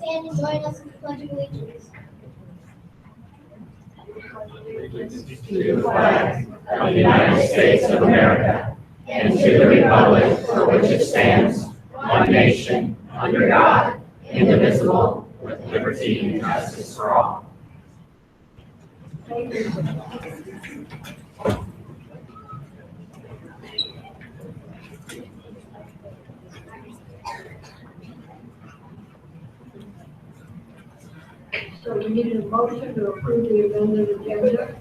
stand and join us in the Pledge of Allegiance. To the flag of the United States of America and to the republic for which it stands, one nation, under God, indivisible, with liberty and justice for all. So we need a motion to approve the amended agenda.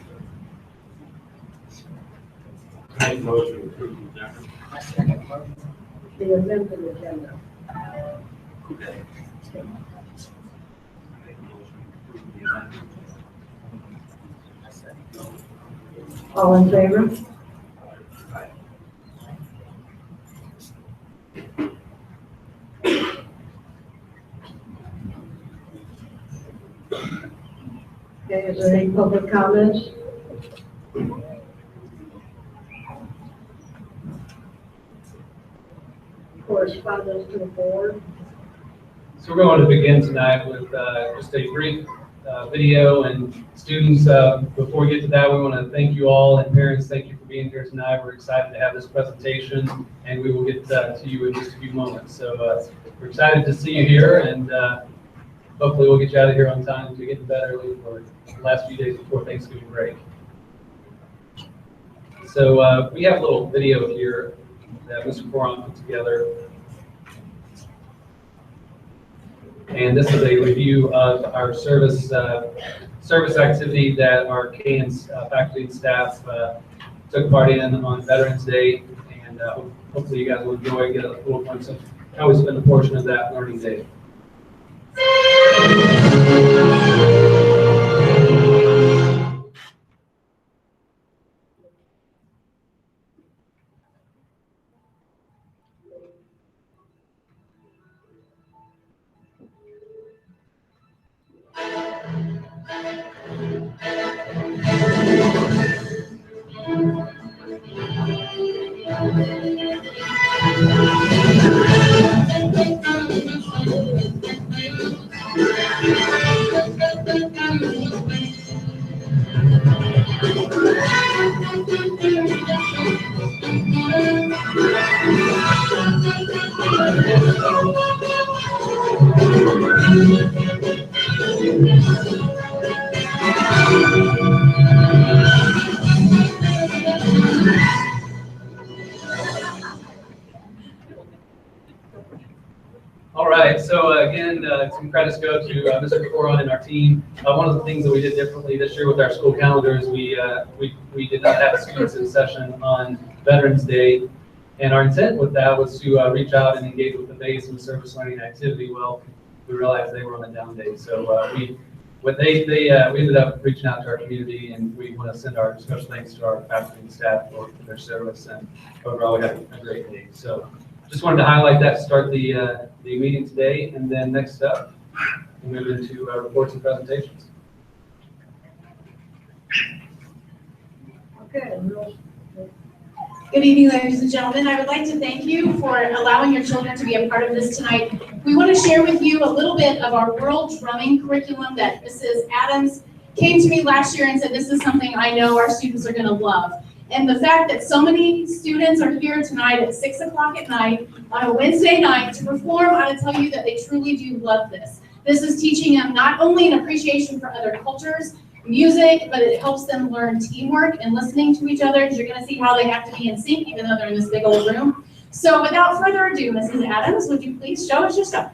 I motion to approve the agenda. The amended agenda. All in favor? Okay, is there any public comments? Correspondence to the board? So we're going to begin tonight with just a brief video, and students, before we get to that, we want to thank you all, and parents, thank you for being here tonight. We're excited to have this presentation, and we will get to you in just a few moments. So we're excited to see you here, and hopefully we'll get you out of here on time to get to bed early for the last few days before Thanksgiving break. So we have a little video here that Mr. Coron put together. And this is a review of our service activity that our CANS faculty and staff took part in on Veterans Day. And hopefully you guys will enjoy, get a little glimpse of how we spend a portion of that learning day. All right, so again, some credits go to Mr. Coron and our team. One of the things that we did differently this year with our school calendar is we did not have students in session on Veterans Day. And our intent with that was to reach out and engage with the base and service learning activity. Well, we realized they were on a down day. So we ended up reaching out to our community, and we want to send our special thanks to our faculty and staff for their service. And overall, we had a great day. So just wanted to highlight that to start the meeting today. And then next up, we'll move into reports and presentations. Okay. Good evening, ladies and gentlemen. I would like to thank you for allowing your children to be a part of this tonight. We want to share with you a little bit of our world drumming curriculum that Mrs. Adams came to me last year and said, this is something I know our students are going to love. And the fact that so many students are here tonight at 6 o'clock at night on a Wednesday night to perform, I would tell you that they truly do love this. This is teaching them not only an appreciation for other cultures, music, but it helps them learn teamwork and listening to each other, because you're going to see how they have to be in sync, even though they're in this big old room. So without further ado, Mrs. Adams, would you please show us your stuff?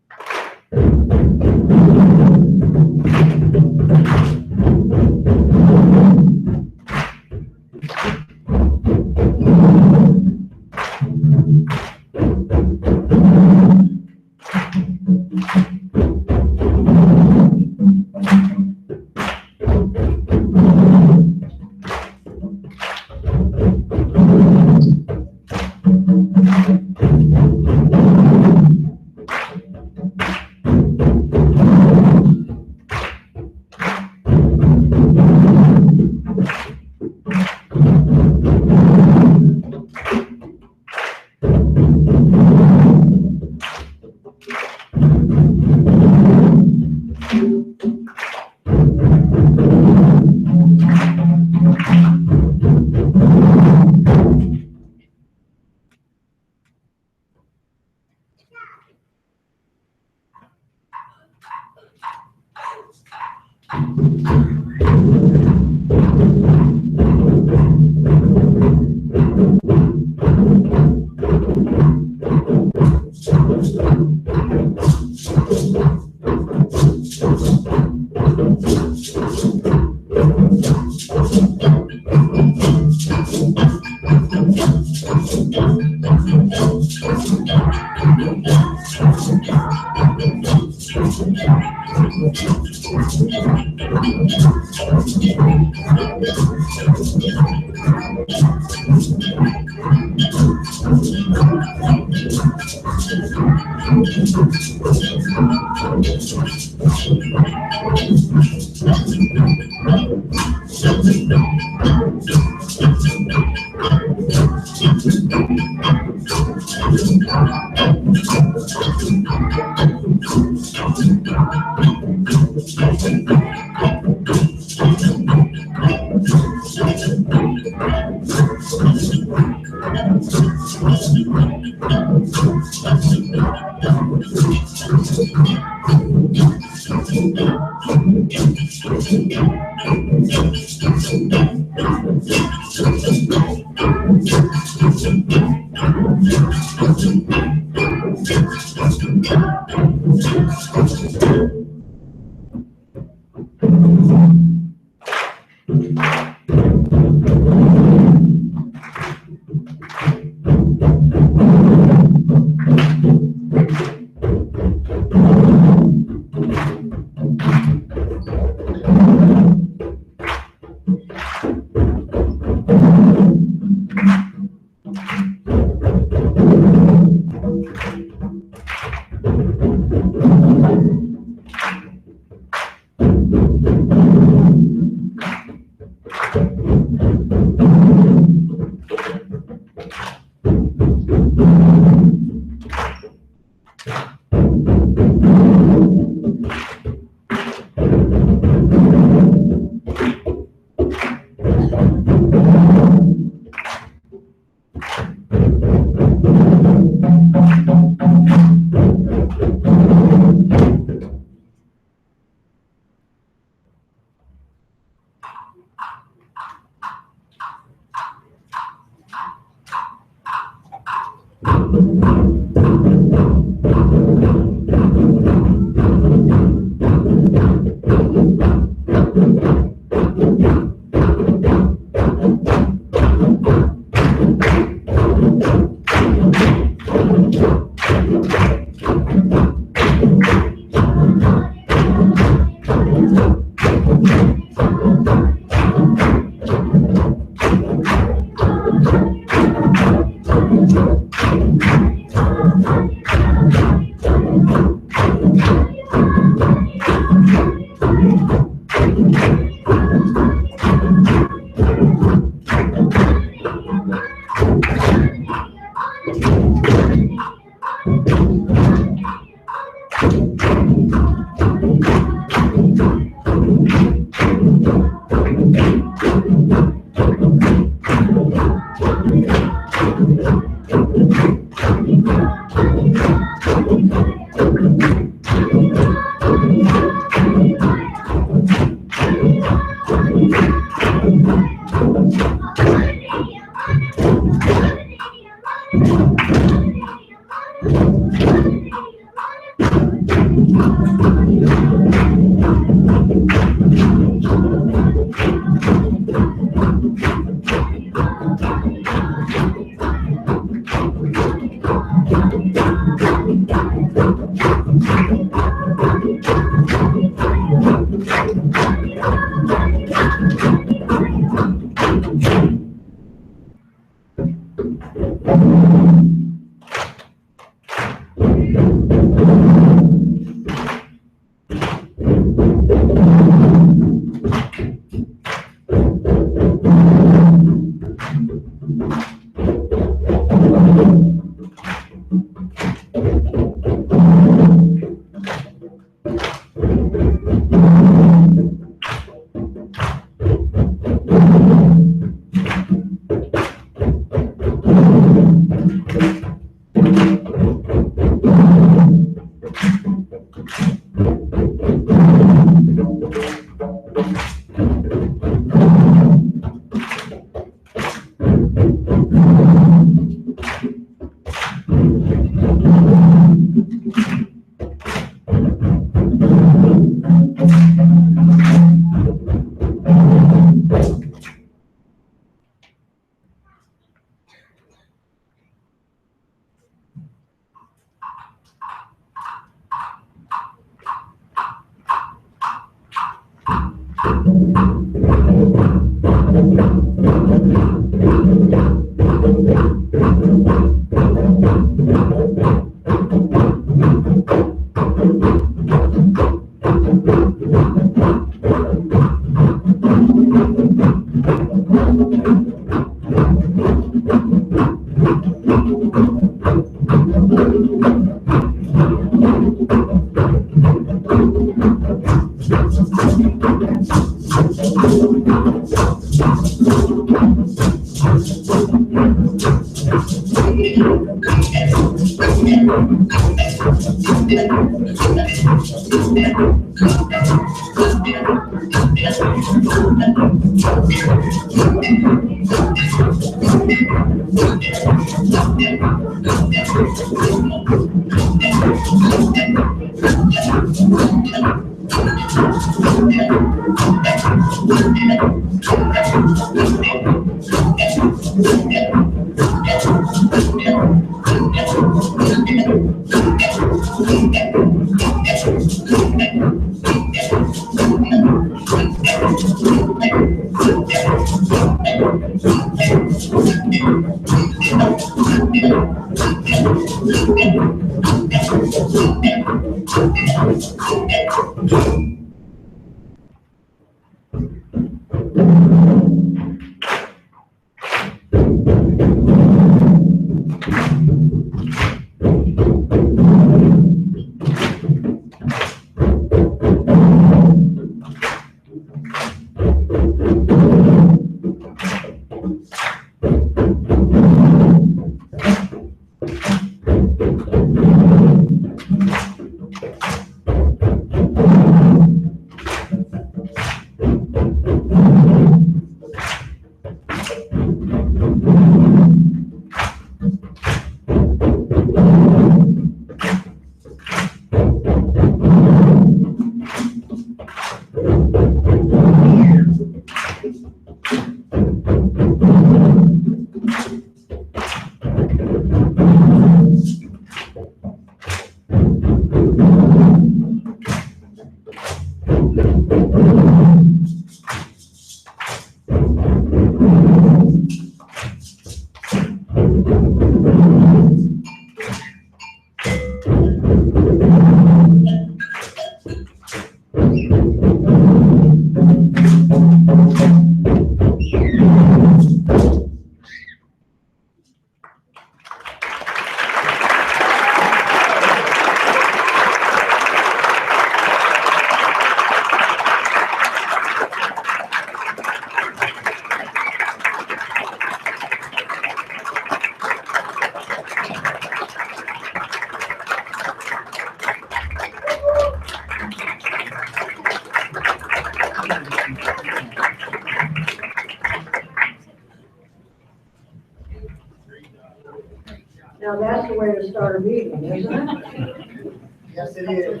Now, that's the way to start a meeting, isn't it? Yes, it is.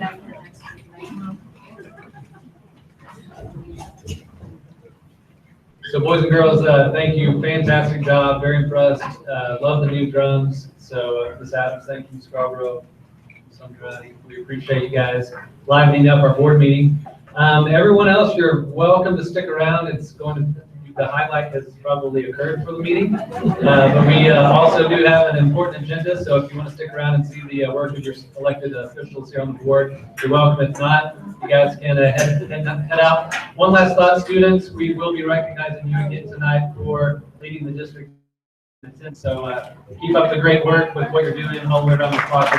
So boys and girls, thank you. Fantastic job. Very impressed. Love the new drums. So Ms. Adams, thank you, Scarborough. We appreciate you guys livening up our board meeting. Everyone else, you're welcome to stick around. It's going to, the highlight has probably occurred for the meeting. But we also do have an important agenda. So if you want to stick around and see the work of your elected officials here on the board, you're welcome. If not, you guys can head out. One last thought, students, we will be recognizing you again tonight for leading the district. So keep up the great work with what you're doing all the way around the clock.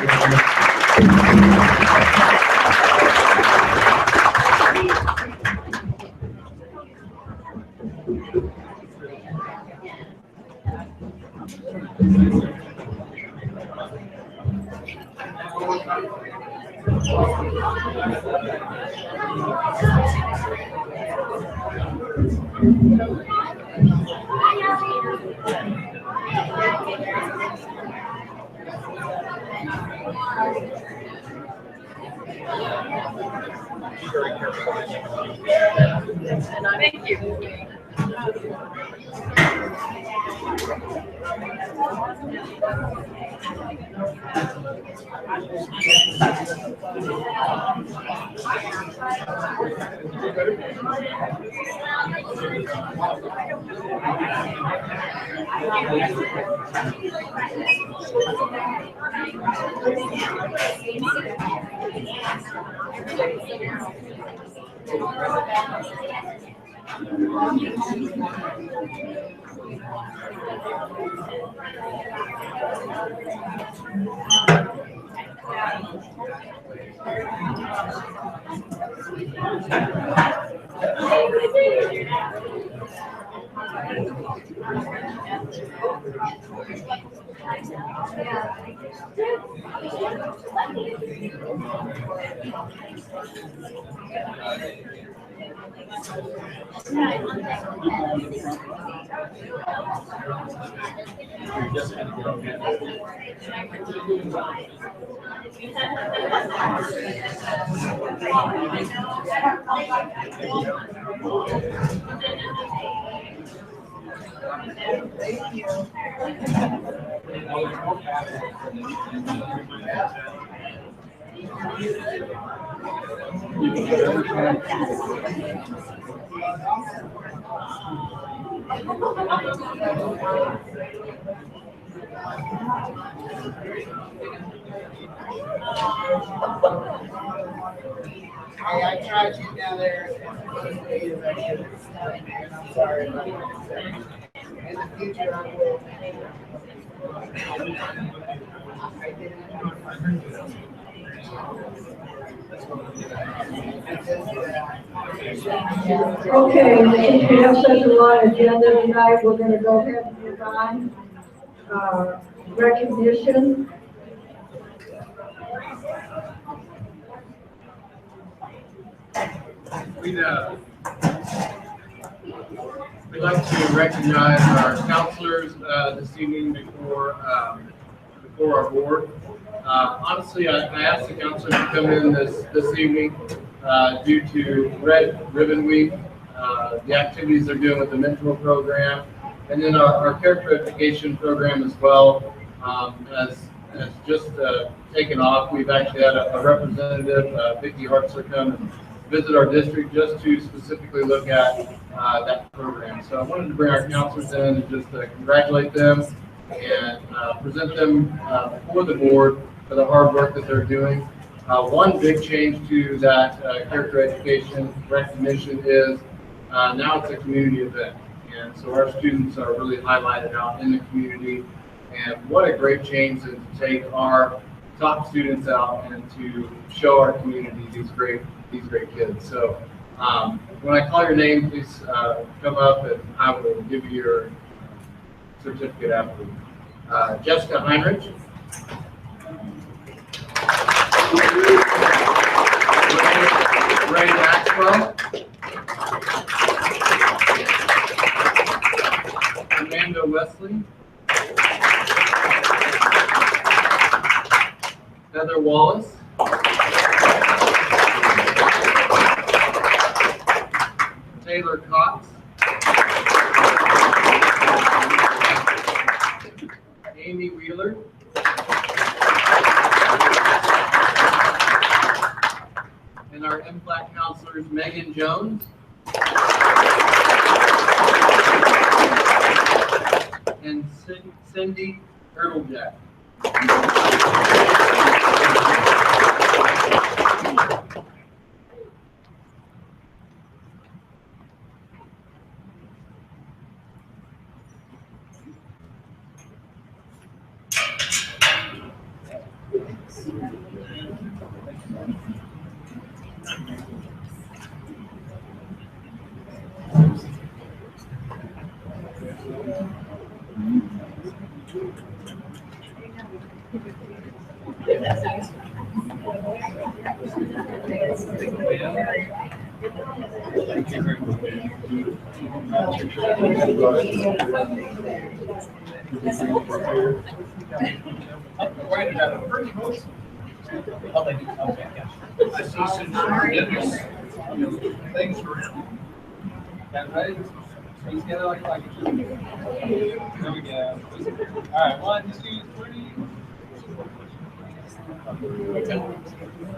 Thank you. Hey, I tried to get down there. I'm sorry about that. In the future, I will. Okay, since we have such a long agenda tonight, we're gonna go ahead and move on. Recognition. We'd like to recognize our counselors this evening before our board. Honestly, I asked the counselors to come in this evening due to Red Ribbon Week, the activities they're doing with the mentor program, and then our character education program as well has just taken off. We've actually had a representative, Vicki Hartzler, come and visit our district just to specifically look at that program. So I wanted to bring our counselors in and just congratulate them and present them before the board for the hard work that they're doing. One big change to that character education recognition is now it's a community event. And so our students are really highlighted out in the community. And what a great change to take our top students out and to show our community these great kids. So when I call your name, please come up and I will give you your certificate afterwards. Jessica Heinrich. Ray Maxwell. Amanda Wesley. Heather Wallace. Taylor Cox. Amy Wheeler. And our MPLAC counselors, Megan Jones. And Cindy Hurdlejack. I see some forgiveness. Things around. That right? Squeeze together like it. There we go. All right, 1, 2, 3.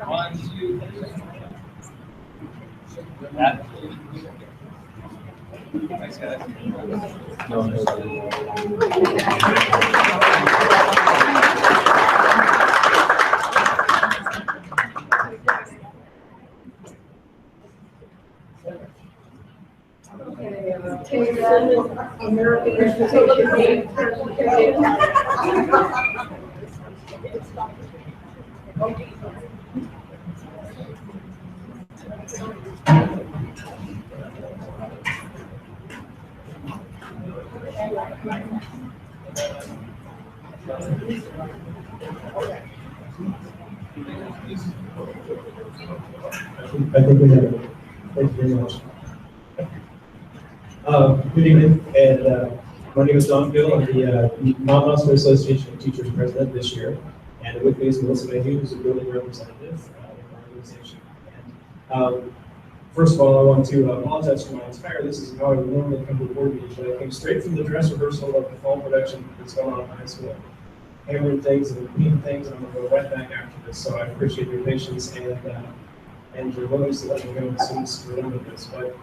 1, 2, 3. That. Thanks, guys. American Education presentation. I think we have it. Thank you very much. Good evening, and my name is Don Gill. I'm the Mount Oscar Association of Teachers President this year, and with me is Melissa Mayhew, who's a building representative in our organization. And, first of all, I want to apologize for my attire. This is how I would normally come to a board meeting, but I came straight from the dress rehearsal of the fall production that's going on in high school. Hammering things and cleaning things, and I'm going to go right back after this, so I appreciate your patience and your willingness to let me go as soon as we're done with this. But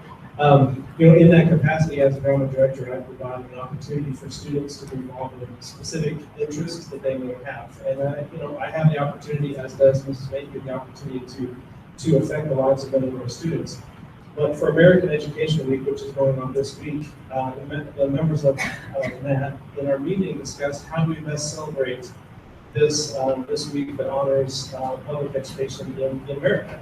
in that capacity as a drama director, I provide an opportunity for students to be involved in specific interests that they may have. And I have the opportunity, as does Mrs. Mayhew, the opportunity to affect the lives of many of our students. But for American Education Week, which is going on this week, the members of NAT in our meeting discussed how do we best celebrate this week that honors public education in America.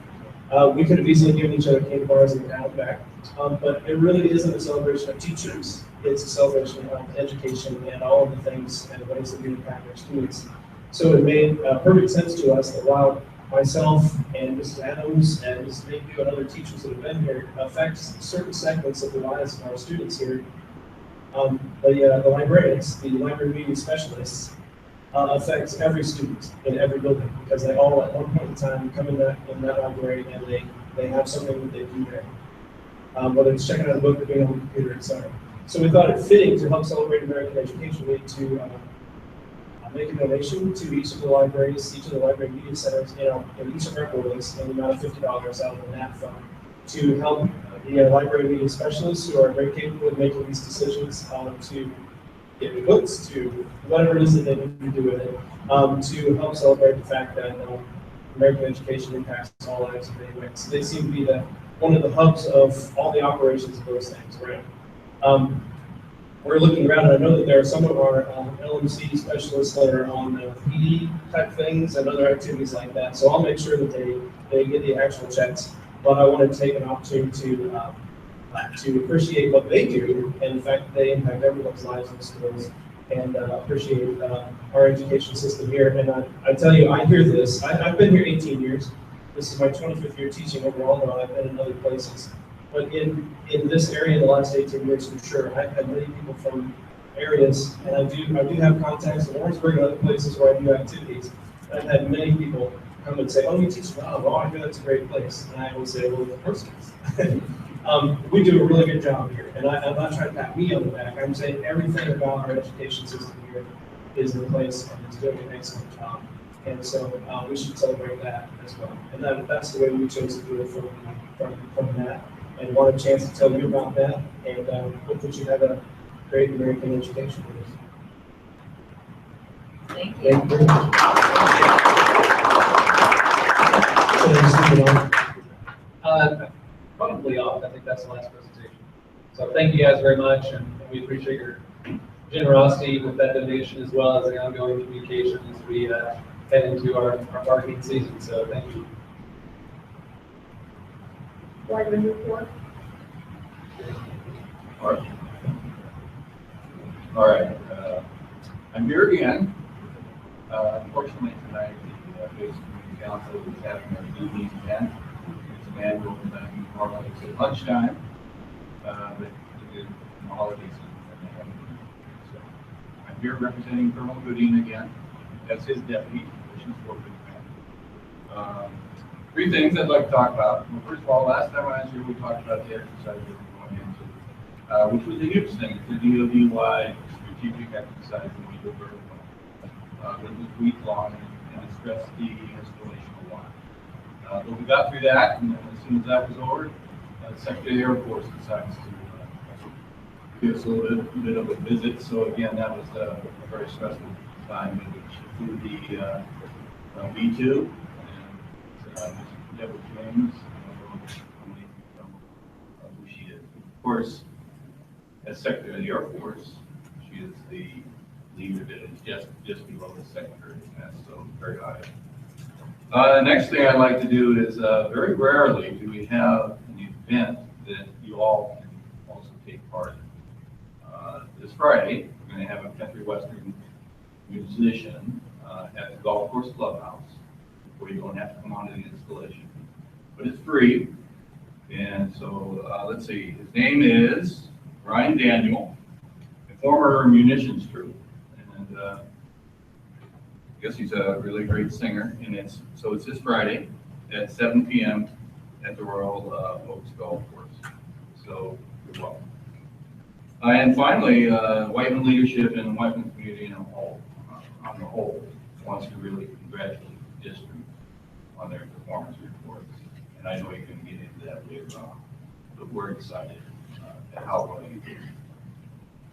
We could have easily given each other candy bars and pat back, but it really isn't a celebration of teachers. It's a celebration of education and all of the things and ways that we impact our students. So it made perfect sense to us that while myself and Mrs. Adams and Mrs. Mayhew and other teachers that have been here affect certain segments of the lives of our students here, the librarians, the library media specialists, affects every student in every building, because they all at one point in time come in that library and they have something that they do there. Whether it's checking out a book or being on the computer, etc. So we thought it fitting to help celebrate American Education Week to make a donation to each of the libraries, each of the library media centers in each of our buildings in the amount of $50 out of the NAT fund to help the library media specialists who are very capable of making these decisions to get the books, to whatever it is that they need to do with it, to help celebrate the fact that American education impacts all lives in many ways. So they seem to be one of the hubs of all the operations of those things, right? We're looking around, and I know that there are some of our LMC specialists that are on PD type things and other activities like that. So I'll make sure that they get the actual checks. But I want to take an opportunity to appreciate what they do, and the fact that they impact everyone's lives in schools, and appreciate our education system here. And I tell you, I hear this. I've been here 18 years. This is my 25th year teaching overall, though I've been in other places. But in this area, in the last 18 years, for sure, I've had many people from areas, and I do have contacts in Orangeburg and other places where I do activities. I've had many people come and say, oh, you teach well, oh, I know it's a great place. And I always say, well, of course it is. We do a really good job here, and I'm not trying to pat me on the back. I'm saying everything about our education system here is in place and it's doing an excellent job. And so we should celebrate that as well. And that's the way we chose to do it from that. And want a chance to tell you about that, and hope that you have a great American education with us. Thank Thank you. you very much. Probably off. I think that's the last presentation. So thank you guys very much, and we appreciate your generosity with that donation as well as the ongoing communication as we head into our marketing season. So thank you. Whiteman report. All right, I'm here again. Unfortunately tonight, the Basic Community Council is having their evening event. It's an annual event, normally it's at lunchtime, but due to the holiday season. So I'm here representing Colonel Gooding again as his deputy, which is for good. Three things I'd like to talk about. Well, first of all, last time I was here, we talked about the exercise that we're going into, which was a huge thing. It's a DOD-wide strategic exercise that we did very well. It was week-long and it stressed the installation a lot. But we got through that, and then as soon as that was over, the Secretary of the Air Force decides to give us a little bit of a visit. So again, that was a very stressful time in which flew the B-2. Deborah James, who she is. Of course, as Secretary of the Air Force, she is the leader that is just below the Secretary, and that's so very high. The next thing I'd like to do is very rarely do we have an event that you all can also take part in. This Friday, we're going to have a country western musician at the Golf Course Clubhouse, where you don't have to come on to the installation. But it's free. And so let's see, his name is Ryan Daniel, a former munitions troop. And I guess he's a really great singer. And it's this Friday at 7 p.m. at the Royal Oaks Golf Course. So you're welcome. And finally, Whiteman leadership and the Whiteman community on the whole wants to really congratulate the district on their performance reports. And I know you can get into that later on, but we're excited at how well you did.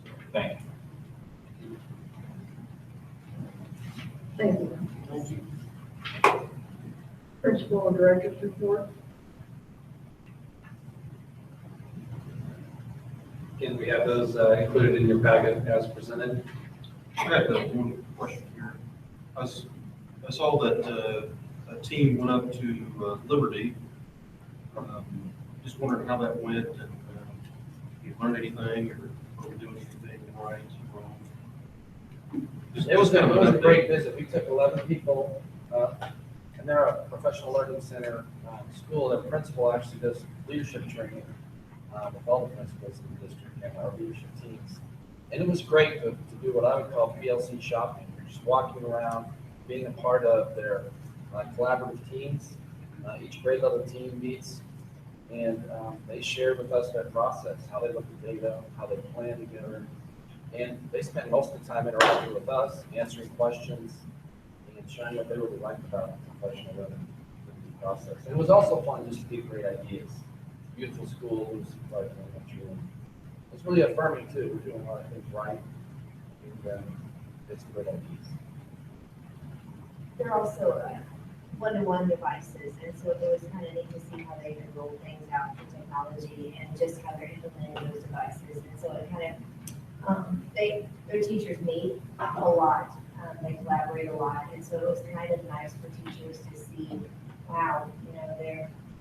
So, thank you. Thank you. Thank you. Principal and Director's report. Again, we have those included in your packet as presented. I got one question here. I saw that a team went up to Liberty. Just wondering how that went, and if you learned anything, or were we doing anything right or wrong? It was a great visit. We took 11 people, and they're a professional learning center school. Their principal actually does leadership training with all the principals in the district and our leadership teams. And it was great to do what I would call PLC shopping. You're just walking around, being a part of their collaborative teams. Each grade level team meets, and they shared with us their process, how they look at data, how they plan together. And they spent most of the time interacting with us, answering questions, and sharing what they really liked about the professional learning process. And it was also fun just to get great ideas. Beautiful schools, like it's really affirming too. We're doing a lot of things right, and it's great ideas. They're also one-to-one devices, and so it was kind of neat to see how they can roll things out for technology and just how they're implementing those devices. And so it kind of, their teachers meet a lot, they collaborate a lot, and so it was kind of nice for teachers to see, wow,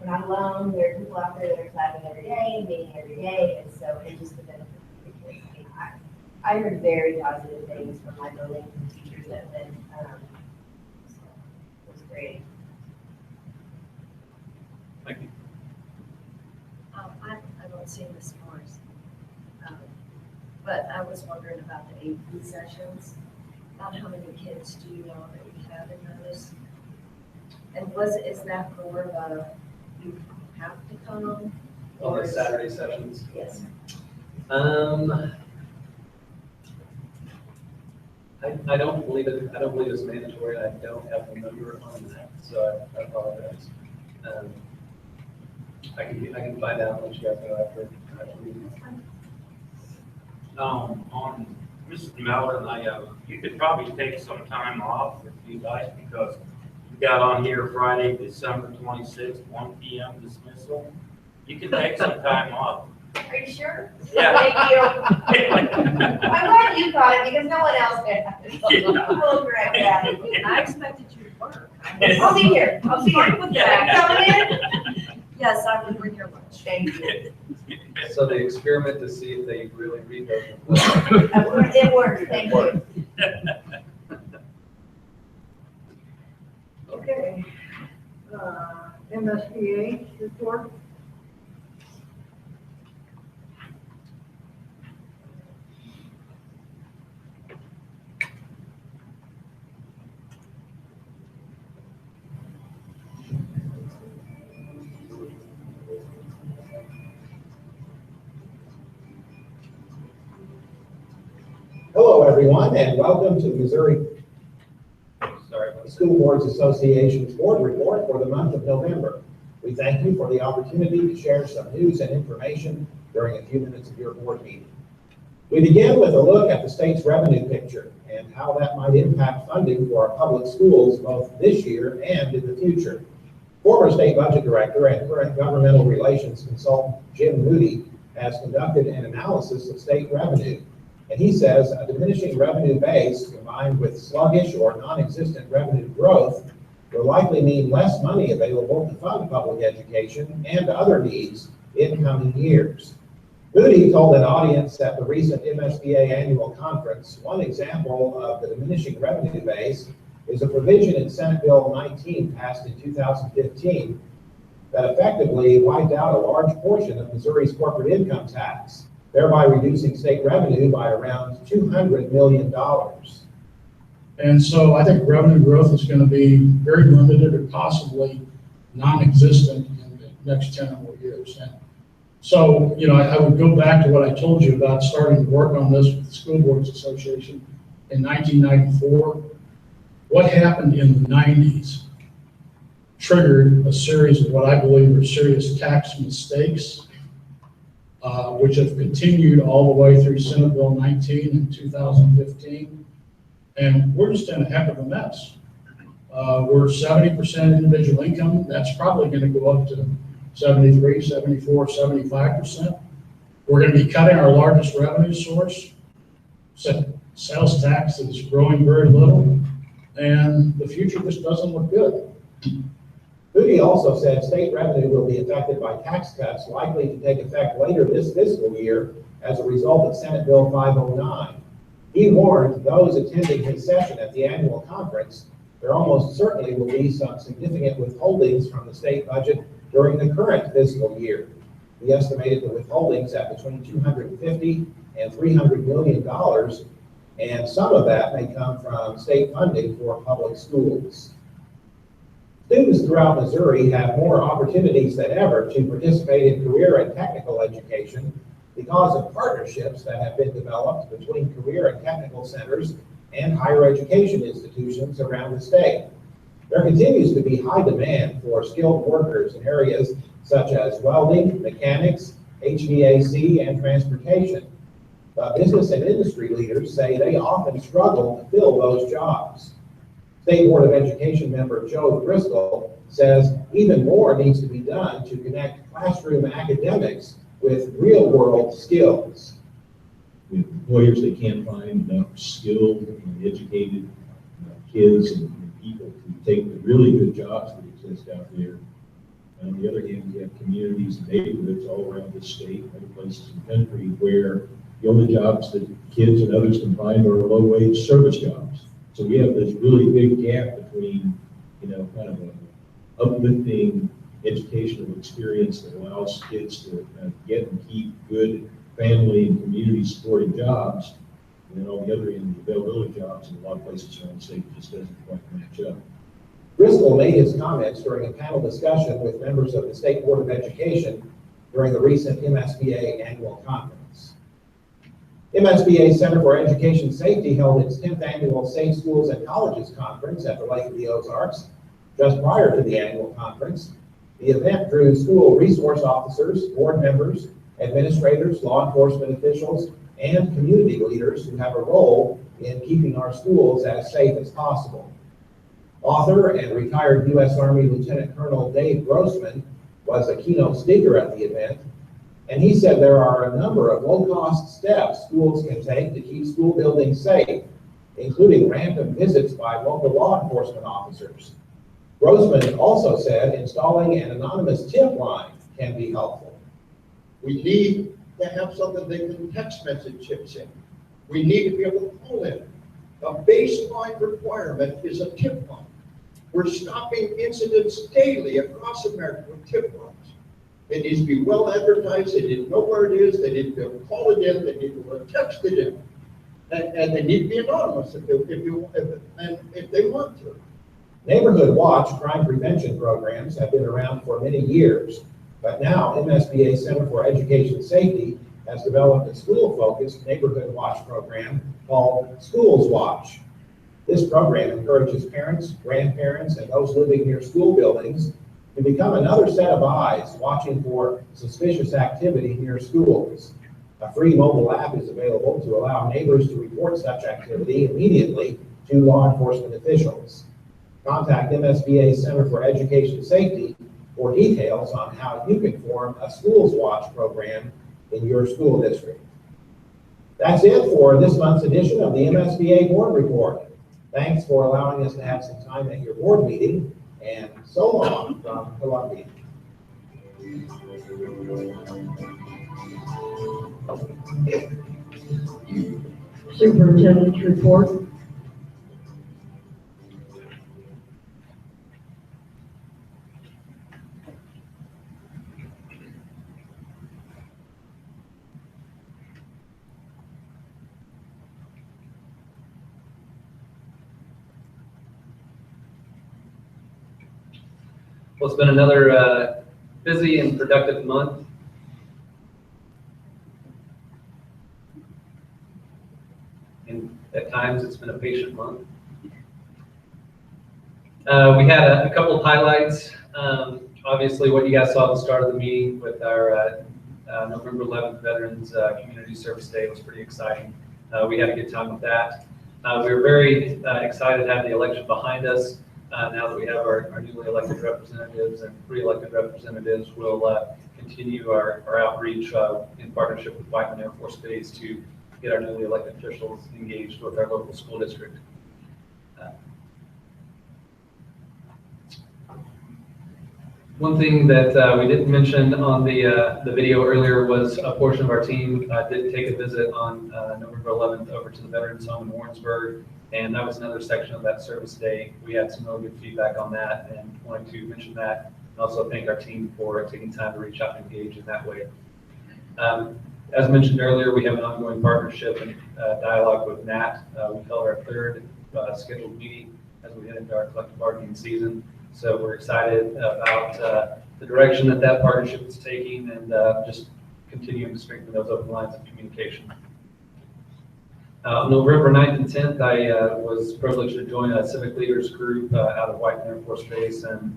we're not alone, there are people out there that are collabing every day, meeting every day, and so it just the benefit of the kids. I heard very positive things from my building from teachers that went, so it was great. Thank you. I don't see the scores, but I was wondering about the AP sessions. About how many kids do you know that we have in those? And is that for you have to come? On the Saturday sessions. Yes. I don't believe it's mandatory, and I don't have the number on that, so I apologize. I can find out and let you guys know after the meeting. On Mrs. Mellon, you could probably take some time off if you like, because you got on here Friday, December 26th, 1 p.m. dismissal. You can take some time off. Are you sure? Yeah. Thank you. I'm glad you got it because no one else did. We'll grab that. I expected you to work. I'll be here. I'll be here. With Yeah, coming in? Yes, I would bring your lunch. Thank you. So the experiment to see if they really read those. It worked, thank you. Okay. MSBA report. Hello, everyone, and welcome to the Missouri Sorry. School Boards Association's board report for the month of November. We thank you for the opportunity to share some news and information during a few minutes of your board meeting. We begin with a look at the state's revenue picture and how that might impact funding for our public schools both this year and in the future. Former state budget director and current governmental relations consultant Jim Moody has conducted an analysis of state revenue. And he says a diminishing revenue base combined with sluggish or non-existent revenue growth will likely mean less money available to fund public education and other needs in coming years. Moody told an audience at the recent MSBA annual conference, one example of the diminishing revenue base is a provision in Senate Bill 19 passed in 2015 that effectively wiped out a large portion of Missouri's corporate income tax, thereby reducing state revenue by around $200 million. And so I think revenue growth is going to be very limited or possibly non-existent in the next 10 or more years. And so, I would go back to what I told you about starting to work on this with the School Boards Association in 1994. What happened in the 90s triggered a series of what I believe are serious tax mistakes, which have continued all the way through Senate Bill 19 in 2015. And we're just in a heck of a mess. We're 70% individual income. That's probably going to go up to 73, 74, 75%. We're going to be cutting our largest revenue source. Sales tax is growing very little, and the future just doesn't look good. Moody also said state revenue will be affected by tax cuts likely to take effect later this fiscal year as a result of Senate Bill 509. He warned those attending his session at the annual conference there almost certainly will be some significant withholdings from the state budget during the current fiscal year. He estimated the withholdings at between $250 and $300 million, and some of that may come from state funding for public schools. Students throughout Missouri have more opportunities than ever to participate in career and technical education because of partnerships that have been developed between career and technical centers and higher education institutions around the state. There continues to be high demand for skilled workers in areas such as welding, mechanics, HVAC, and transportation. But business and industry leaders say they often struggle to fill those jobs. State Board of Education member Joe Driscoll says even more needs to be done to connect classroom academics with real-world skills. With employers, they can't find enough skilled and educated kids and people to take the really good jobs that exist out there. And on the other hand, we have communities and neighborhoods all around the state, other places in the country, where the only jobs that kids and others can find are low-wage service jobs. So we have this really big gap between, kind of an uplifting educational experience that allows kids to get and keep good family and community supporting jobs. And then on the other end, the availability of jobs in a lot of places around the state just doesn't quite match up. Driscoll made his comments during a panel discussion with members of the State Board of Education during the recent MSBA annual conference. MSBA Center for Education Safety held its 10th annual Safe Schools and Colleges Conference at the Lake of the Ozarks just prior to the annual conference. The event drew school resource officers, board members, administrators, law enforcement officials, and community leaders who have a role in keeping our schools as safe as possible. Author and retired U.S. Army Lieutenant Colonel Dave Grossman was a keynote speaker at the event, and he said there are a number of low-cost steps schools can take to keep school buildings safe, including random visits by local law enforcement officers. Grossman also said installing an anonymous tip line can be helpful. We need to have something they can text message chips in. We need to be able to call in. A baseline requirement is a tip line. We're stopping incidents daily across America with tip lines. It needs to be well advertised. They need to know where it is. They need to call it in. They need to text it in. And they need to be anonymous if they want to. Neighborhood Watch crime prevention programs have been around for many years, but now MSBA Center for Education Safety has developed a school-focused Neighborhood Watch program called Schools Watch. This program encourages parents, grandparents, and those living near school buildings to become another set of eyes watching for suspicious activity near schools. A free mobile app is available to allow neighbors to report such activity immediately to law enforcement officials. Contact MSBA Center for Education Safety for details on how you can form a Schools Watch program in your school district. That's it for this month's edition of the MSBA Board Report. Thanks for allowing us to have some time at your board meeting, and so long from Columbia. Superintendent's report. Well, it's been another busy and productive month. And at times it's been a patient month. We had a couple of highlights. Obviously, what you guys saw at the start of the meeting with our November 11th Veterans Community Service Day was pretty exciting. We had a good time with that. We were very excited to have the election behind us. Now that we have our newly elected representatives and pre-elected representatives, we'll continue our outreach in partnership with Whiteman Air Force Base to get our newly elected officials engaged with our local school district. One thing that we didn't mention on the video earlier was a portion of our team did take a visit on November 11th over to the Veterans Home in Warrensburg, and that was another section of that service day. We had some really good feedback on that and wanted to mention that, and also thank our team for taking time to reach out and engage in that way. As mentioned earlier, we have an ongoing partnership and dialogue with NAT. We held our third scheduled meeting as we head into our collective bargaining season. So we're excited about the direction that partnership is taking and just continuing to strengthen those open lines of communication. On November 9th and 10th, I was privileged to join a civic leaders group out of Whiteman Air Force Base, and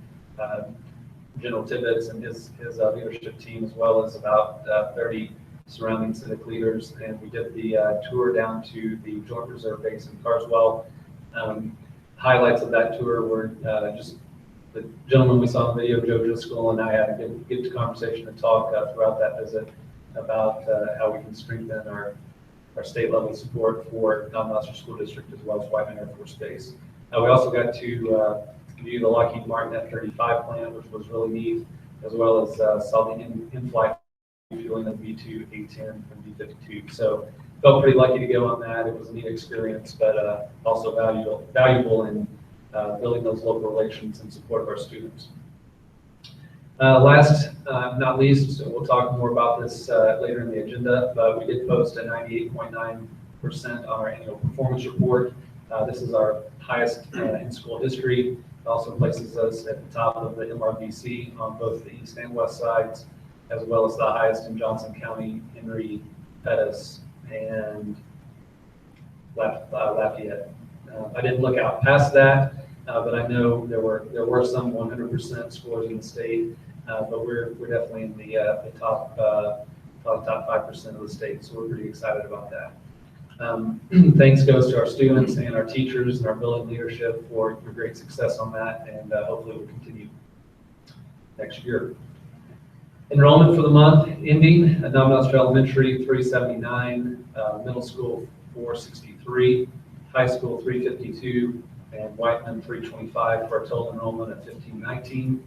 General Tibbetts and his leadership team, as well as about 30 surrounding civic leaders. And we did the tour down to the Joint Reserve Base in Carswell. Highlights of that tour were just the gentleman we saw in the video, Joe Driscoll, and I had a good conversation and talk throughout that visit about how we can strengthen our state level support for Nonmaster School District as well as Whiteman Air Force Base. We also got to view the Lockheed Martin F-35 plant, which was really neat, as well as saw the in-flight refueling of V-2A-10 and V-52. So felt pretty lucky to go on that. It was a neat experience, but also valuable in building those local relations in support of our students. Last, not least, we'll talk more about this later in the agenda, but we did post a 98.9% on our annual performance report. This is our highest in school history, It also places us at the top of the MRBC on both the east and west sides, as well as the highest in Johnson County, Henry, Pettis, and Lafayette. I didn't look out past that, but I know there were some 100% scores in the state, but we're definitely in the top 5% of the state, so we're pretty excited about that. Thanks goes to our students and our teachers and our building leadership for your great success on that, and hopefully we'll continue next year. Enrollment for the month ending, Nominal Elementary 379, middle school 463, high school 352, and Whiteman 325 for a total enrollment of 1519.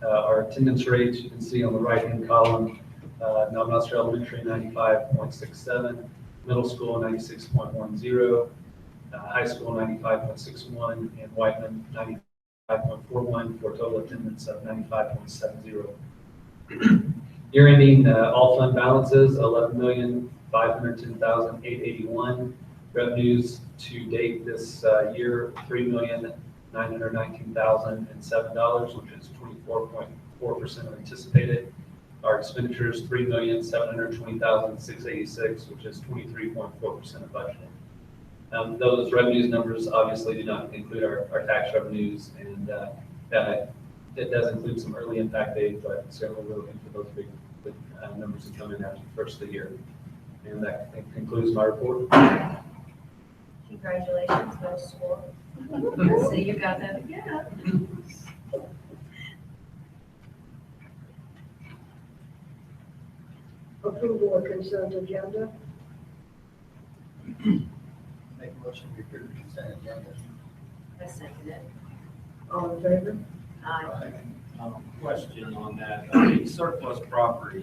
Our attendance rate, you can see on the right-hand column, Nominal Elementary 95.67, middle school 96.10, high school 95.61, and Whiteman 95.41 for a total attendance of 95.70. Year ending all fund balances, $11,510,881. Revenues to date this year, $3,919,007, which is 24.4% of anticipated. Our expenditures, $3,720,686, which is 23.4% of budget. Those revenues numbers obviously do not include our tax revenues, and it does include some early impact aid, but certainly we're looking for those big numbers to come in after the first of the year. And that concludes my report. Congratulations, go school. So you got that again. Approval of consent agenda. Make a motion to approve the consent agenda. I second it. All in favor? Aye. Question on that, surplus property,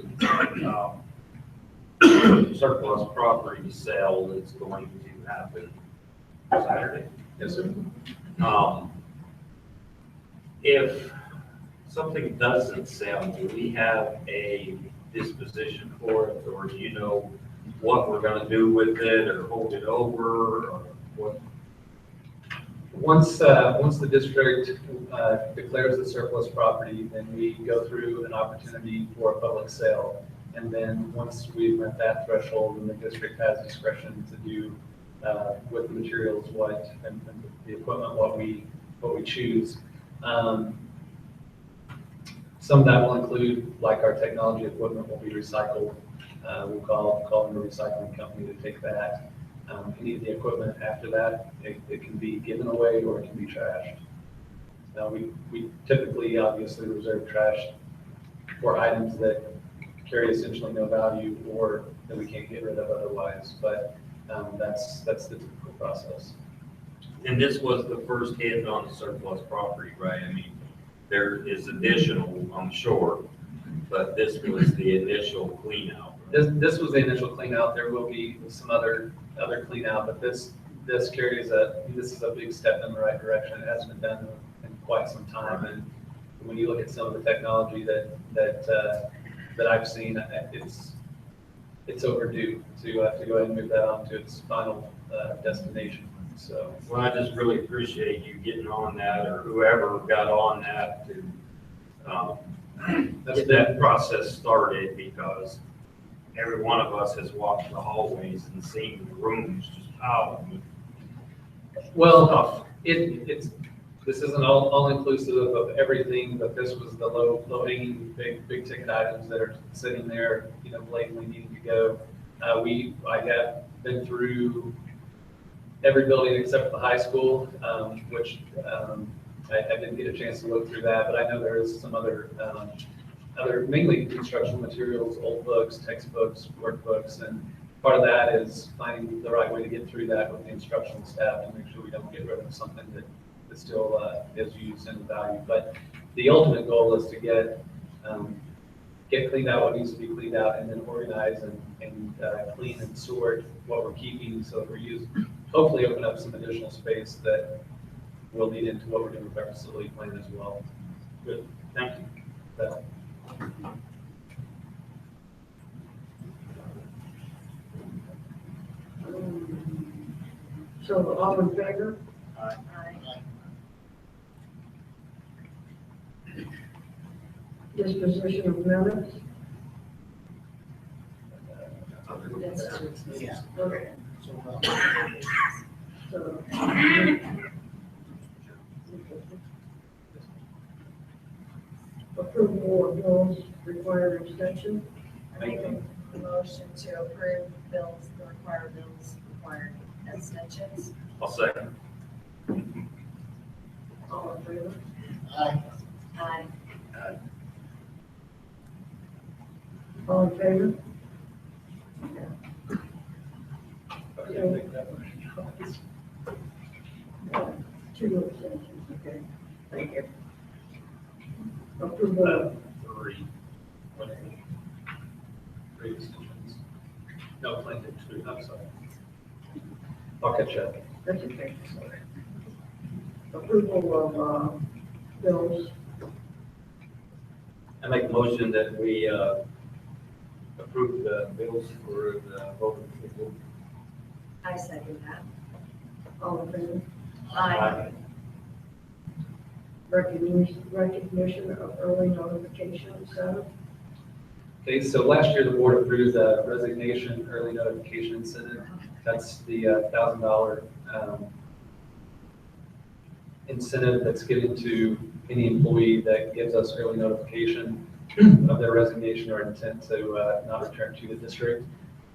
surplus property sale that's going to happen Saturday. Yes, sir. If something doesn't sell, do we have a disposition for it, or do you know what we're gonna do with it, or hold it over, or what? Once the district declares the surplus property, then we go through an opportunity for a public sale. And then once we've met that threshold, then the district has discretion to do with the materials and the equipment what we choose. Some of that will include, like our technology equipment will be recycled. We'll call in a recycling company to take that. Any of the equipment after that, it can be given away or it can be trashed. Now, we typically obviously reserve trash for items that carry essentially no value or that we can't get rid of otherwise, but that's the typical process. And this was the first hit on the surplus property, right? I mean, there is additional, I'm sure, but this was the initial clean out. This was the initial clean out. There will be some other clean out, but this is a big step in the right direction. It hasn't been done in quite some time, and when you look at some of the technology that I've seen, it's overdue to go ahead and move that on to its final destination. So, well, I just really appreciate you getting on that, or whoever got on that to get that process started, because every one of us has walked the hallways and seen the rooms just piled with well, this isn't all inclusive of everything, but this was the low hanging big ticket items that are sitting there, blatantly needing to go. I have been through every building except for the high school, which I didn't get a chance to look through that, but I know there is some other mainly construction materials, old books, textbooks, workbooks, and part of that is finding the right way to get through that with the instructional staff to make sure we don't get rid of something that still is used and valued. But the ultimate goal is to get cleaned out what needs to be cleaned out, and then organize and clean and sort what we're keeping, so that we're hopefully open up some additional space that will lead into what we're doing with our facility plan as well. Good, thank you. So all in favor? Aye. Disposition of minutes. Yeah. Okay. So. Approval of bills required extension. I make a motion to approve bills, the required bills, required extensions. I'll second. All in favor? Aye. All in favor? Two extensions, okay. Thank you. Approval of Three decisions. No, plaintiff two, I'm sorry. I'll catch up. That's okay. Approval of, bills. I make a motion that we, approve the bills for the voter approval. I second that. All in favor? Aye. Recognition of early notification incentive. Okay, so last year the board approved the resignation early notification incentive. That's the $1,000 incentive that's given to any employee that gives us early notification of their resignation or intent to not return to the district.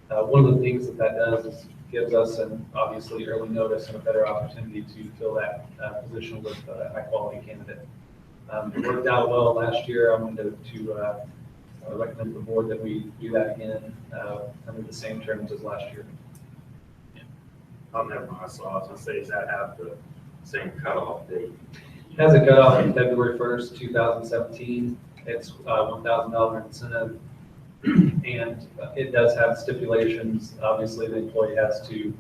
One of the things that does is gives us an obviously early notice and a better opportunity to fill that position with a high quality candidate. It worked out well last year. I wanted to recommend to the board that we do that again under the same terms as last year. I'll never mind, so I was gonna say, does that have the same cutoff date? It has a cutoff on February 1st, 2017. It's $1,000 incentive. And it does have stipulations. Obviously, the employee has to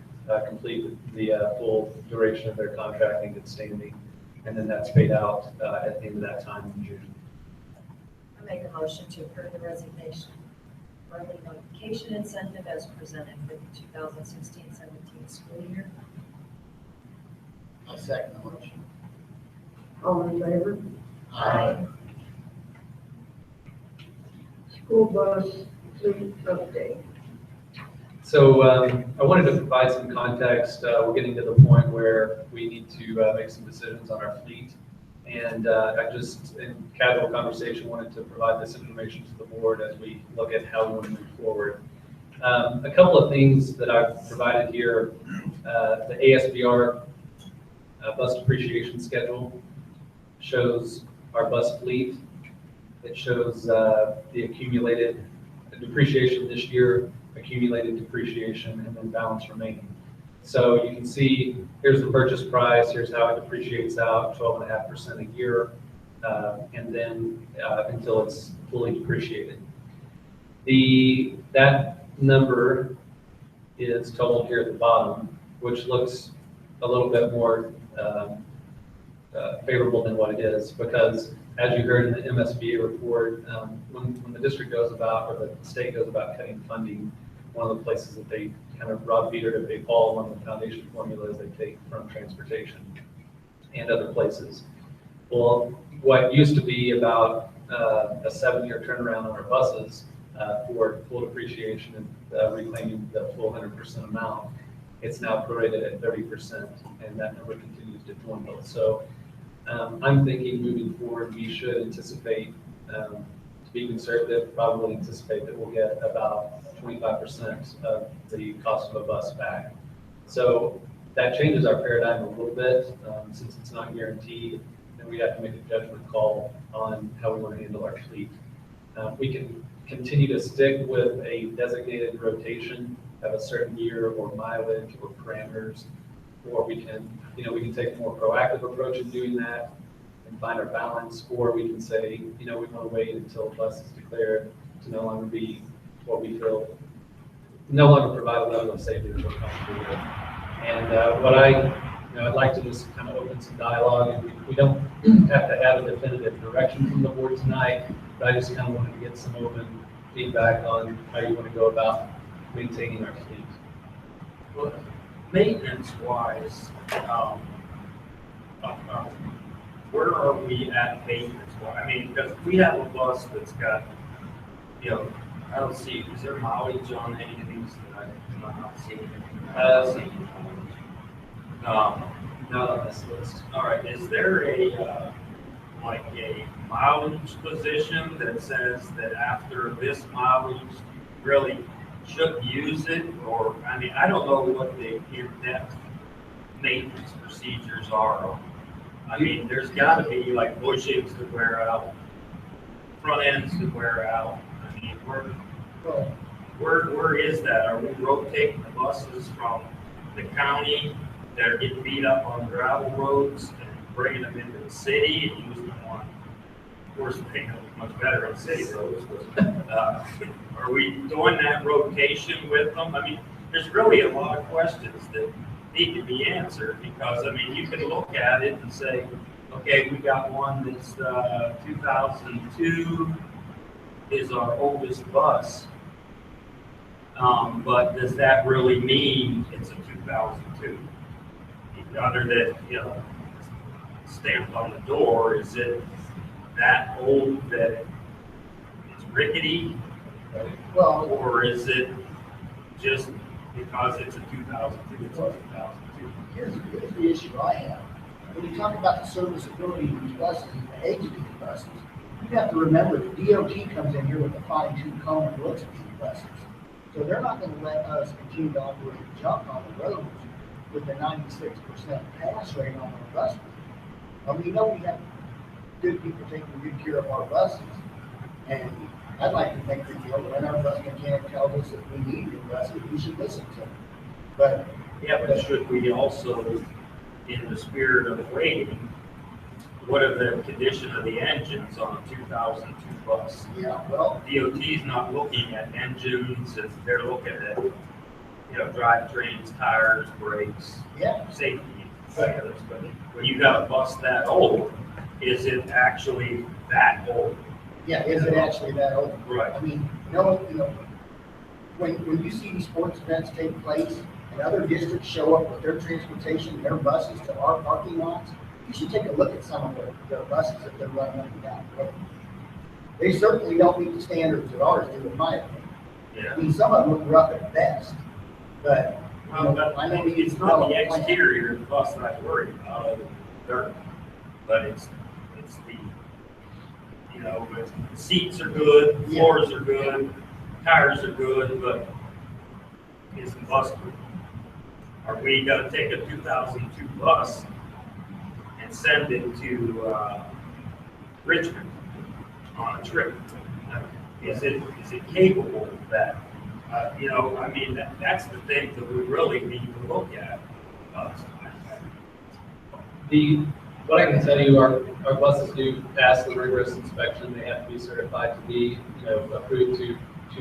complete the full duration of their contract in good standing. And then that's paid out at the end of that time in June. I make a motion to approve the resignation early notification incentive as presented for the 2016-17 school year. I'll second the motion. All in favor? Aye. School bus fleet update. So I wanted to provide some context. We're getting to the point where we need to make some decisions on our fleet. And I just, in casual conversation, wanted to provide this information to the board as we look at how we want to move forward. A couple of things that I've provided here, the ASBR bus depreciation schedule shows our bus fleet. It shows the accumulated depreciation this year, accumulated depreciation, and then balance remaining. So you can see, here's the purchase price, here's how it depreciates out, 12.5% a year, and then until it's fully depreciated. That number is totaled here at the bottom, which looks a little bit more favorable than what it is, because as you heard in the MSBA report, when the district goes about, or the state goes about cutting funding, one of the places that they kind of rob Peter to pay Paul, one of the foundation formulas they take from transportation and other places. Well, what used to be about a 7-year turnaround on our buses for full depreciation and reclaiming the full 100% amount, it's now prorated at 30%, and that number continues to dwindle. So I'm thinking moving forward, we should anticipate, to be conservative, probably anticipate that we'll get about 25% of the cost of a bus back. So that changes our paradigm a little bit, since it's not guaranteed, and we have to make a judgment call on how we want to handle our fleet. We can continue to stick with a designated rotation of a certain year or mileage or parameters, or we can take a more proactive approach in doing that and find our balance, or we can say, we want to wait until a bus is declared to no longer be what we feel, no longer provide a level of safety that we're comfortable with. And what I'd like to just kind of open some dialogue, and we don't have to have a definitive direction from the board tonight, but I just kind of wanted to get some open feedback on how you want to go about maintaining our fleet. Well, maintenance wise, where are we at maintenance? Well, I mean, because we have a bus that's got, you know, I don't see, is there mileage on any of these that I'm not seeing? Not on this list. All right, is there a, like a mileage position that says that after this mileage, you really shouldn't use it? Or, I mean, I don't know what the in-depth maintenance procedures are. I mean, there's gotta be like bushings that wear out, front ends that wear out. I mean, where is that? Are we rotating the buses from the county that are getting beat up on gravel roads and bringing them into the city and using them on, of course, they are much better on city roads, but, are we doing that rotation with them? I mean, there's really a lot of questions that need to be answered, because, I mean, you can look at it and say, okay, we got one that's 2002 is our oldest bus. But does that really mean it's a 2002? Other than, you know, stamped on the door, is it that old that it's rickety? Well, or is it just because it's a 2002, it's a 2002? here's the issue I have. When you talk about the serviceability of these buses and the age of these buses, you have to remember the DOT comes in here with a fine-tooth comb and looks at these buses. So they're not going to let us continue to operate junk on the roads with a 96% pass rate on our buses. I mean, you know, we have good people taking good care of our buses. And I'd like to think that, you know, when our bus mechanic tells us that we need new buses, we should listen to them. But yeah, but should we also, in the spirit of waiting, what are the condition of the engines on a 2002 bus? Yeah, well, DOT's not looking at engines, they're looking at, you know, drivetrains, tires, brakes, yeah, safety factors. But when you got a bus that old, is it actually that old? yeah, is it actually that old? Right. I mean, you know, when you see these sports events take place and other districts show up with their transportation, their buses to our parking lots, you should take a look at some of their buses that they're running up and down the road. They certainly don't meet the standards that ours do, in my opinion. Yeah. I mean, some of them look rough at best, but, you Well, know, I know we it's not the exterior of the bus that I worry about, other than dirt, but it's the, you know, the seats are good, floors are good, tires are good, but is the bus good? Are we gonna take a 2002 bus and send it to Richmond on a trip? Is it capable of that? You know, I mean, that's the thing that we really need to look at. What I can tell you, our buses do pass the rigorous inspection. They have to be certified to be, you know, approved to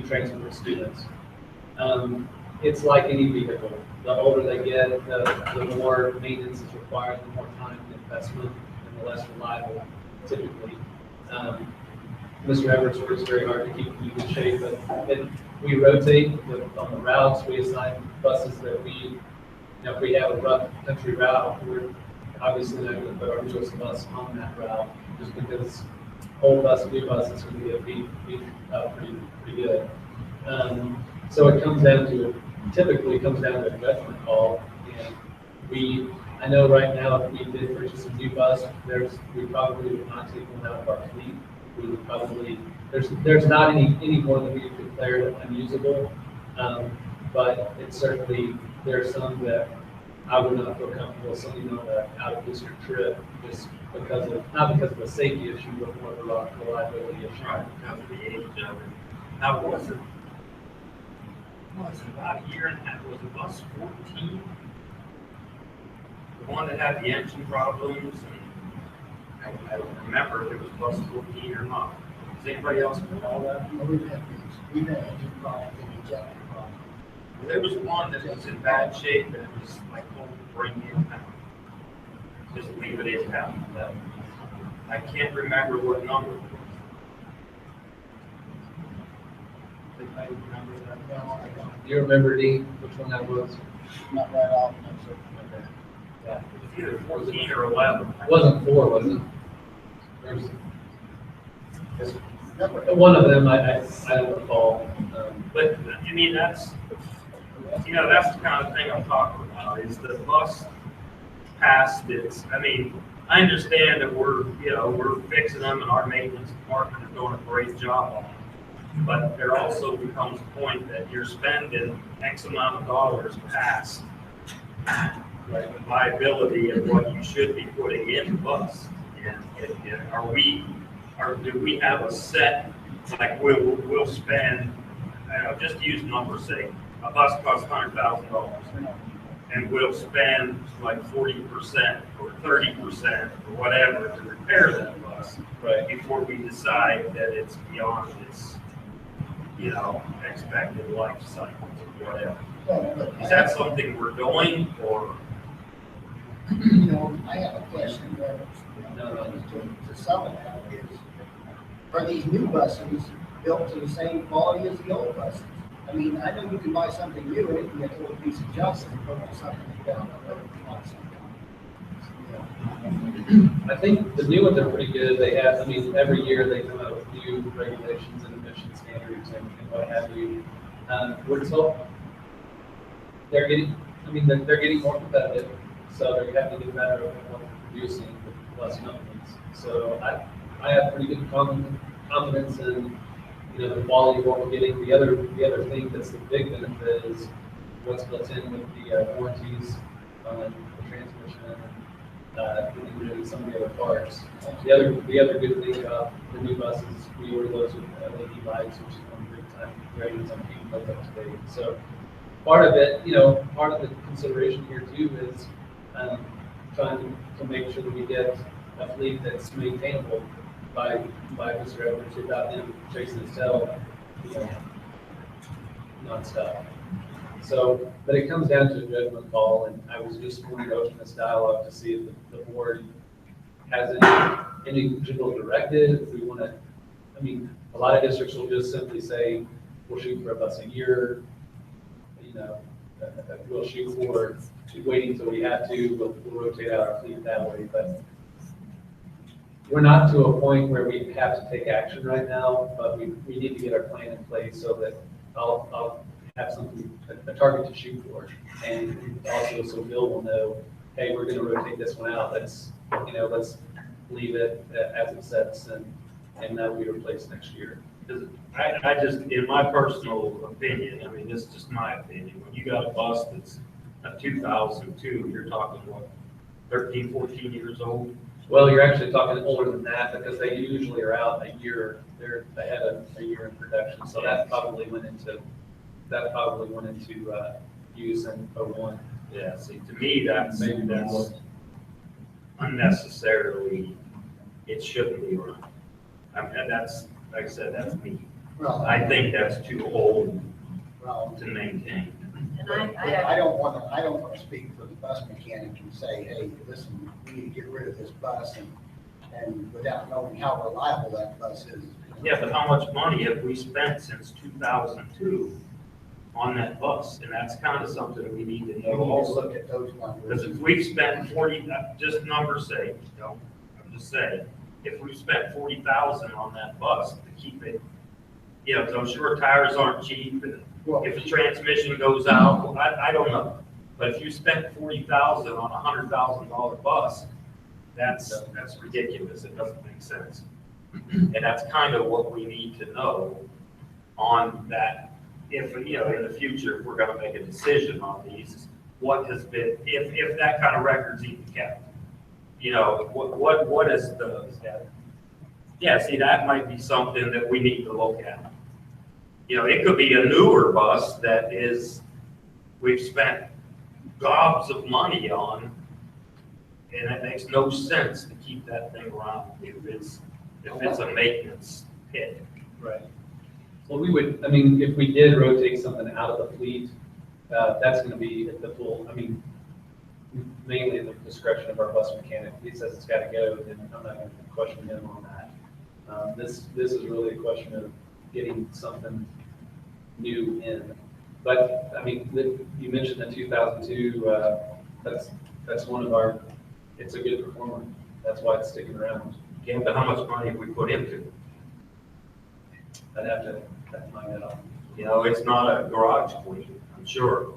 transport students. It's like any vehicle. The older they get, the more maintenance is required, the more time and investment, and the less reliable typically. Mr. Everett works very hard to keep them in good shape, but we rotate on the routes. We assign buses that you know, if we have a rough country route, we're obviously not going to put our newest bus on that route, just because old bus, new bus is going to be pretty good. So it comes down to, typically comes down to a judgment call. And I know right now if we did purchase a new bus, we probably would not take one out of our fleet. We would probably, there's not any more that we would declare unusable. But it's certainly, there's some that I would not feel comfortable sending on an out-of-district trip just because of, not because of a safety issue, but more of a reliability issue. Right, because of the age of it. Now, was it about a year and a half, was it bus 14? The one that had the engine problems, and I don't remember if it was bus 14 or not. Does anybody else recall that? We've had engine problems and ejector problems. There was one that was in bad shape, and it was like, oh, bring it down. Just leave it in town. I can't remember what number. Anybody remember that? No, I don't. Do you remember, Dean, which one that was? Not right off. Yeah. It was either 14 or 11. It wasn't 4, was it? There's one of them, I don't recall. But, I mean, that's, you know, that's the kind of thing I'm talking about, is the bus past its, I mean, I understand that we're fixing them and our maintenance department is doing a great job on them. But there also becomes a point that you're spending X amount of dollars past the viability of what you should be putting in the bus. And do we have a set, like we'll spend, I'll just use numbers, say, a bus costs $100,000. And we'll spend like 40% or 30% or whatever to repair that bus. Right. Before we decide that it's beyond its, expected life cycle or whatever. Is that something we're doing, or? I have a question there to some of that is, are these new buses built to the same quality as the old buses? I mean, I know you can buy something new and it can get a little piece of junk and put something down the road. I think the new ones are pretty good. They have, every year they come out with new regulations and emission standards and what have you. We're still, they're getting more competitive, so they're having to get better at what they're producing with less maintenance. So I have pretty good confidence in the quality of what we're getting. The other thing that's the big benefit is what's built in with the warranties on the transmission and some of the other parts. The other good thing about the new buses, we order those with LED lights, which is one great time ratings on keeping those up to date. So part of it, part of the consideration here too is trying to make sure that we get a fleet that's maintainable by Mr. Edwards without him chasing his tail, nonstop. So, but it comes down to a judgment call, and I was just wanting to open this dialogue to see if the board has any general directive. If we want to, a lot of districts will just simply say, we'll shoot for a bus a year, we'll shoot for waiting until we have to, we'll rotate out our fleet that way, but we're not to a point where we have to take action right now, but we need to get our plan in place so that I'll have something, a target to shoot for. And also so Bill will know, hey, we're gonna rotate this one out. Let's leave it as it sets and that we replace next year. Because I just, in my personal opinion, this is just my opinion, when you got a bus that's a 2002, you're talking what, 13, 14 years old? Well, you're actually talking older than that because they usually are out a year. They're ahead of a year in production, so that probably went into use in 01. Yeah. See, to me, that's unnecessarily. It shouldn't be run. And that's, like I said, that's me. Well, I think that's too old to maintain. And I don't want to speak for the bus mechanic and say, hey, listen, we need to get rid of this bus and without knowing how reliable that bus is. Yeah, but how much money have we spent since 2002 on that bus? And that's kind of something we need to know also. Look at those numbers. Because if we've spent 40, just numbers sake, I'm just saying, if we've spent 40,000 on that bus to keep it, because I'm sure tires aren't cheap, and if the transmission goes out, well, I don't know. But if you spent 40,000 on a $100,000 bus, that's ridiculous. It doesn't make sense. And that's kind of what we need to know on that. If, in the future, if we're going to make a decision on these, what has been, if that kind of record's even kept, what is the, see, that might be something that we need to look at. It could be a newer bus that we've spent gobs of money on, and it makes no sense to keep that thing around if it's a maintenance hit. Right. Well, we would, if we did rotate something out of the fleet, that's going to be at the full, mainly at the discretion of our bus mechanic. If he says it's got to go, then I'm not going to question him on that. This is really a question of getting something new in. But you mentioned the 2002. That's one of our. It's a good performer. That's why it's sticking around. Again, but how much money have we put into it? I'd have to find that out. You know, it's not a garage clean, I'm sure.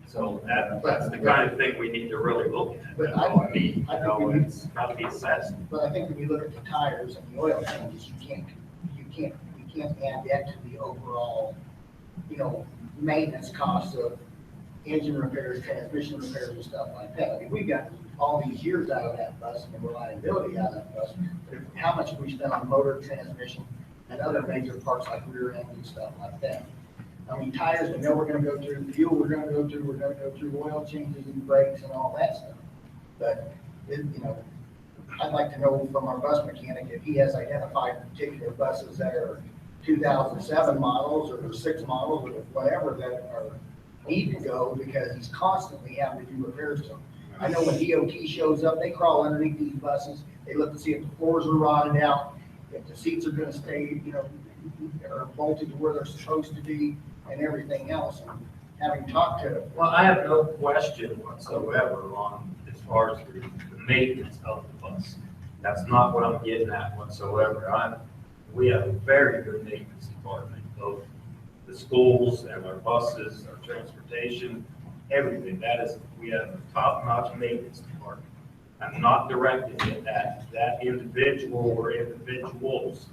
So that's the kind of thing we need to really look at. But I You think know, we need, it's got to be assessed. but I think when you look at the tires and the oil changes, you can't add that to the overall, maintenance costs of engine repairs, transmission repairs and stuff like that. I mean, we've got all these years out of that bus and the reliability out of that bus. But how much have we spent on motor, transmission, and other major parts like rear end and stuff like that? I mean, tires, we know we're gonna go through, fuel, we're gonna go through oil changes and brakes and all that stuff. But, I'd like to know from our bus mechanic if he has identified particular buses that are 2007 models or 6 models or whatever that need to go because he's constantly having to do repairs to them. I know when DOT shows up, they crawl underneath these buses, they look to see if the floors are rotted out, if the seats are gonna stay, are bolted to where they're supposed to be and everything else. And having talked to, Well, I have no question whatsoever on as far as the maintenance of the bus. That's not what I'm getting at whatsoever. We have a very good maintenance department, both the schools and our buses, our transportation, everything. We have a top-notch maintenance department. I'm not directing it at that individual or individuals.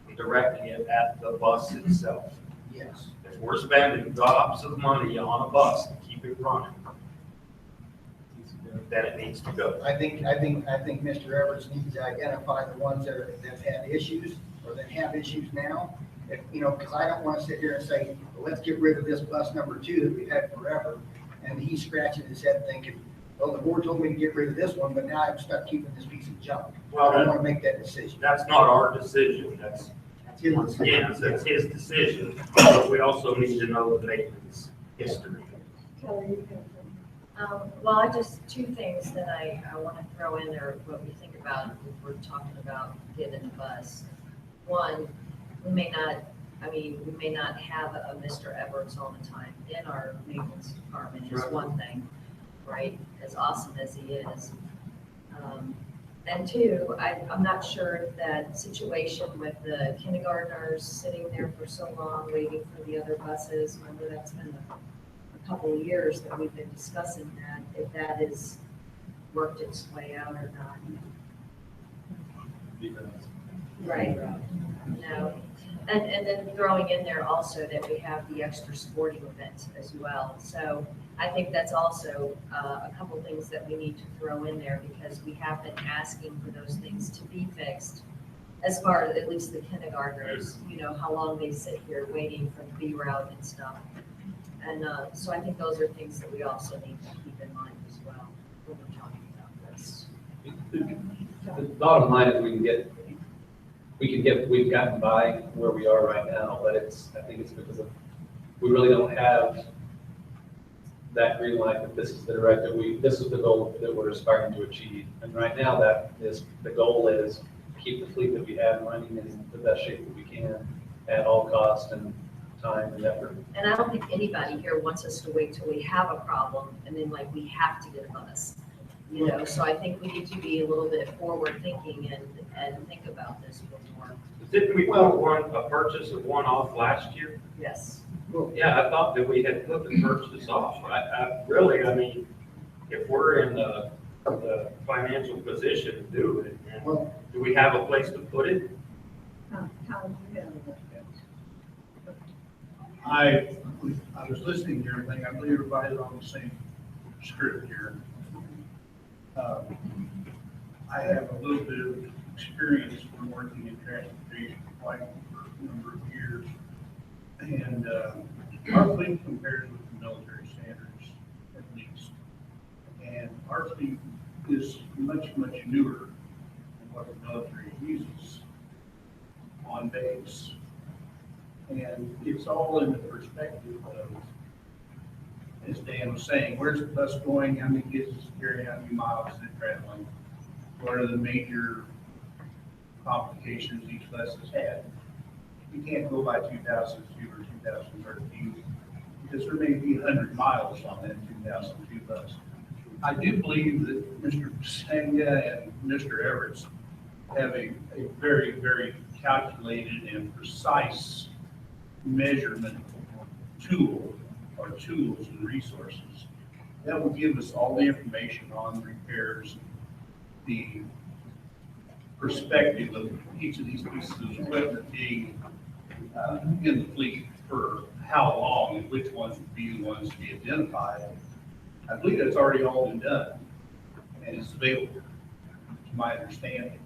I'm directing it at the bus itself. yes. If we're spending gobs of money on a bus to keep it running, then it needs to go. I think Mr. Everett needs to identify the ones that have had issues or that have issues now. Because I don't want to sit here and say, well, let's get rid of this bus number 2 that we've had forever. And he's scratching his head thinking, well, the board told me to get rid of this one, but now I'm stuck keeping this piece of junk. Well, I don't want to make that decision. That's not our decision. That's his decision. Yes, that's his decision. But we also need to know the maintenance history. Well, I just, 2 things that I want to throw in there, what we think about if we're talking about getting a bus. One, we may not have a Mr. Edwards all the time in our maintenance department is one thing, right? As awesome as he is. And 2, I'm not sure if that situation with the kindergartners sitting there for so long waiting for the other buses, remember that's been a couple of years that we've been discussing that, if that has worked its way out or not. Right, no. And then throwing in there also that we have the extra sporting events as well. So I think that's also a couple things that we need to throw in there because we have been asking for those things to be fixed. As far as at least the kindergartners, how long they sit here waiting for the B route and stuff. And so I think those are things that we also need to keep in mind as well when we're talking about this. The bottom line is we've gotten by where we are right now, but I think it's because we really don't have that green light that this is the this is the goal that we're aspiring to achieve. And right now the goal is keep the fleet that we have running in the best shape that we can at all cost and time and effort. And I don't think anybody here wants us to wait till we have a problem and then we have to get a bus. So I think we need to be a little bit forward thinking and think about this before. Didn't we put a purchase of one off last year? Yes. Yeah, I thought that we had put the purchase off. If we're in the financial position to do it, and do we have a place to put it? I was listening to everything. I believe everybody's on the same script here. I have a little bit of experience from working in transportation for quite a number of years. And our fleet compares with the military standards, at least. And our fleet is much, much newer than what the military uses on base. And it's all in the perspective of, as Dan was saying, where's the bus going, how many kids is carrying, how many miles is it traveling, what are the major complications each bus has had. You can't go by 2002 or 2013 because there may be 100 miles on that 2002 bus. I do believe that Mr. Senga and Mr. Everett have a very, very calculated and precise measurement tool or tools and resources that will give us all the information on repairs, the perspective of each of these pieces of equipment being in the fleet for how long and which ones would be the ones to be identified. I believe that's already all been done and it's available, to my understanding.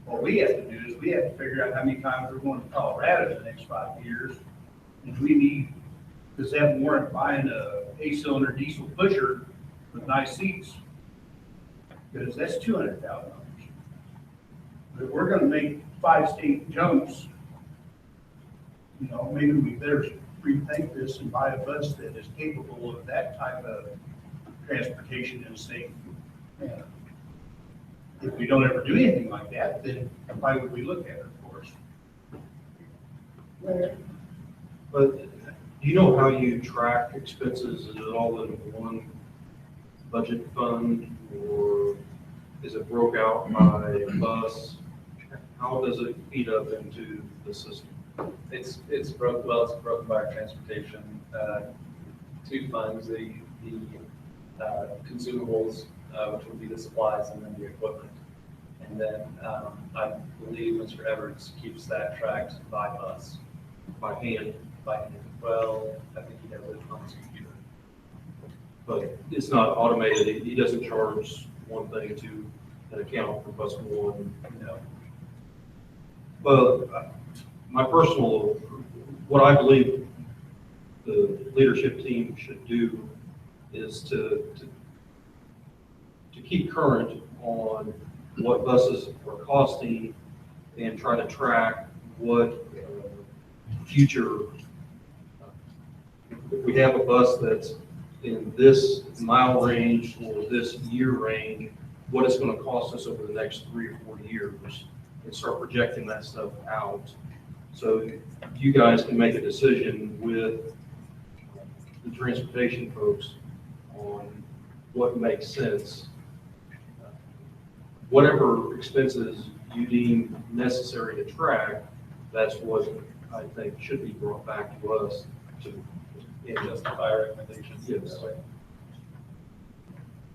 What we have to do is we have to figure out how many times we're going to Colorado in the next 5 years. And we need, does that warrant buying a 8-cylinder diesel pusher with nice seats? Because that's $200,000. But if we're gonna make 5 state jumps, you know, maybe we better rethink this and buy a bus that is capable of that type of transportation in a safe manner. If we don't ever do anything like that, then why would we look at it, of course? But do you know how you track expenses? Is it all in one budget fund, or is it broke out by bus? How does it feed up into the system? It's broken by our transportation, 2 funds, the consumables, which would be the supplies, and then the equipment. And then I believe Mr. Everts keeps that tracked by bus. By hand? By hand. Well, I think he does it on his computer. But it's not automated. He doesn't charge one thing to an account for bus one. No. Well, my personal, what I believe the leadership team should do is to keep current on what buses are costing and try to track what future, if we have a bus that's in this mile range or this year range, what it's going to cost us over the next 3 or 4 years, and start projecting that stuff out. So you guys can make a decision with the transportation folks on what makes sense. Whatever expenses you deem necessary to track, that's what I think should be brought back to us to justify our recommendations. Yes.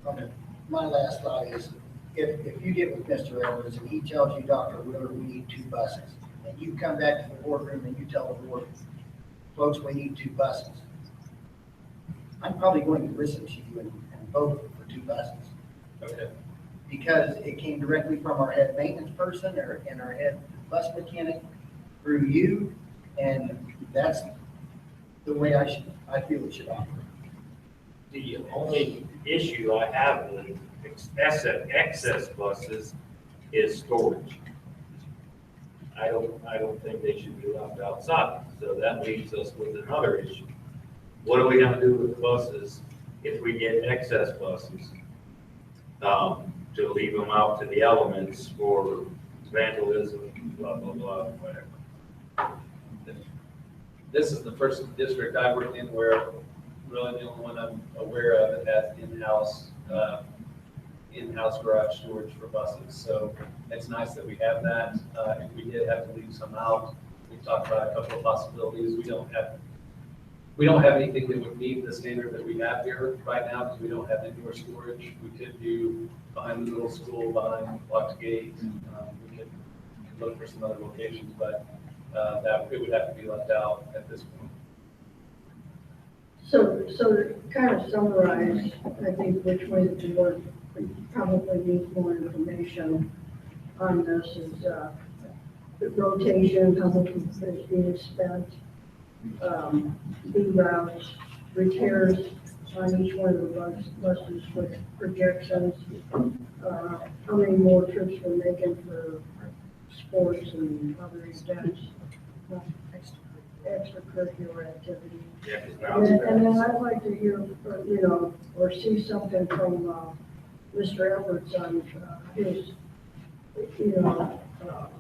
Okay. My last thought is, if you get with Mr. Edwards and he tells you, Dr. Wheeler, we need 2 buses, and you come back to the boardroom and you tell the board, folks, we need 2 buses, I'm probably going to listen to you and vote for 2 buses. Okay. Because it came directly from our head maintenance person and our head bus mechanic through you, and that's the way I feel it should operate. The only issue I have with excess buses is storage. I don't think they should be left outside. So that leaves us with another issue. What are we going to do with the buses if we get excess buses? To leave them out to the elements for vandalism, blah, blah, blah, whatever. This is the first district I worked in where really the only one I'm aware of that has in-house garage storage for buses. So it's nice that we have that. If we did have to leave some out, we talked about a couple of possibilities. We don't have anything that would meet the standard that we have here right now because we don't have indoor storage. We could do behind the middle school, behind Locked Gate. We could look for some other locations, but that it would have to be left out at this point. So to kind of summarize, I think which way the board probably needs more information on this is the rotation, how much is being spent, routes, repairs on each one of the buses with projections, how many more trips we're making for sports and other events, extracurricular activities. Yeah, and then I'd like to hear, or see something from Mr. Edwards on his,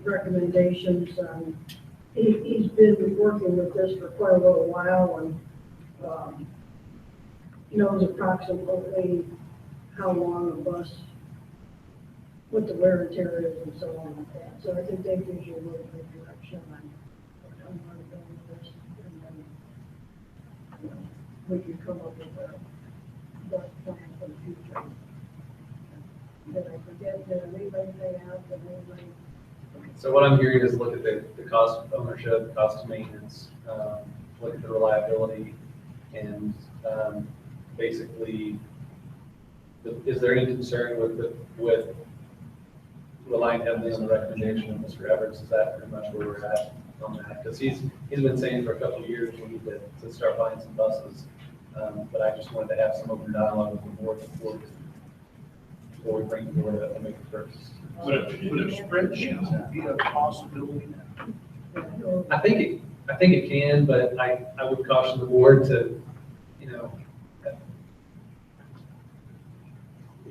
recommendations. He's been working with this for quite a little while and knows approximately how long a bus what the wear and tear is and so on like that. So I think that gives you a little bit of direction on where to go with this. And then, you know, we can come up with a best plan for the future. Did I forget, did I leave anything out? Did anybody? So what I'm hearing is look at the cost of ownership, cost of maintenance, look at the reliability, and basically, is there any concern with relying heavily on the recommendation of Mr. Everts? Is that pretty much where we're at on that? Because he's been saying for a couple of years we need to start buying some buses, but I just wanted to have some open dialogue with the board before we bring forward a make a purchase. Would a spreadsheet be a possibility? I think it can, but I would caution the board to, you know,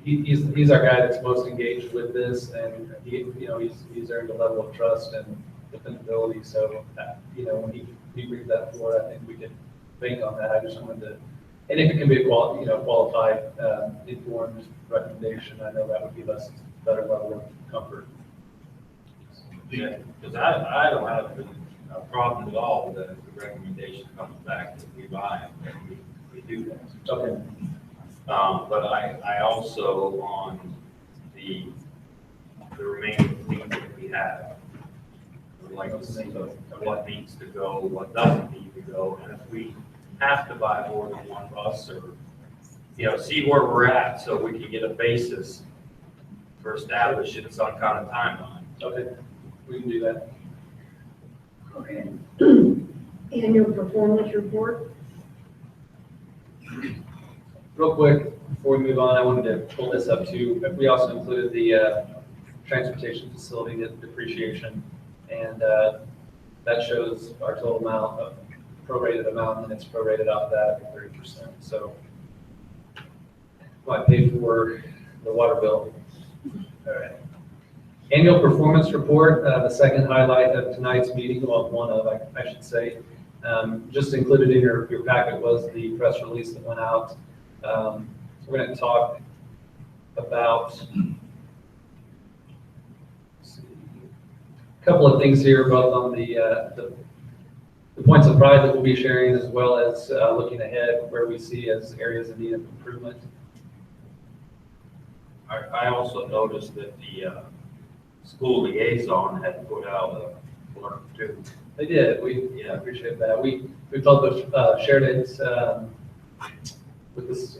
he's our guy that's most engaged with this, and he's earned a level of trust and dependability. So, you know, when he brings that forward, I think we can bank on that. I just wanted to, and if it can be a qualified, informed recommendation, I know that would give us a better level of comfort. Because I don't have a problem at all with the recommendation comes back that we buy them, and we do that. Okay. But I also, on the remaining fleet that we have, would like to see what needs to go, what doesn't need to go, and if we have to buy more than one bus, or, you know, see where we're at, so we can get a basis for establishing some kind of timeline. Okay, we can do that. Okay. Annual performance report. Real quick, before we move on, I wanted to pull this up too. We also included the transportation facility depreciation, and that shows our total amount of prorated amount, and it's prorated off that at 30%. So I paid for the water bill. All right. Annual performance report, the second highlight of tonight's meeting, well, one of, I should say. Just included in your packet was the press release that went out. So we're going to talk about a couple of things here, both on the points of pride that we'll be sharing, as well as looking ahead where we see as areas of need of improvement. I also noticed that the school liaison had put out a blurb too. They did. We appreciate that. We published, shared it with this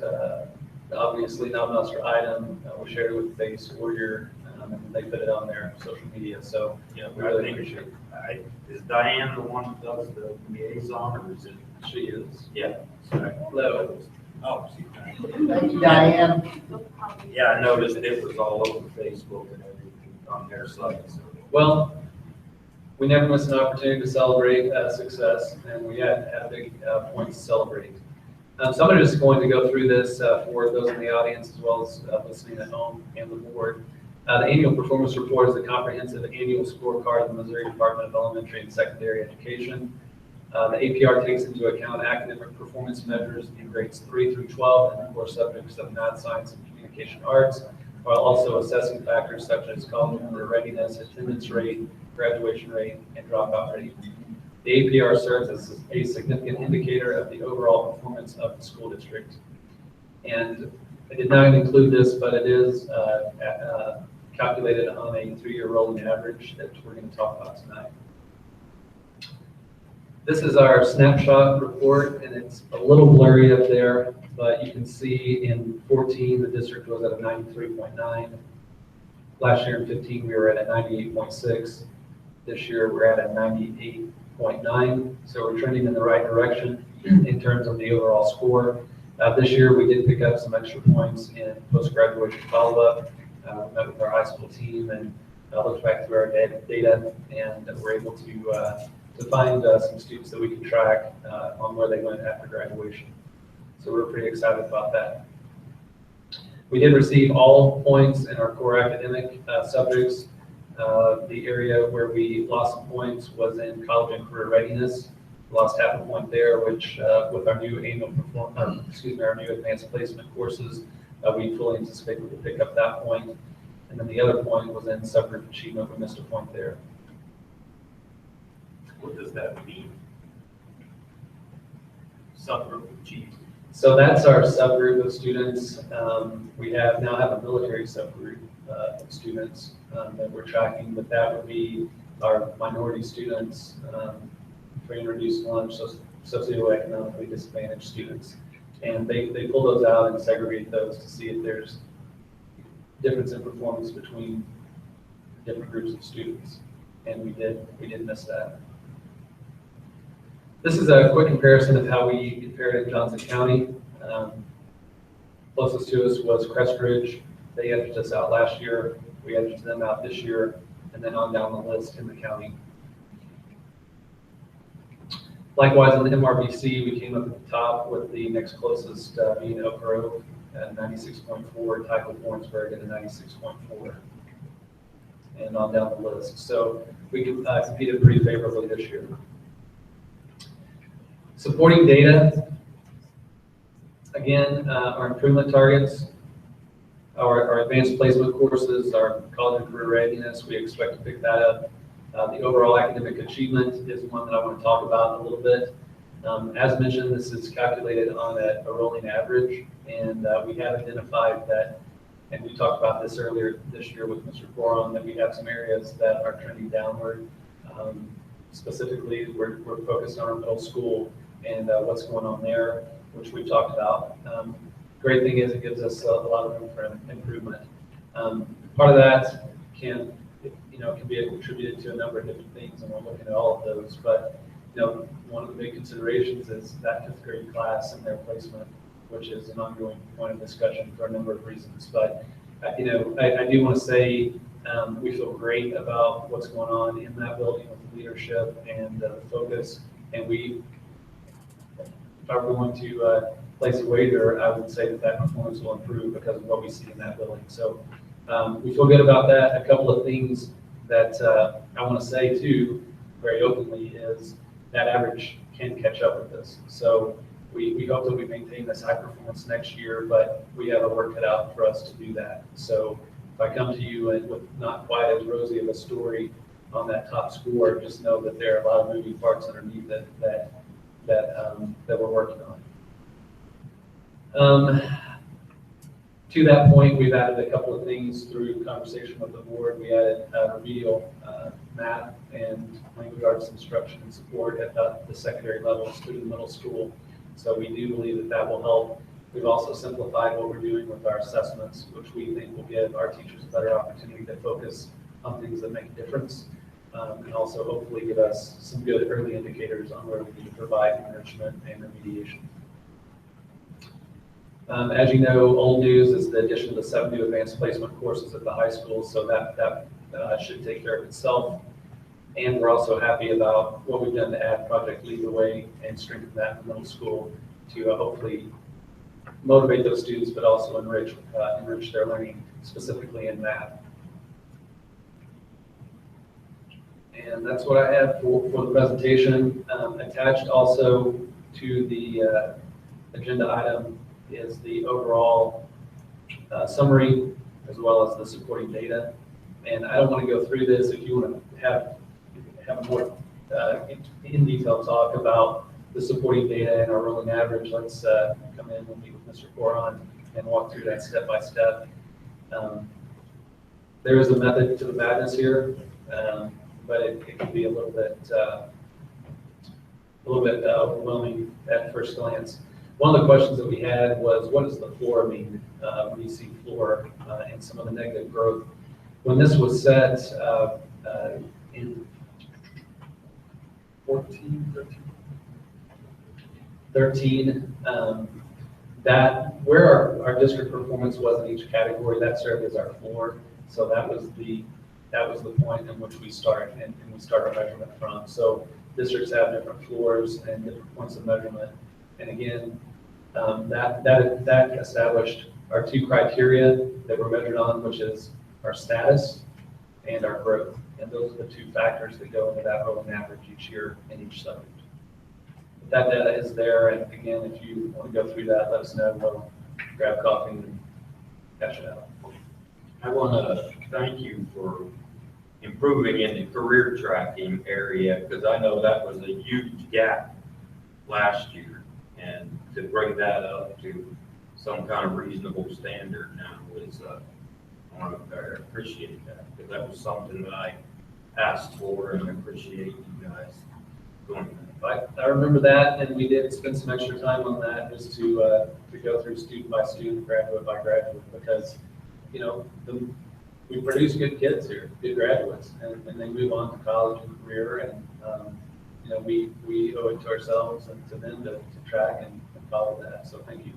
obviously non-master item. We shared it with Face Warrior, and they put it on their social media. So yeah, we really appreciate it. Is Diane the one who does the liaison, or is it? She is. Yeah. Hello. Oh, Thank you, Diane. yeah, I noticed it was all over Facebook and everything on their site. So. Well, we never miss an opportunity to celebrate success, and we had a big point to celebrate. So I'm just going to go through this for those in the audience as well as listening at home and the board. The annual performance report is a comprehensive annual scorecard of the Missouri Department of Elementary and Secondary Education. The APR takes into account academic performance measures in grades 3 through 12 and the core subjects of math, science, and communication arts, while also assessing factors such as college member readiness, attendance rate, graduation rate, and dropout rate. The APR serves as a significant indicator of the overall performance of the school district. And I did not include this, but it is calculated on a 3-year rolling average that we're going to talk about tonight. This is our snapshot report, and it's a little blurry up there, but you can see in 14, the district was at a 93.9. Last year in 15, we were at a 98.6. This year, we're at a 98.9. So we're trending in the right direction in terms of the overall score. This year, we did pick up some extra points in post-graduation follow-up. Met with our high school team and looked back through our data, and we're able to find some students that we can track on where they went after graduation. So we're pretty excited about that. We did receive all points in our core academic subjects. The area where we lost some points was in college and career readiness. We lost half a point there, which with our new our new advanced placement courses, we fully anticipate we will pick up that point. And then the other point was in subgroup achievement. We missed a point there. What does that mean? Subgroup achievement. So that's our subgroup of students. We now have a military subgroup of students that we're tracking, but that would be our minority students, free and reduced lunch, socioeconomically disadvantaged students. And they pull those out and segregate those to see if there's difference in performance between different groups of students. And we did miss that. This is a quick comparison of how we compared in Johnson County. Closest to us was Crest Ridge. They edged us out last year. We edged them out this year, and then on down the list in the county. Likewise, in the MRBC, we came up at the top with the next closest being Oak Grove at 96.4, tied with Warrensburg at a 96.4, and on down the list. So we competed pretty favorably this year. Supporting data, again, our improvement targets, our advanced placement courses, our college and career readiness, we expect to pick that up. The overall academic achievement is one that I want to talk about a little bit. As mentioned, this is calculated on a rolling average, and we have identified that, and we talked about this earlier this year with Mr. Coron, that we have some areas that are trending downward. Specifically, we're focused on our middle school and what's going on there, which we've talked about. Great thing is it gives us a lot of room for improvement. Part of that can be attributed to a number of different things, and we're looking at all of those. But one of the big considerations is that 5th grade class and their placement, which is an ongoing point of discussion for a number of reasons. But I do want to say we feel great about what's going on in that building with the leadership and the focus. And if I were going to place a wager, I would say that performance will improve because of what we see in that building. So we feel good about that. A couple of things that I want to say too, very openly, is that average can catch up with this. So we hope that we maintain this high performance next year, but we have a work cut out for us to do that. So if I come to you with not quite as rosy of a story on that top score, just know that there are a lot of moving parts underneath it that we're working on. To that point, we've added a couple of things through conversation with the board. We added remedial math and language arts instruction and support at the secondary levels through the middle school. So we do believe that will help. We've also simplified what we're doing with our assessments, which we think will give our teachers a better opportunity to focus on things that make a difference, and also hopefully give us some good early indicators on where we need to provide enrichment and remediation. As you know, old news is the addition of the 7 new advanced placement courses at the high school, so that should take care of itself. And we're also happy about what we've done to add Project Lead the Way and strengthen that in middle school to hopefully motivate those students, but also enrich their learning, specifically in math. And that's what I have for the presentation. Attached also to the agenda item is the overall summary, as well as the supporting data. And I don't want to go through this. If you want to have a more in detail talk about the supporting data and our rolling average, let's come in and meet with Mr. Coron and walk through that step by step. There is a method to the madness here, but it can be a little bit overwhelming at first glance. One of the questions that we had was, what does the floor mean when you see floor and some of the negative growth? When this was set in 13, that where our district performance was in each category, that served as our floor. So that was the point in which we start and we start our measurement from. So districts have different floors and different points of measurement. And again, that established our 2 criteria that we're measured on, which is our status and our growth. And those are the 2 factors that go into that rolling average each year in each subject. That data is there, and again, if you want to go through that, let us know. We'll grab coffee and hash it out. I want to thank you for improving in the career tracking area, because I know that was a huge gap last year. And to bring that up to some kind of reasonable standard now is, I appreciate that, because that was something that I asked for, and I appreciate you guys doing that. I remember that, and we did spend some extra time on that just to go through student by student, graduate by graduate, because, you know, we produce good kids here, good graduates, and they move on to college and career, and, you know, we owe it to ourselves and to them to track and follow that, so thank you.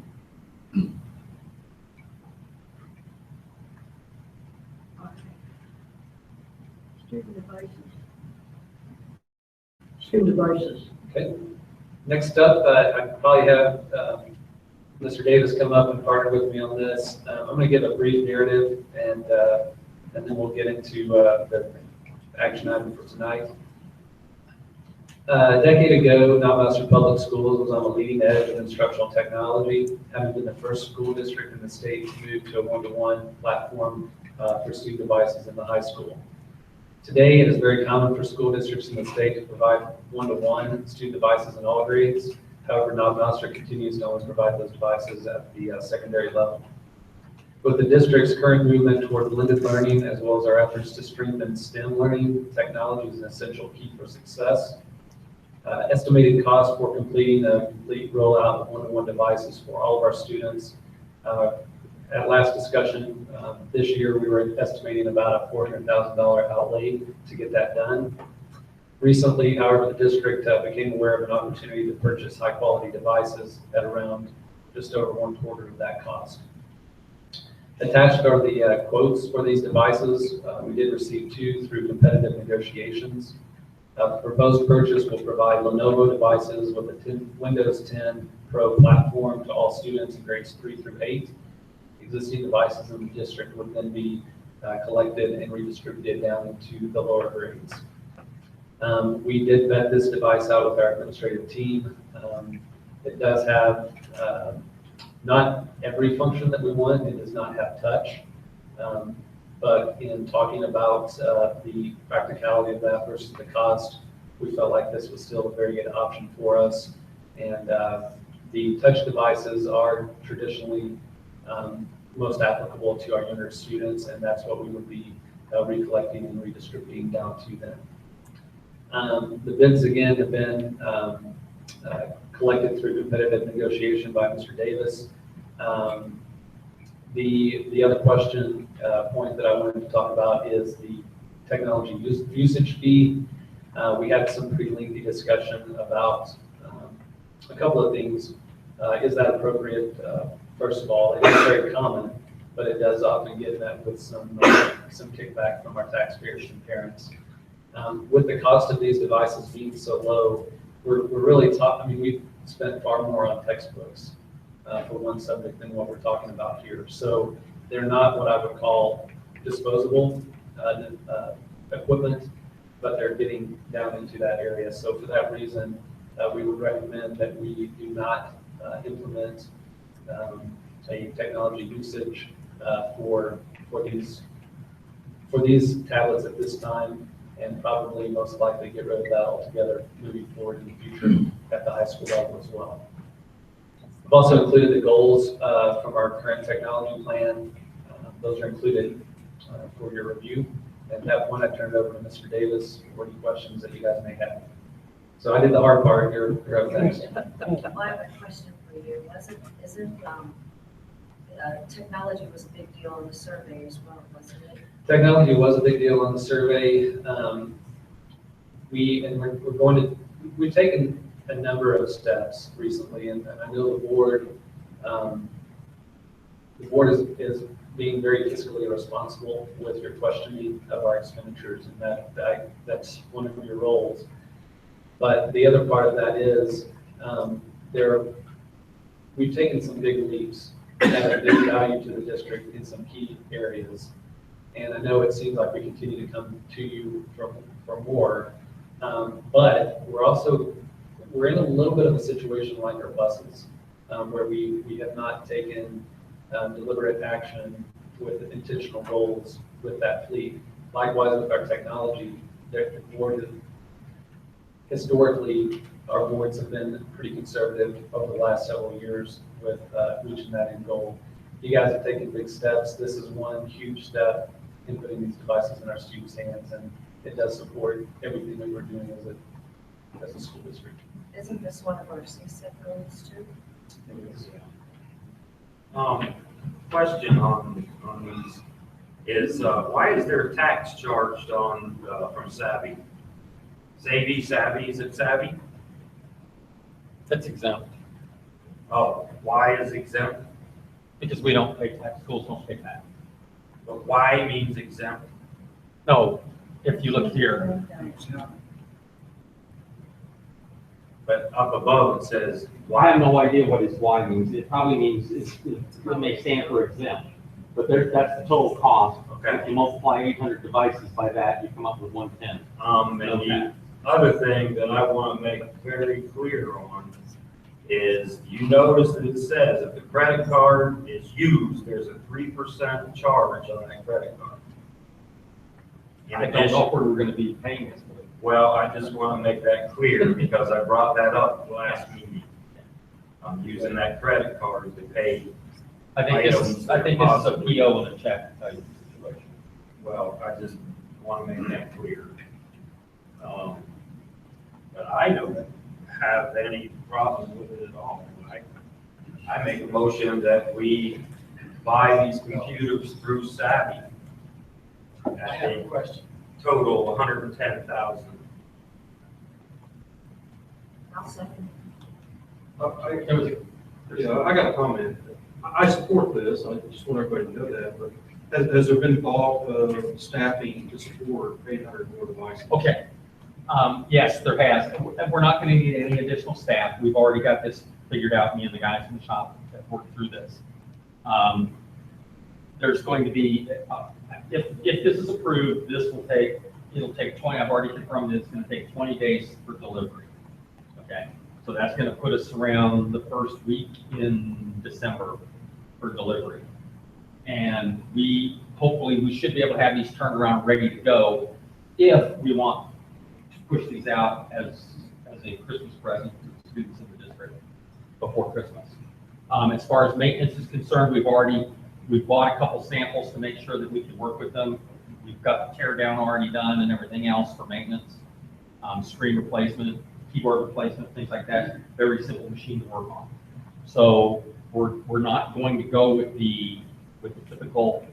Student devices. Student devices. Okay. Next up, I probably have Mr. Davis come up and partner with me on this. I'm going to give a brief narrative, and then we'll get into the action item for tonight. A decade ago, Valdosta Public Schools was on the leading edge of instructional technology, having been the first school district in the state to move to a one-to-one platform for student devices in the high school. Today, it is very common for school districts in the state to provide one-to-one student devices in all grades. However, Valdosta continues to only provide those devices at the secondary level. With the district's current movement toward blended learning, as well as our efforts to strengthen STEM learning, technology is an essential key for success. Estimated cost for completing a complete rollout of one-to-one devices for all of our students. At last discussion this year, we were estimating about a $400,000 outlay to get that done. Recently, however, the district became aware of an opportunity to purchase high-quality devices at around just over 1/4 of that cost. Attached are the quotes for these devices. We did receive 2 through competitive negotiations. The proposed purchase will provide Lenovo devices with a Windows 10 Pro platform to all students in grades 3 through 8. Existing devices in the district would then be collected and redistributed down into the lower grades. We did vet this device out with our administrative team. It does have not every function that we want. It does not have touch. But in talking about the practicality of that versus the cost, we felt like this was still a very good option for us. And the touch devices are traditionally most applicable to our younger students, and that's what we would be recollecting and redistributing down to them. The bids, again, have been collected through competitive negotiation by Mr. Davis. The other question point that I wanted to talk about is the technology usage fee. We had some pretty lengthy discussion about a couple of things. Is that appropriate? First of all, it is very common, but it does often get met with some kickback from our taxpayers and parents. With the cost of these devices being so low, we're really we've spent far more on textbooks for one subject than what we're talking about here. So they're not what I would call disposable equipment, but they're getting down into that area. So for that reason, we would recommend that we do not implement a technology usage for these tablets at this time, and probably most likely get rid of that altogether moving forward in the future at the high school level as well. I've also included the goals from our current technology plan. Those are included for your review. At that point, I turn it over to Mr. Davis for any questions that you guys may have. So I did the hard part. You're up next. Well, I have a question for you. Technology was a big deal in the survey as well, wasn't it? Technology was a big deal on the survey. We've taken a number of steps recently, and I know the board is being very fiscally responsible with your questioning of our expenditures, and that's one of your roles. But the other part of that is we've taken some big leaps that have big value to the district in some key areas. And I know it seems like we continue to come to you for more, but we're in a little bit of a situation like our buses, where we have not taken deliberate action with intentional goals with that fleet. Likewise with our technology, the board, historically, our boards have been pretty conservative over the last several years with reaching that end goal. You guys have taken big steps. This is one huge step in putting these devices in our students' hands, and it does support everything that we're doing as a school district. Isn't this one of our CSEP goals too? Question on these is, why is there a tax charged on, from Savvy? Savvy, is it Savvy? That's exempt, Oh, why is exempt? because we don't pay tax, schools don't pay tax. But why means exempt? No, if you look here, But up above it says, I have no idea what his Y means. It probably means, it may stand for exempt, but that's the total cost. Okay. If you multiply 800 devices by that, you come up with 110. and the other thing that I want to make very clear on is you notice that it says if the credit card is used, there's a 3% charge on that credit card. In I don't addition, know where we're going to be paying this. well, I just want to make that clear because I brought that up last meeting. I'm using that credit card to pay. I think this is a PO and a check type situation. Well, I just want to make that clear. But I don't have any problem with it at all. I make a motion that we buy these computers through Savvy. I have a question. Total $110,000. I'll second. I got a comment. I support this, I just want everybody to know that, but has there been thought of staffing to support 800 more devices? Okay. Yes, there has. We're not going to need any additional staff. We've already got this figured out, me and the guys in the shop have worked through this. There's going to be, if this is approved, it'll take 20, I've already confirmed it's going to take 20 days for delivery. Okay, so that's going to put us around the first week in December for delivery. And hopefully we should be able to have these turned around ready to go if we want to push these out as a Christmas present to students in the district before Christmas. As far as maintenance is concerned, we've bought a couple samples to make sure that we can work with them. We've got the tear down already done and everything else for maintenance, screen replacement, keyboard replacement, things like that. Very simple machine to work on. So we're not going to go with the typical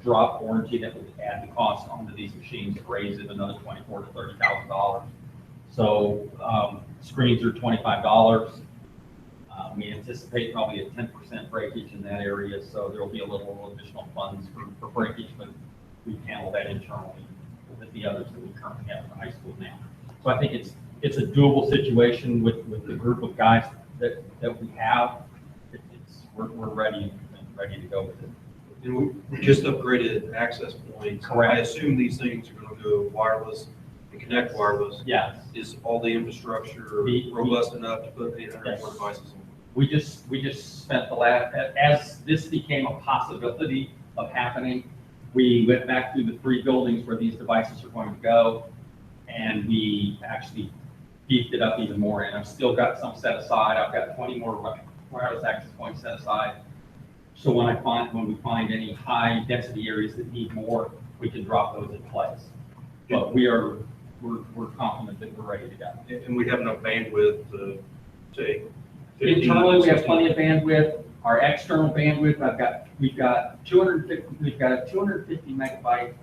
drop warranty that would add the cost onto these machines, raise it another $24,000 to $30,000. So screens are $25. We anticipate probably a 10% breakage in that area, so there will be a little additional funds for breakage, but we handle that internally with the others that we currently have in the high school now. So I think it's a doable situation with the group of guys that we have. We're ready to go with it. And we just upgraded access points. Correct. I assume these things are going to go wireless and connect wireless. Yes. Is all the infrastructure robust enough to put 800 more devices on? We just spent the last, as this became a possibility of happening, we went back through the 3 buildings where these devices are going to go, and we actually beefed it up even more. And I've still got some set aside. I've got 20 more wireless access points set aside. So when we find any high density areas that need more, we can drop those in place. But we're confident that we're ready to go. And we have enough bandwidth to take. Internally, we have plenty of bandwidth. Our external bandwidth, we've got a 250 megabyte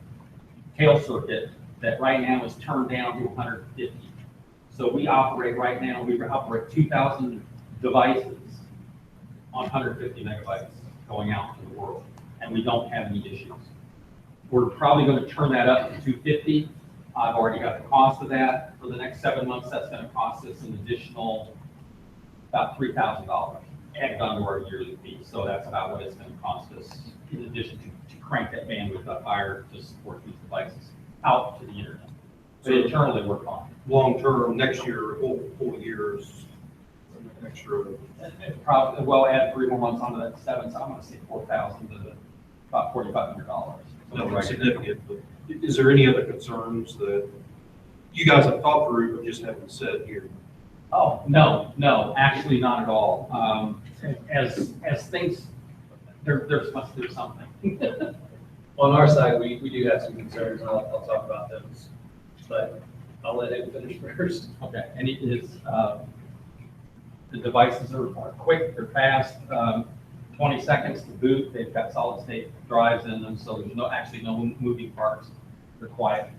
tail circuit that right now is turned down to 150. So we operate 2,000 devices on 150 megabytes going out to the world, and we don't have any issues. We're probably going to turn that up to 250. I've already got the cost of that. For the next 7 months, that's going to cost us an additional about $3,000 added onto our yearly fee. So that's about what it's going to cost us in addition to crank that bandwidth up higher to support these devices out to the internet. So internally, we're fine. Long term, next year, full years, extra? Probably, well, add 3 more months onto that 7, so I'm gonna say 4,000 to about $4,500. No, it's significant, but is there any other concerns that you guys have thought through but just haven't said here? Oh, no, actually not at all. As things, there's something. On our side, we do have some concerns, and I'll talk about those, but I'll let him finish first. Okay, and it is, the devices are quick, they're fast, 20 seconds to boot, they've got solid state drives in them, so there's actually no moving parts. They're quiet,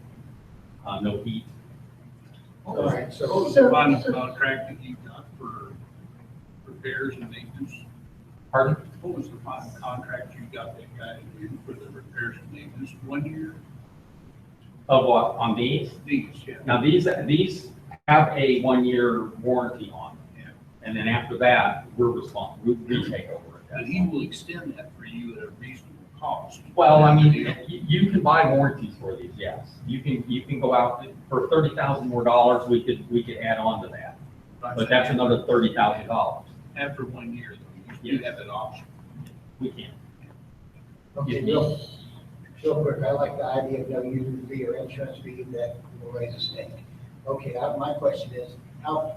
no heat. All right, So what was the final contract that you got for repairs and maintenance? Pardon? What was the final contract you got that guy to do for the repairs and maintenance? 1 year? Of what, on these? These, yeah. Now, these have a 1-year warranty on them. And then after that, we're responsible, we take over it. And he will extend that for you at a reasonable cost. Well, I mean, you can buy warranties for these, yes. You can go out for $30,000 more, we could add on to that. But that's another $30,000. After 1 year, though, you do have that option. We can. Okay, real quick, I like the idea of no user fee or insurance fee that will raise a stake. Okay, my question is,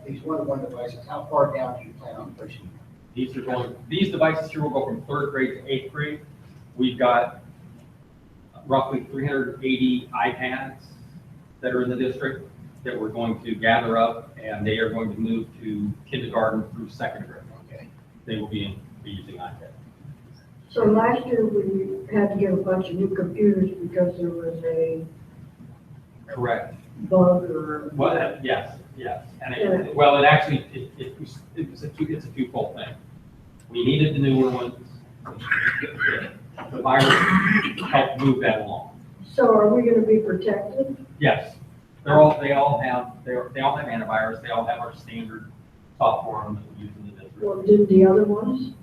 these one-to-one devices, how far down do you plan on pushing? These devices here will go from 3rd grade to 8th grade. We've got roughly 380 iPads that are in the district that we're going to gather up, and they are going to move to kindergarten through 2nd grade. Okay. They will be using iPads. So last year, we had to get a bunch of new computers because there was a Correct. bug or. Well, yes. And it actually, it's a twofold thing. We needed the newer ones. The virus helped move that along. So are we gonna be protected? Yes, they all have antivirus. They all have our standard software on them that we use in the district. Or did the other ones?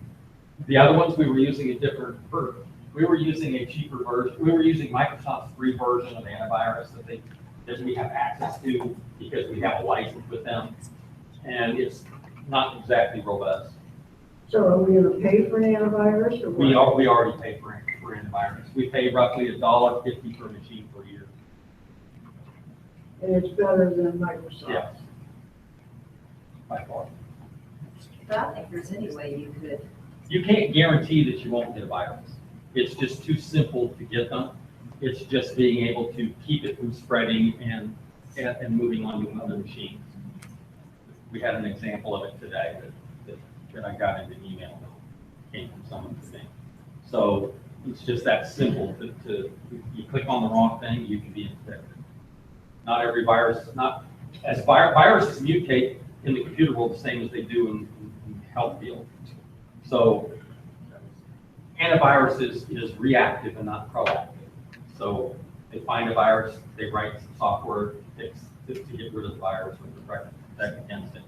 The other ones we were using a different version. We were using a cheaper version. We were using Microsoft's free version of antivirus that we have access to because we have a license with them, and it's not exactly robust. So are we gonna pay for an antivirus or what? We already pay for antivirus. We pay roughly $1.50 per machine per year. And it's better than Microsoft? Yes. By far. But I think there's any way you could. You can't guarantee that you won't get a virus. It's just too simple to get them. It's just being able to keep it from spreading and moving on to other machines. We had an example of it today that I got in the email that came from someone to me. So it's just that simple you click on the wrong thing, you can be infected. Not every virus, viruses mutate in the computer world the same as they do in the health field. So antivirus is reactive and not proactive. So they find a virus, they write some software fix to get rid of the virus or protect against it.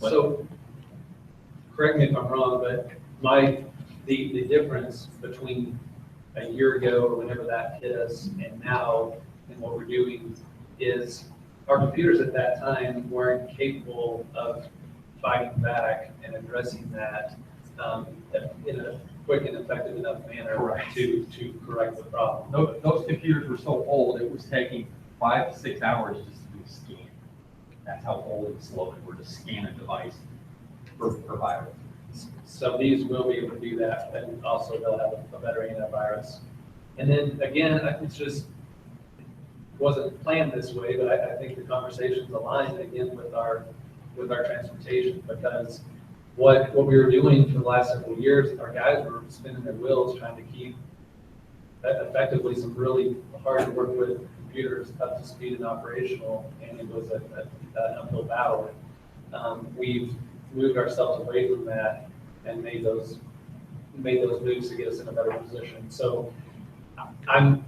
But So, correct me if I'm wrong, but the difference between a year ago or whenever that hit us and now and what we're doing is our computers at that time weren't capable of fighting back and addressing that in a quick and effective enough manner Correct. to correct the problem. those computers were so old, it was taking 5 to 6 hours just to do a scan. That's how old and slow they were to scan a device for virus. So these will be able to do that, and also they'll have a better antivirus. And then again, it's just, it wasn't planned this way, but I think the conversation's aligned again with our transportation, because what we were doing for the last several years, our guys were spinning their wheels trying to keep effectively some really hard to work with computers up to speed and operational, and it was an uphill battle. We've moved ourselves away from that and made those moves to get us in a better position. So I'm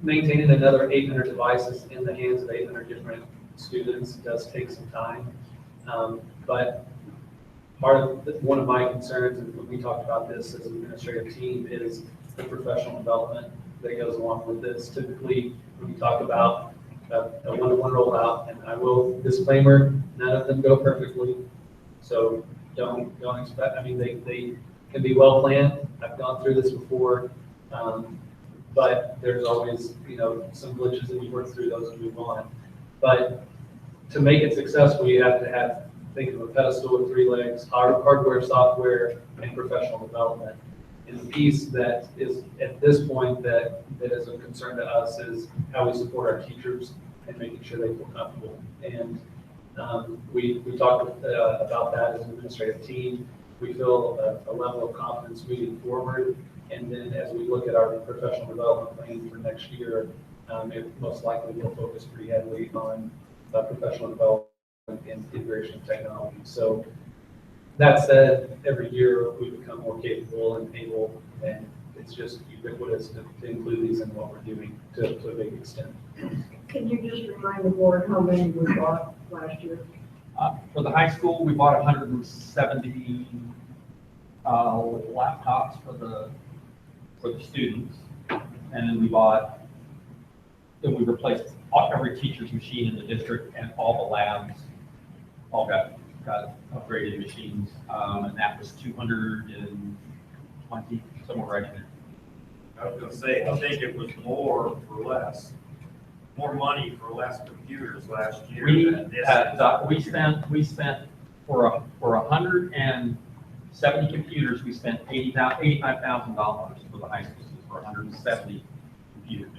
maintaining another 800 devices in the hands of 800 different students does take some time. But one of my concerns, and when we talked about this as an administrative team, is the professional development that goes along with this. Typically, when you talk about a one-to-one rollout, and I will disclaimer, none of them go perfectly. So don't expect, I mean, they can be well planned. I've gone through this before. But there's always, some glitches that you work through those and move on. But to make it successful, you have to think of a pedestal with 3 legs, hardware, software, and professional development. And the piece that is at this point that is a concern to us is how we support our teachers and making sure they feel comfortable. And we talked about that as an administrative team. We feel a level of confidence moving forward. And then as we look at our professional development plan for next year, it most likely will focus pretty heavily on professional development and integration of technology. So that said, every year we become more capable and able, and it's just ubiquitous to include these in what we're doing to a big extent. Can you just remind the board how many we bought last year? For the high school, we bought 170 laptops for the students, and then we replaced every teacher's machine in the district, and all the labs all got upgraded machines, and that was 220, somewhere right in there. I was gonna say, I think it was more for less, more money for less computers last year. We spent for 170 computers, we spent $85,000 for the high school for 170 computers.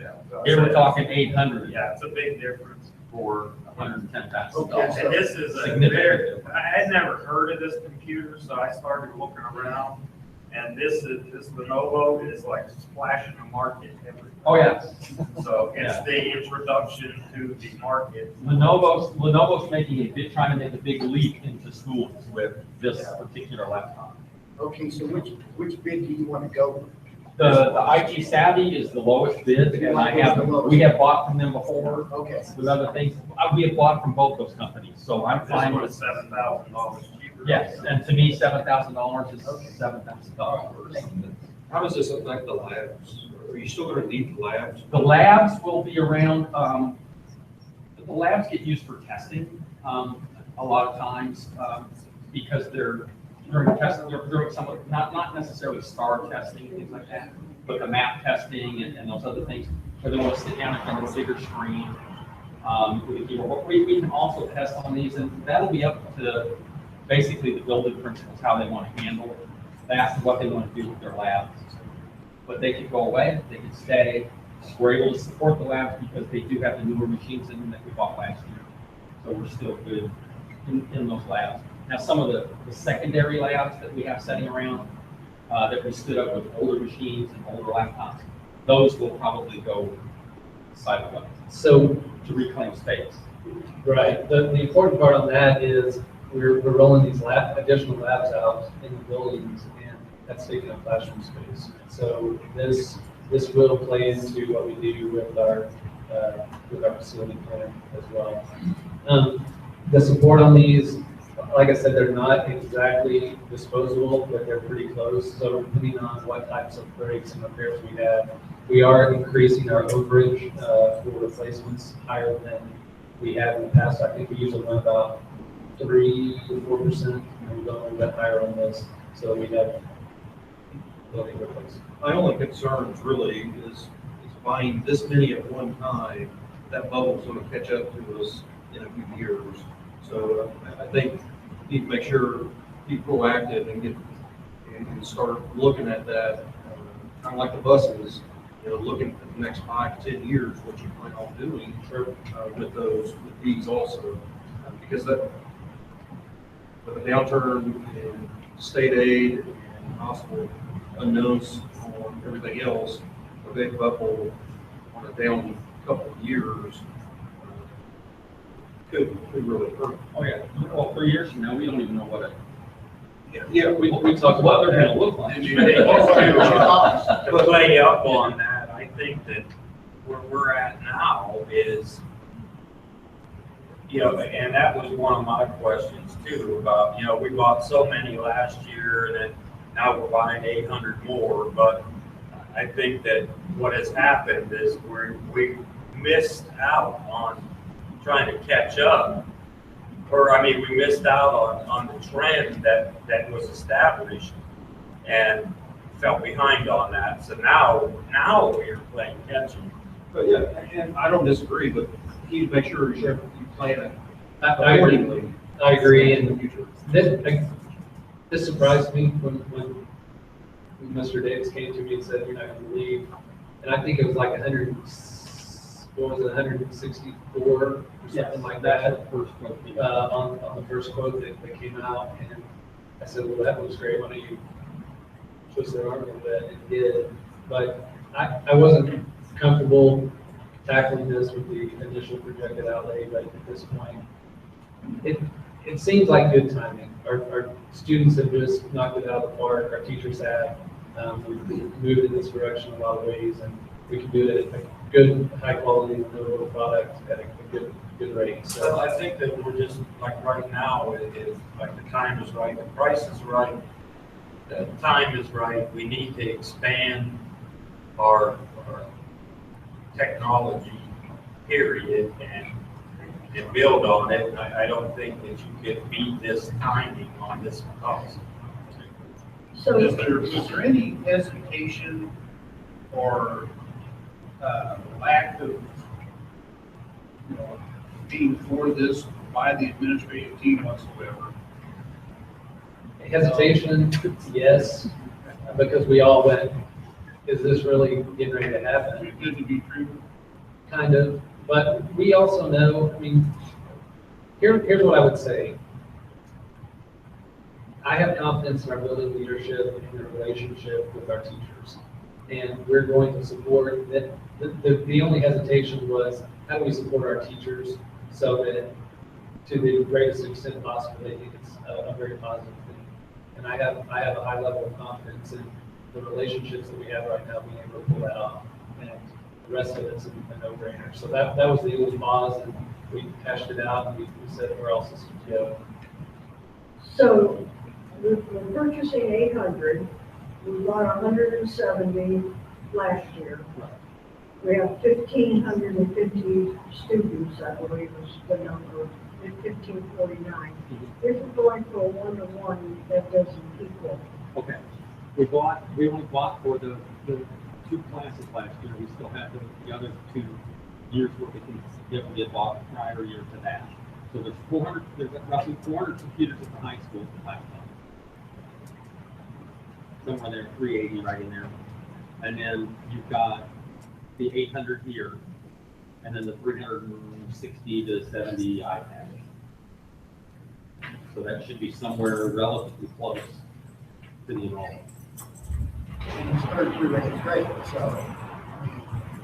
Here we're talking 800. Yeah, it's a big difference for $110,000. Okay, and this is a very, I had never heard of this computer, so I started looking around. And this Lenovo is like splashing the market everywhere. Oh, yeah. So it's the introduction to the market. Lenovo's trying to make a big leap into schools with this particular laptop. Okay, so which bid do you want to go with? The IT Savvy is the lowest bid, and we have bought from them before. Okay. With other things, we have bought from both those companies, so I'm fine with. This one is $7,000 cheaper. Yes, and to me, $7,000 is $7,000. How does this affect the labs? Are you still gonna need the labs? The labs will be around, the labs get used for testing, a lot of times, because they're during testing, they're doing some of, not necessarily STAR testing, things like that, but the map testing and those other things, where they want to sit down in front of a bigger screen, with a keyboard. We can also test on these, and that'll be up to basically the building principals, how they want to handle that, and what they want to do with their labs. But they can go away, they can stay. We're able to support the labs because they do have the newer machines in them that we bought last year. So we're still good in those labs. Now, some of the secondary labs that we have sitting around, that we stood up with older machines and older laptops, those will probably go sidewalk. So to reclaim space. Right. The important part on that is we're rolling these additional labs out in the buildings, and that's taking up classroom space. So this will play into what we do with our facility plan as well. The support on these, like I said, they're not exactly disposable, but they're pretty close. So depending on what types of breaks and repairs we are increasing our overage for replacements higher than we have in the past. I think we usually run about 3 to 4%, and we've gone a little bit higher on this, so we have ability to replace. My only concern really is buying this many at one time. That bubble's going to catch up to us in a few years. So I think we need to make sure, be proactive and start looking at that, kind of like the buses, looking at the next 5 to 10 years, what you plan on doing with these also, because that with a downturn in state aid and possible unknowns on everything else, a big bubble on a down couple of years could really hurt. Oh, yeah. Well, 3 years from now, we don't even know what it. Yeah, we talked what they're going to look like. To play up on that, I think that where we're at now is, and that was one of my questions too about, we bought so many last year and then now we're buying 800 more, but I think that what has happened is we missed out on trying to catch up. Or, I mean, we missed out on the trend that was established and fell behind on that. So now we're playing catch up. But yeah, and I don't disagree, but you need to make sure you plan it I agree. accordingly. I agree, In the and future. this surprised me when Mr. Davis came to me and said, you're not going to leave. And I think it was like 164 or something like that. First quote. On the first quote that came out. And I said, well, that was great. Why don't you twist their arm a little bit? And did. But I wasn't comfortable tackling this with the initial projected outlay, but at this point, it seems like good timing. Our students have just knocked it out of the park. Our teachers have. We've moved in this direction in a lot of ways, and we can do it at a good, high quality, deliverable product at a good rate. So So I think that we're just, like right now, it is, like the time is right, the price is right, the time is right. We need to expand our technology, period, and build on it. I don't think that you can beat this timing on this cost. So, Is there any hesitation or lack of, being for this by the administrative team whatsoever? hesitation, yes, because we all went, is this really getting ready to happen? Good to be true. Kind of, but we also know, I mean, here's what I would say. I have confidence in our building leadership and the relationship with our teachers. And we're going to support that. The only hesitation was, how do we support our teachers so that to the greatest extent possible, they think it's a very positive thing. And I have a high level of confidence in the relationships that we have right now being able to pull that off. And the rest of it's a no-brainer. So that was the only pause, and we hashed it out, and we said where else systems go. so we're purchasing 800, we bought 170 last year. We have 1,550 students, I believe is the number, 1,549. If we're going for a one-to-one, that doesn't equal. Okay, we only bought for the two classes last year. We still have the other 2 years worth of things that we had bought prior year to that. So there's roughly 400 computers at the high school for laptops. Somewhere there, 380 right in there. And then you've got the 800 here, and then the 360 to 70 iPads. So that should be somewhere relatively close to the enrollment. And it's third through eighth grade, so.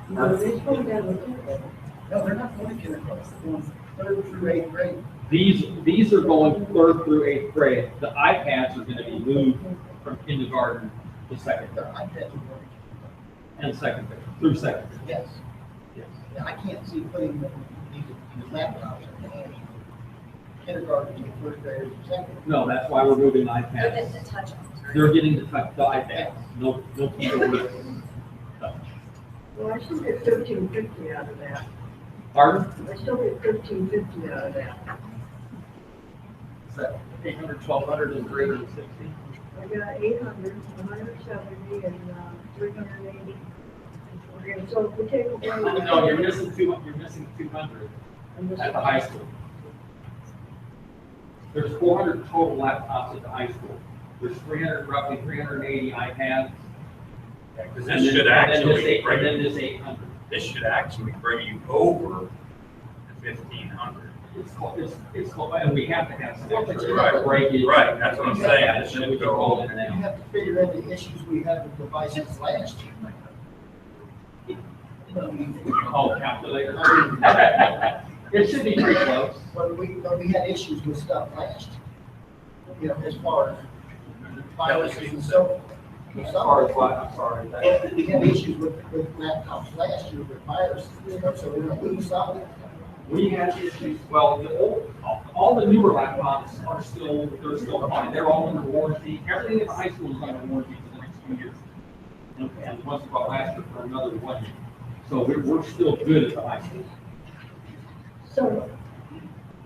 No, they go down the kindergarten. No, they're not going kindergarten, they're going third through eighth grade. These are going 3rd through 8th grade. The iPads are going to be moved from kindergarten to second Their grade iPads are going. and second grade, through second grade. Yes. Yes. Yeah, I can't see putting these laptops in the hands of kindergarten to first graders and second. No, that's why we're moving But iPads. the touch ones, right? They're getting the iPads, no keyboard touch. Well, I still get 1,350 out of that. Pardon? I still get 1,350 out of that. Is that 800, 1,200, and 360? I got 800, 170, and 380. Okay, so if we take away. No, you're missing 200 at the high school. There's 400 total laptops at the high school. There's roughly 380 iPads. Because And this then- should actually and then this 800. this should actually bring you over the 1,500. It's close, and we have to have some extra Right. breakage. Right, that's what I'm saying. This And then we should can go roll over. it You down. have to figure out the issues we had with devices last year. Oh, calculator. It should be pretty close. But we had issues with stuff last year. As far as viruses and so forth. As far as what, I'm sorry. We had issues with laptops last year with viruses and stuff, so we're gonna lose some. We had issues, well, all the newer laptops they're still fine. They're all under warranty. Everything at the high school is under warranty for the next 2 years. And once about last year for another 1 year. So we're still good at the high school. So,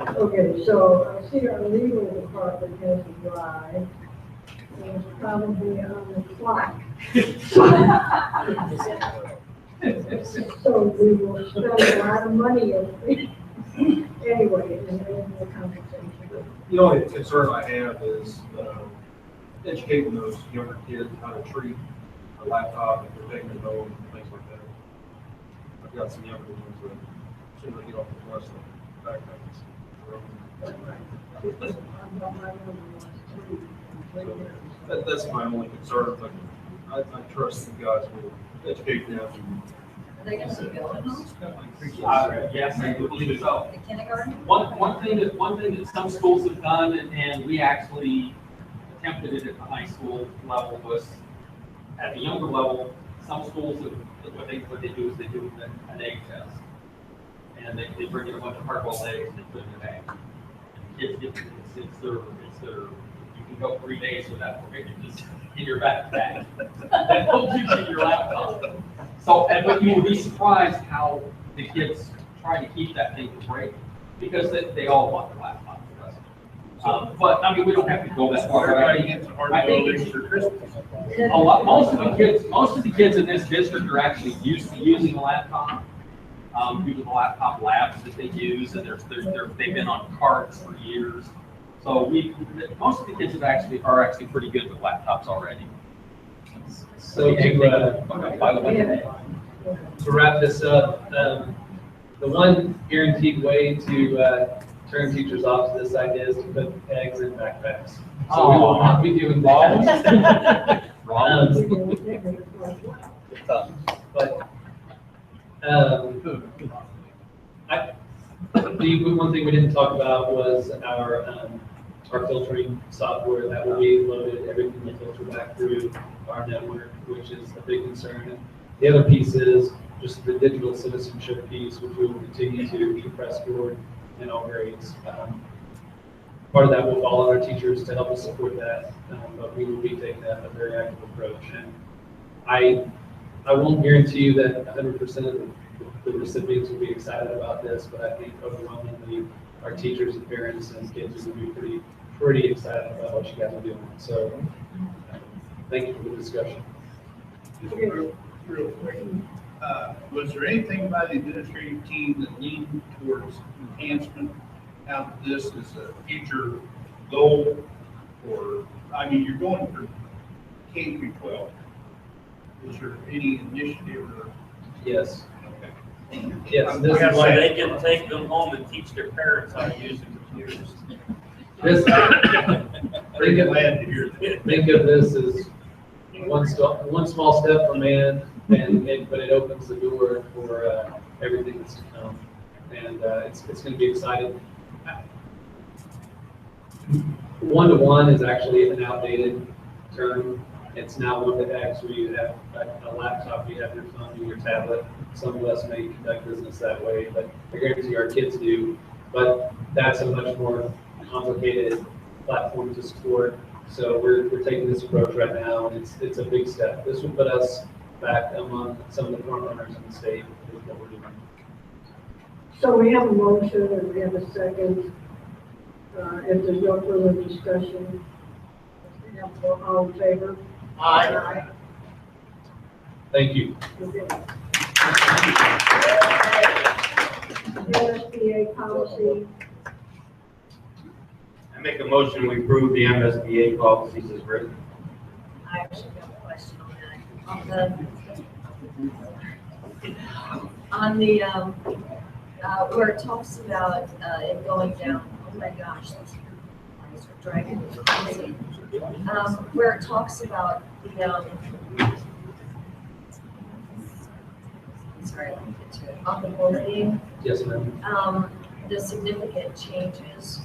okay, so I see our legal department has a drive. It's probably on the clock. So we will spend a lot of money anyway, in the conversation. The only concern I have is educating those younger kids how to treat a laptop if they're taking it home and things like that. I've got some younger ones that as soon as they get off the bus, they backpacks. That's my only concern, but I trust you guys will educate them. Are they gonna be going home? Yes, I do believe so. The kindergarten? One thing that some schools have done, and we actually attempted it at the high school level, was at the younger level, some schools, what they do is they do an egg test. And they bring in a bunch of hard-boiled eggs and they put it in a bag. And kids get, it's their, you can go 3 days without forgetting just in your backpack. That holds you to your laptop. So, but you will be surprised how the kids try to keep that thing to break, because they all want their laptop. But I mean, we don't have to go that far. I think for Christmas. most of the kids in this district are actually used to using a laptop. Due to the laptop labs that they use, and they've been on carts for years. So most of the kids are actually pretty good with laptops already. So to wrap this up, the one guaranteed way to turn teachers off to this idea is to put eggs in backpacks. So we will not be doing that. But the one thing we didn't talk about was our filtering software that will be loaded. Everything will filter back through our network, which is a big concern. And the other piece is just the digital citizenship piece, which we will continue to press forward in all grades. Part of that will fall on our teachers to help us support that, but we will be taking a very active approach. And I won't guarantee you that 100% of the recipients will be excited about this, but I think overwhelmingly our teachers and parents and kids will be pretty excited about what you guys are doing. So thank you for the discussion. Just real quick, was there anything by the administrative team that leaned towards enhancement out of this as a future goal? Or, I mean, you're going for K through 12. Is there any initiative or? Yes. Okay. Yes. This So is like, they can take them home and teach their parents how to use the computers. Think of this as one small step for man, but it opens the door for everything that's to come, and it's going to be exciting. One-to-one is actually an outdated term. It's now 1-to-X, where you have a laptop, you have your phone, your tablet. Some of us may conduct business that way, but I guarantee our kids do. But that's a much more complicated platform to support. So we're taking this approach right now, and it's a big step. This will put us back among some of the front runners in the state with what we're doing. So we have a motion and we have a second. If there's no further discussion, we have all in favor? Aye. Thank you. Okay. MSBA policy. I make a motion, we approve the MSBA policies as written. I actually have a question on that. Where it talks about it going down, oh my gosh, these eyes are driving me crazy. Where it talks about the, sorry, let me get to it, on the bullying, Yes, ma'am. the significant changes.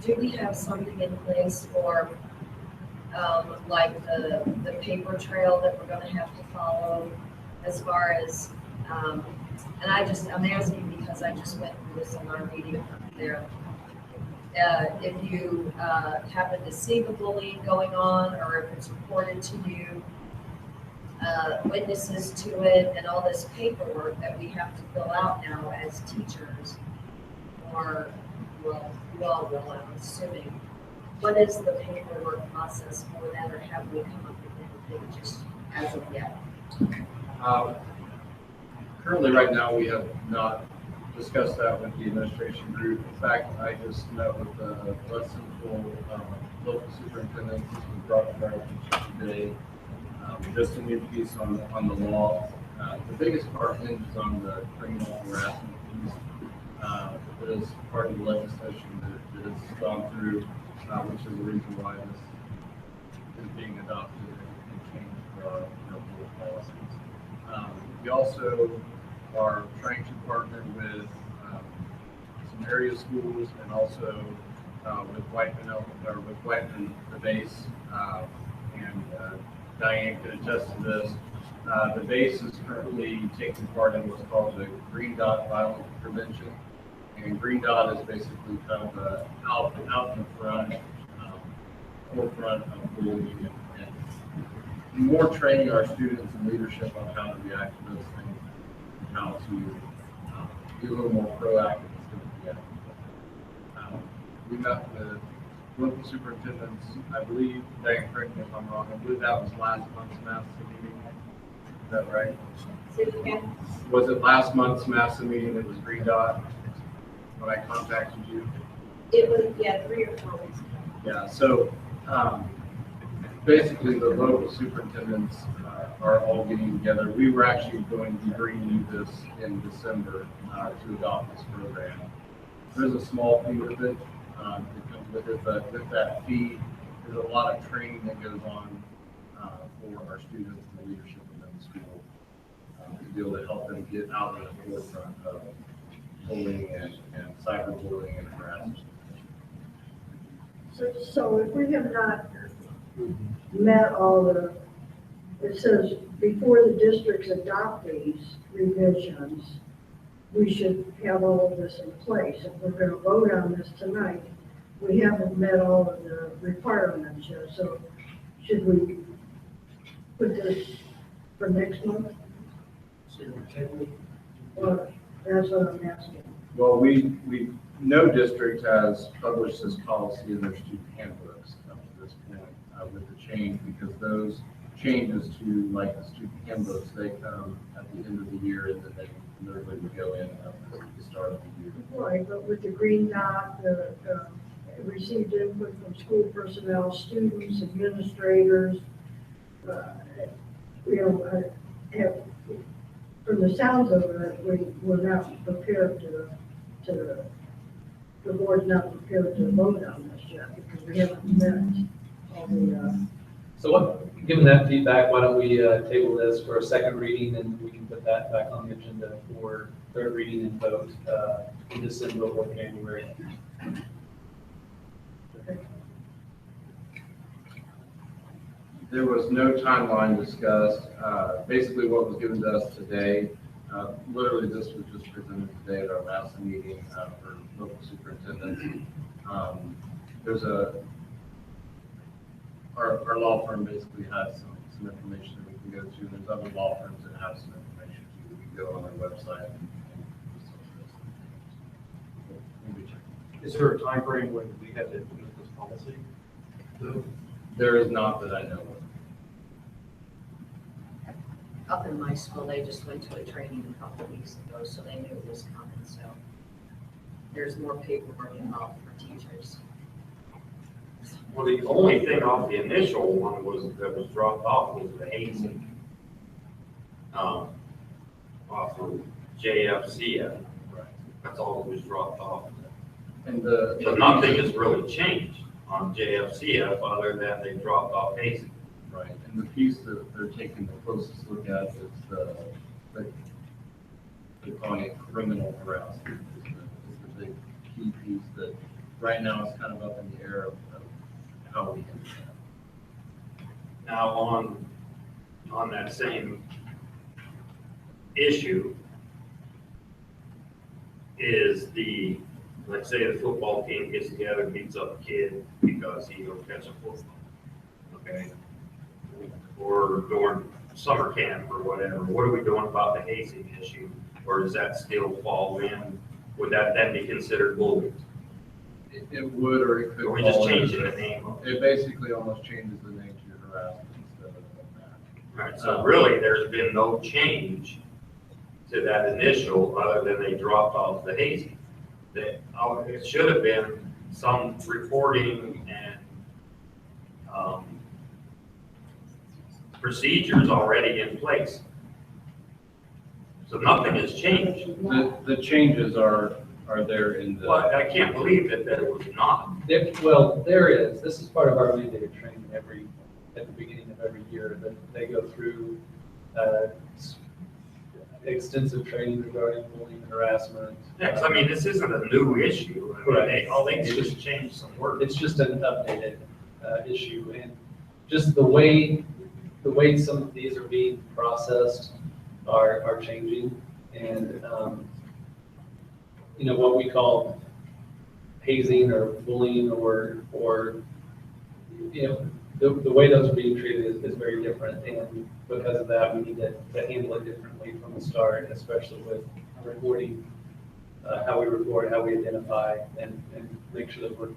Do we have something in place for, like the paper trail that we're gonna have to follow as far as, and I'm asking because I just went through this in our meeting there. If you happen to see the bullying going on, or if it's reported to you, witnesses to it and all this paperwork that we have to fill out now as teachers. Or, well, you all will, I'm assuming. What is the paperwork process for that, or have we come up with anything just as of yet? Currently, right now, we have not discussed that with the administration group. In fact, I just met with the West Central local superintendents who brought to our attention today. Just a new piece on the law. The biggest part hinges on the criminal harassment piece. That is part of the legislation that has gone through, which is the reason why this is being adopted and changed for our local policies. We also are trying to partner with some area schools and also with Whiteman, the base, and Diane can attest to this. The base is currently taking part in what's called the Green Dot Violence Prevention. And Green Dot is basically kind of out in front, forefront of bullying and more training our students and leadership on how to react to those things, and how to be a little more proactive instead of reactive. We met with local superintendents, I believe, Diane, correct me if I'm wrong, I believe that was last month's MASA meeting. Is that right? Was it last month's MASA meeting? It was Green Dot when I contacted you? It was, yeah, 3 or 4 weeks ago. Yeah, so basically the local superintendents are all getting together. We were actually going to be bringing you this in December to adopt this program. There's a small fee with it that comes with it, but with that fee, there's a lot of training that goes on for our students and the leadership within the school to be able to help them get out in the forefront of bullying and cyberbullying and harassment. So if we have not met all the, it says before the districts adopt these revisions, we should have all of this in place. If we're going to vote on this tonight, we haven't met all of the requirements yet. So should we put this for next month? Well, that's what I'm asking. Well, no district has published this policy in their student handbooks up to this point with the change, because those changes to like the student handbooks, they come at the end of the year and then they literally would go in at the start of the year. Right, but with the Green Dot, the received input from school personnel, students, administrators, from the sounds of it, we're not prepared the board's not prepared to vote on this yet because we haven't met all the. So given that feedback, why don't we table this for a second reading, and we can put that back on the agenda for third reading and vote in December or January. There was no timeline discussed. Basically, what was given to us today, literally this was just presented today at our last meeting for local superintendents. There's our law firm basically has some information that we can go to. There's other law firms that have some information too. We can go on their website and Is there a time frame when we have to implement this policy? There is not that I know of. Up in my school, they just went to a training a couple of weeks ago, so they knew it was coming, so there's more paperwork involved for teachers. Well, the only thing off the initial one that was dropped off was the hazing. Off of JFCF. Right. That's all that was dropped off. And so nothing has really changed on JFCF other than they dropped off hazing. Right, and the piece that they're taking the closest look at is they're calling it criminal harassment. Is the big key piece that right now is kind of up in the air of how we handle that. Now on that same issue is let's say the football team gets together and beats up a kid because he goes catch a football. Okay. Or during summer camp or whatever, what are we doing about the hazing issue? Or does that still fall in? Would that then be considered bullying? It would, or it could. Or we just fall change into- the name of it? It basically almost changes the name to harassment instead of that. Right, so really, there's been no change to that initial, other than they dropped off the hazing. It should have been some reporting and, procedures already in place. So nothing has changed. The changes are there in the. Well, I can't believe that it was not. Well, there is, this is part of our mandated training at the beginning of every year, that they go through extensive training regarding bullying and harassment. Yeah, 'cause I mean, this isn't a new issue. I mean, Correct. all they did was change some words. It's just an updated issue, and just the way some of these are being processed are changing, and what we call hazing or bullying or the way those are being treated is very different, and because of that, we need to handle it differently from the start, especially with reporting, how we report, how we identify, and make sure that we're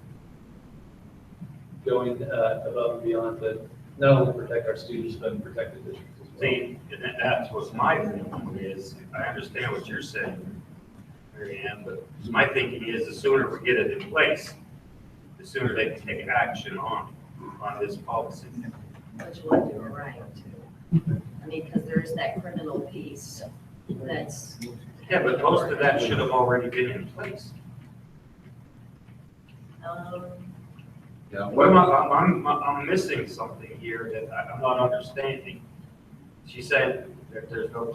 going above and beyond to not only protect our students, but protect the district as well. See, and that's what my thinking is. I understand what you're saying, Mary Ann, but my thinking is the sooner we get it in place, the sooner they can take action on this policy. But you want to do it right too. I mean, because there is that criminal piece that's. Yeah, but most of that should have already been in place. Yeah. What am I'm missing something here that I'm not understanding. She said that there's no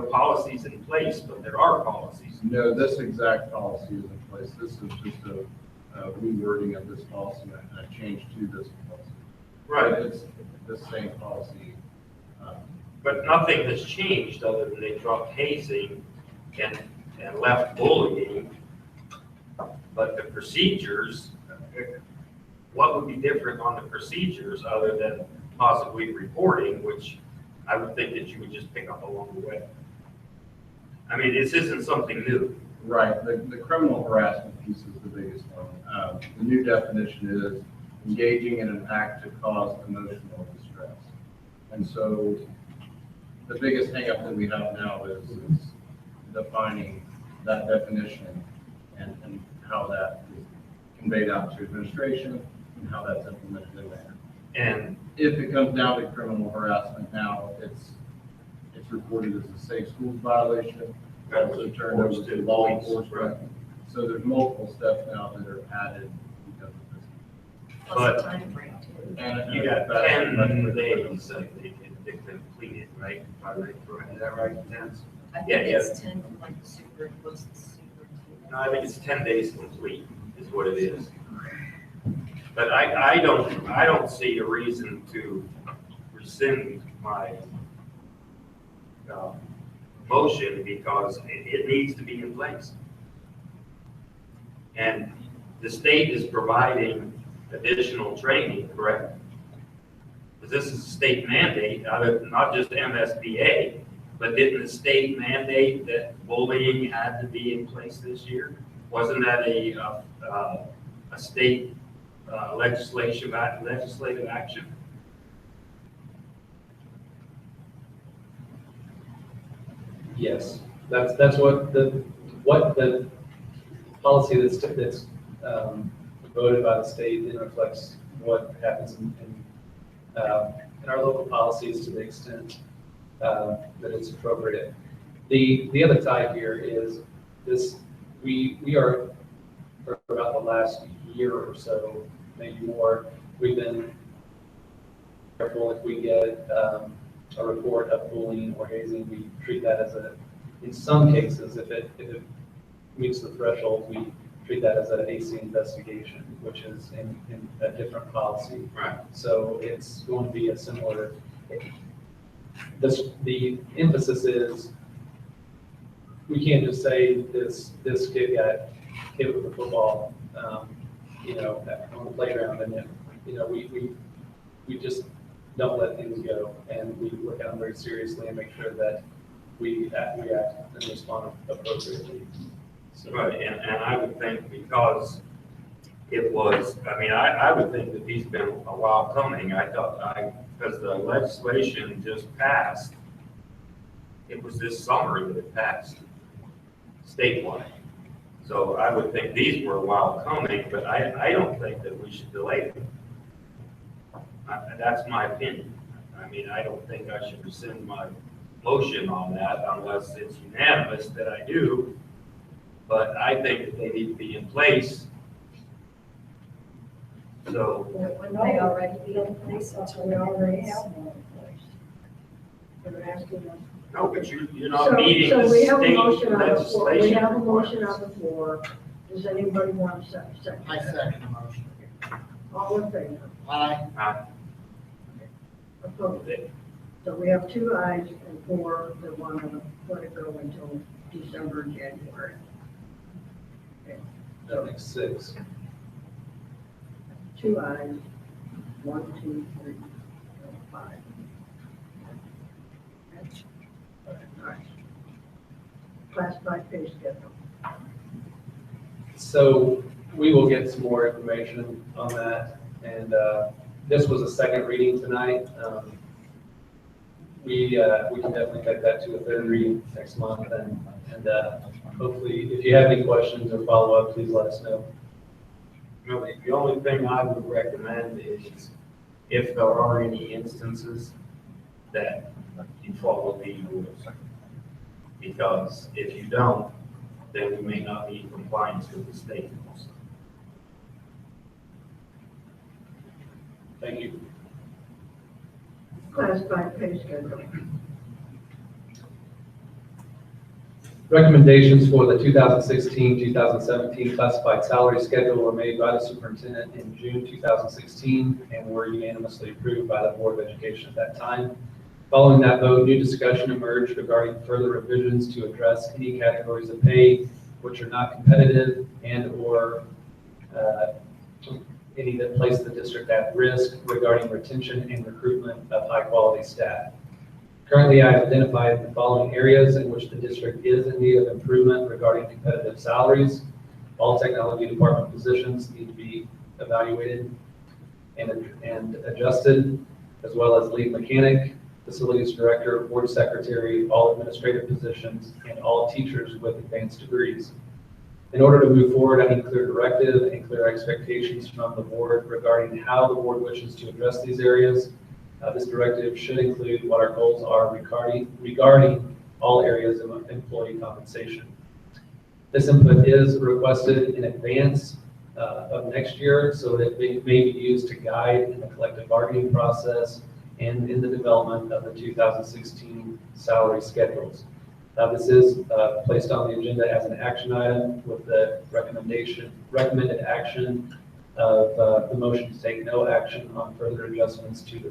policies in place, but there are policies. No, this exact policy is in place. This is just a rewording of this policy and a change to this policy. Right. But it's the same policy. But nothing has changed other than they dropped hazing and left bullying. But the procedures, what would be different on the procedures other than possibly reporting, which I would think that you would just pick up along the way? I mean, this isn't something new. Right, the criminal harassment piece is the biggest one. The new definition is engaging in an act to cause emotional distress. And so the biggest hangup that we have now is defining that definition and how that is conveyed out to administration and how that's implemented in there. And if it comes down to criminal harassment now, it's reported as a safe schools violation. Also turned over to law enforcement. So there's multiple steps now that are added because of this. Plus the time frame too. And you got 10 days to complete it, right? Is that right? I think Yeah, it's 10, like the super, what's the super? No, I think it's 10 days complete is what it is. But I don't see a reason to rescind my motion because it needs to be in place. And the state is providing additional training, correct? Because this is a state mandate, not just MSBA, but didn't the state mandate that bullying had to be in place this year? Wasn't that a state legislative action? Yes, that's what the policy that's voted by the state and reflects what happens in our local policies to the extent that it's appropriate. The other tie here is this: we are for about the last year or so, maybe more, we've been careful if we get a report of bullying or hazing, we treat that as in some cases, if it meets the threshold, we treat that as an AC investigation, which is in a different policy. Right. So it's going to be a similar, the emphasis is, we can't just say this kid got hit with a football, on the playground, and then, we just don't let things go, and we look at them very seriously and make sure that we act and respond appropriately. So, Right, and I would think because it was, I mean, I would think that these been a while coming. Because the legislation just passed, it was this summer that it passed statewide. So I would think these were a while coming, but I don't think that we should delay them. That's my opinion. I mean, I don't think I should rescind my motion on that unless it's unanimous that I do. But I think that they need to be in place. So, Wouldn't they already be in place until We already have one in place. They're asking us. no, but you're not meeting So the we have a state motion on the floor. We legislation. have a motion on the floor. Does anybody want to second? I second the motion. All in favor? Aye. Opposed? So we have 2 ayes and 4 that want to let it go until December, January. Okay. that makes 6. 2 ayes, 1, 2, 3, 4, 5. All right. Classified pay schedule. So we will get some more information on that, and this was a second reading tonight. We can definitely take that to a third reading next month, and hopefully, if you have any questions or follow-up, please let us know. You know, the only thing I would recommend is if there are any instances that you follow the rules. Because if you don't, then we may not be in compliance with the state rules. Thank you. Classified pay schedule. Recommendations for the 2016-2017 classified salary schedule were made by the superintendent in June 2016 and were unanimously approved by the Board of Education at that time. Following that vote, new discussion emerged regarding further revisions to address any categories of pay which are not competitive and/or any that place the district at risk regarding retention and recruitment of high-quality staff. Currently, I have identified the following areas in which the district is in need of improvement regarding competitive salaries. All technology department positions need to be evaluated and adjusted, as well as lead mechanic, facilities director, board secretary, all administrative positions, and all teachers with advanced degrees. In order to move forward, I need clear directive and clear expectations from the board regarding how the board wishes to address these areas. This directive should include what our goals are regarding all areas of employee compensation. This input is requested in advance of next year so that it may be used to guide in the collective bargaining process and in the development of the 2016 salary schedules. This is placed on the agenda as an action item with the recommended action of the motion to take no action on further adjustments to the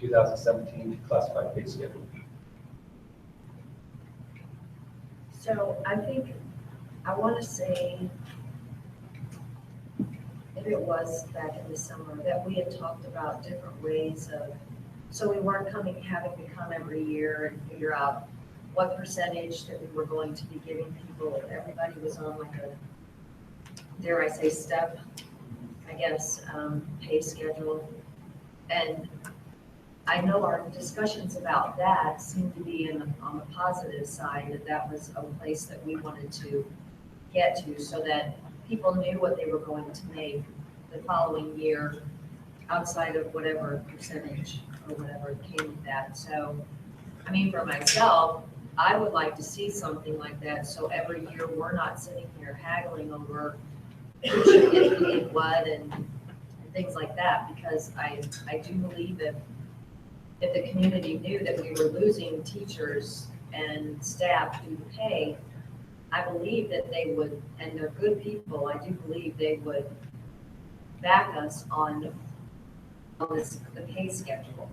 2016-2017 classified pay schedule. So I think, I want to say, if it was back in the summer, that we had talked about different ways of, so we weren't having to come every year and figure out what percentage that we were going to be giving people. Everybody was on like a, dare I say, step, I guess, pay schedule. And I know our discussions about that seem to be on the positive side, that was a place that we wanted to get to so that people knew what they were going to make the following year outside of whatever percentage or whatever came with that. So, I mean, for myself, I would like to see something like that. So every year we're not sitting here haggling over who should get paid what and things like that, because I do believe if the community knew that we were losing teachers and staff due to pay, I believe that they would, and they're good people, I do believe they would back us on the pay schedule.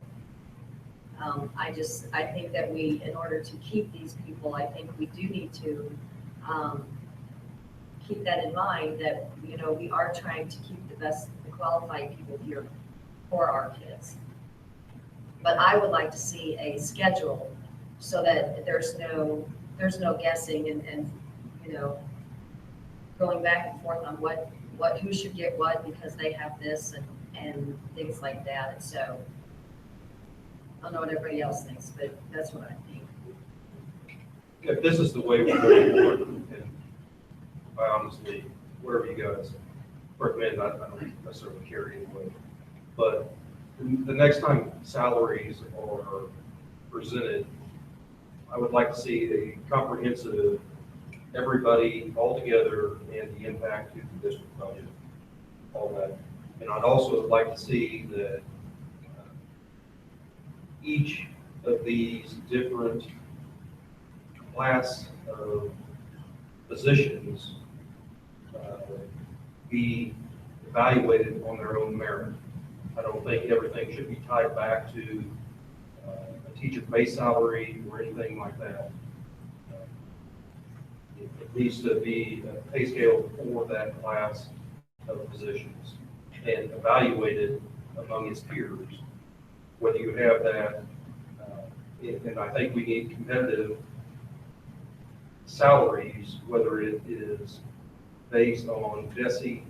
I think that we, in order to keep these people, I think we do need to keep that in mind, that, you know, we are trying to keep the qualified people here for our kids. But I would like to see a schedule so that there's no guessing and, you know, going back and forth on who should get what because they have this and things like that. And so I don't know what everybody else thinks, but that's what I think. If this is the way we're going forward, and I honestly, wherever you guys recommend, I don't necessarily care anyway. But the next time salaries are presented, I would like to see a comprehensive, everybody all together and the impact to the district budget, all that. And I'd also like to see that each of these different class of positions be evaluated on their own merit. I don't think everything should be tied back to a teacher base salary or anything like that. It needs to be a pay scale for that class of positions and evaluated among its peers. Whether you have that, and I think we need competitive salaries, whether it is based on DESE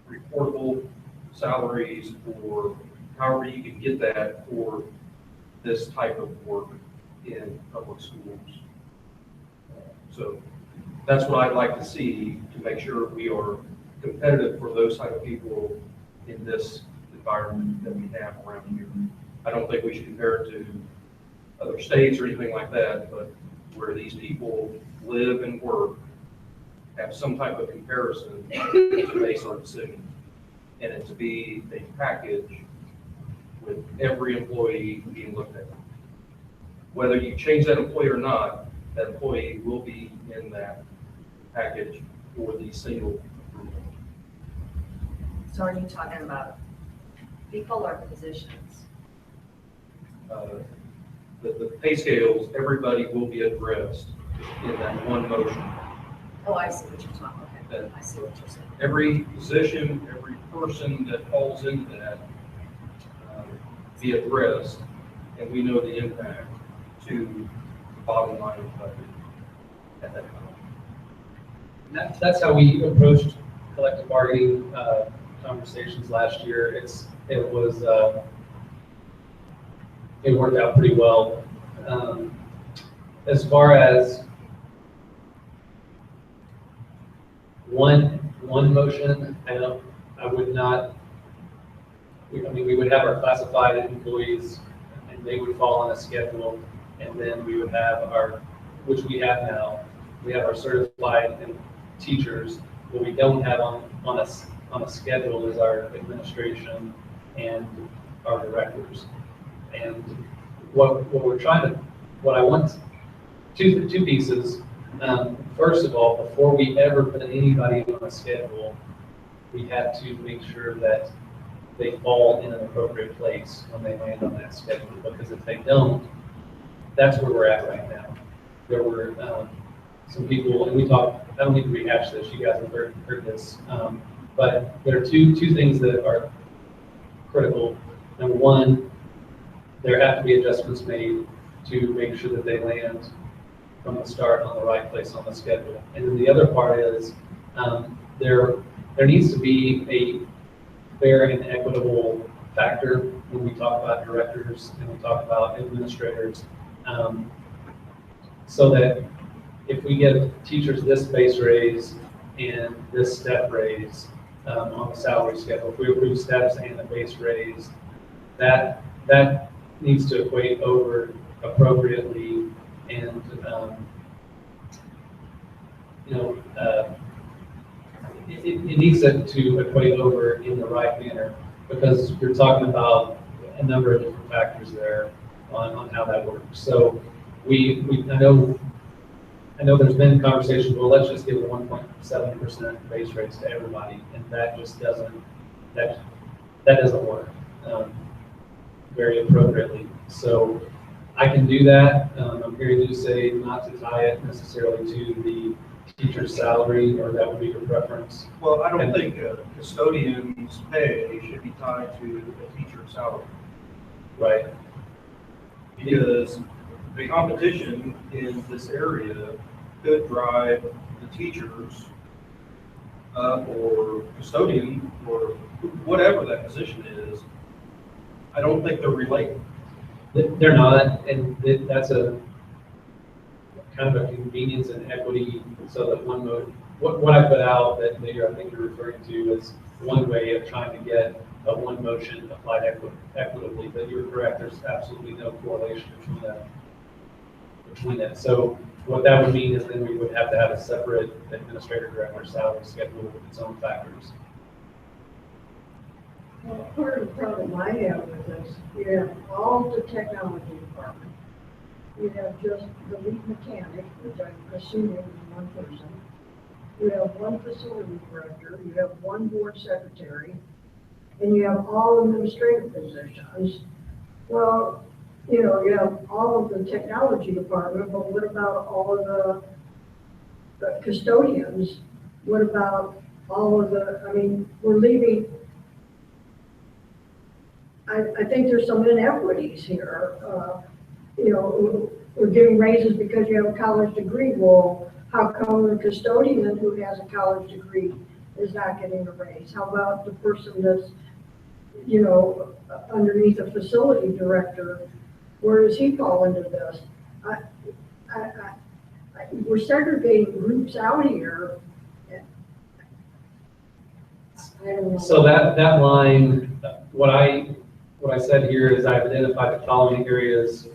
reportable salaries or however you can get that for this type of work in public schools. So that's what I'd like to see to make sure we are competitive for those type of people in this environment that we have around here. I don't think we should compare it to other states or anything like that, but where these people live and work, have some type of comparison to base our decision. And it to be a package with every employee being looked at. Whether you change that employee or not, that employee will be in that package for the single approval. So are you talking about people or positions? The pay scales, everybody will be addressed in that one motion. Oh, I see what you're talking about. Okay, I see what you're saying. Every position, every person that falls into that be addressed, and we know the impact to the bottom line of the budget at that time. That's how we approached collective bargaining conversations last year. It worked out pretty well. As far as one motion, I would not. We would have our classified employees, and they would fall on a schedule, and then we would have which we have now. We have our certified and teachers. What we don't have on a schedule is our administration and our directors. And what I want, two pieces. First of all, before we ever put anybody on a schedule, we have to make sure that they fall in an appropriate place when they land on that schedule. Because if they don't, that's where we're at right now. There were some people, and we talked, I don't need to rehash this, you guys have heard this, but there are two things that are critical. Number one, there have to be adjustments made to make sure that they land from the start on the right place on the schedule. And then the other part is there needs to be a fair and equitable factor when we talk about directors and we talk about administrators, so that if we give teachers this base raise and this step raise on the salary schedule, if we approve steps and the base raise, that needs to equate over appropriately, and it needs to equate over in the right manner, because you're talking about a number of different factors there on how that works. So I know there's been conversations, well, let's just give a 1.7% base raise to everybody, and that just doesn't work very appropriately. So I can do that. I'm hearing you say not to tie it necessarily to the teacher's salary, or that would be your preference. Well, I don't think a custodian's pay should be tied to a teacher's salary. Right. Because the competition in this area could drive the teachers or custodian or whatever that position is. I don't think they're related. They're not, and that's a kind of a convenience and equity, so that one mode, what I put out that maybe I think you're referring to is one way of trying to get a one motion applied equitably, but you're correct, there's absolutely no correlation between that. So what that would mean is then we would have to have a separate administrator director salary schedule with its own factors. Well, part of the problem I have with this, you have all the technology department. You have just the lead mechanic, which I'm assuming is one person. You have one facility director, you have one board secretary, and you have all administrative positions. Well, you know, you have all of the technology department, but what about all of the custodians? What about all of the, I mean, we're leaving, I think there's some inequities here. You know, we're giving raises because you have a college degree. Well, how come the custodian who has a college degree is not getting a raise? How about the person that's, you know, underneath a facility director? Where does he fall into this? We're segregating groups out here. I don't know. So that line, what I said here is I've identified the following areas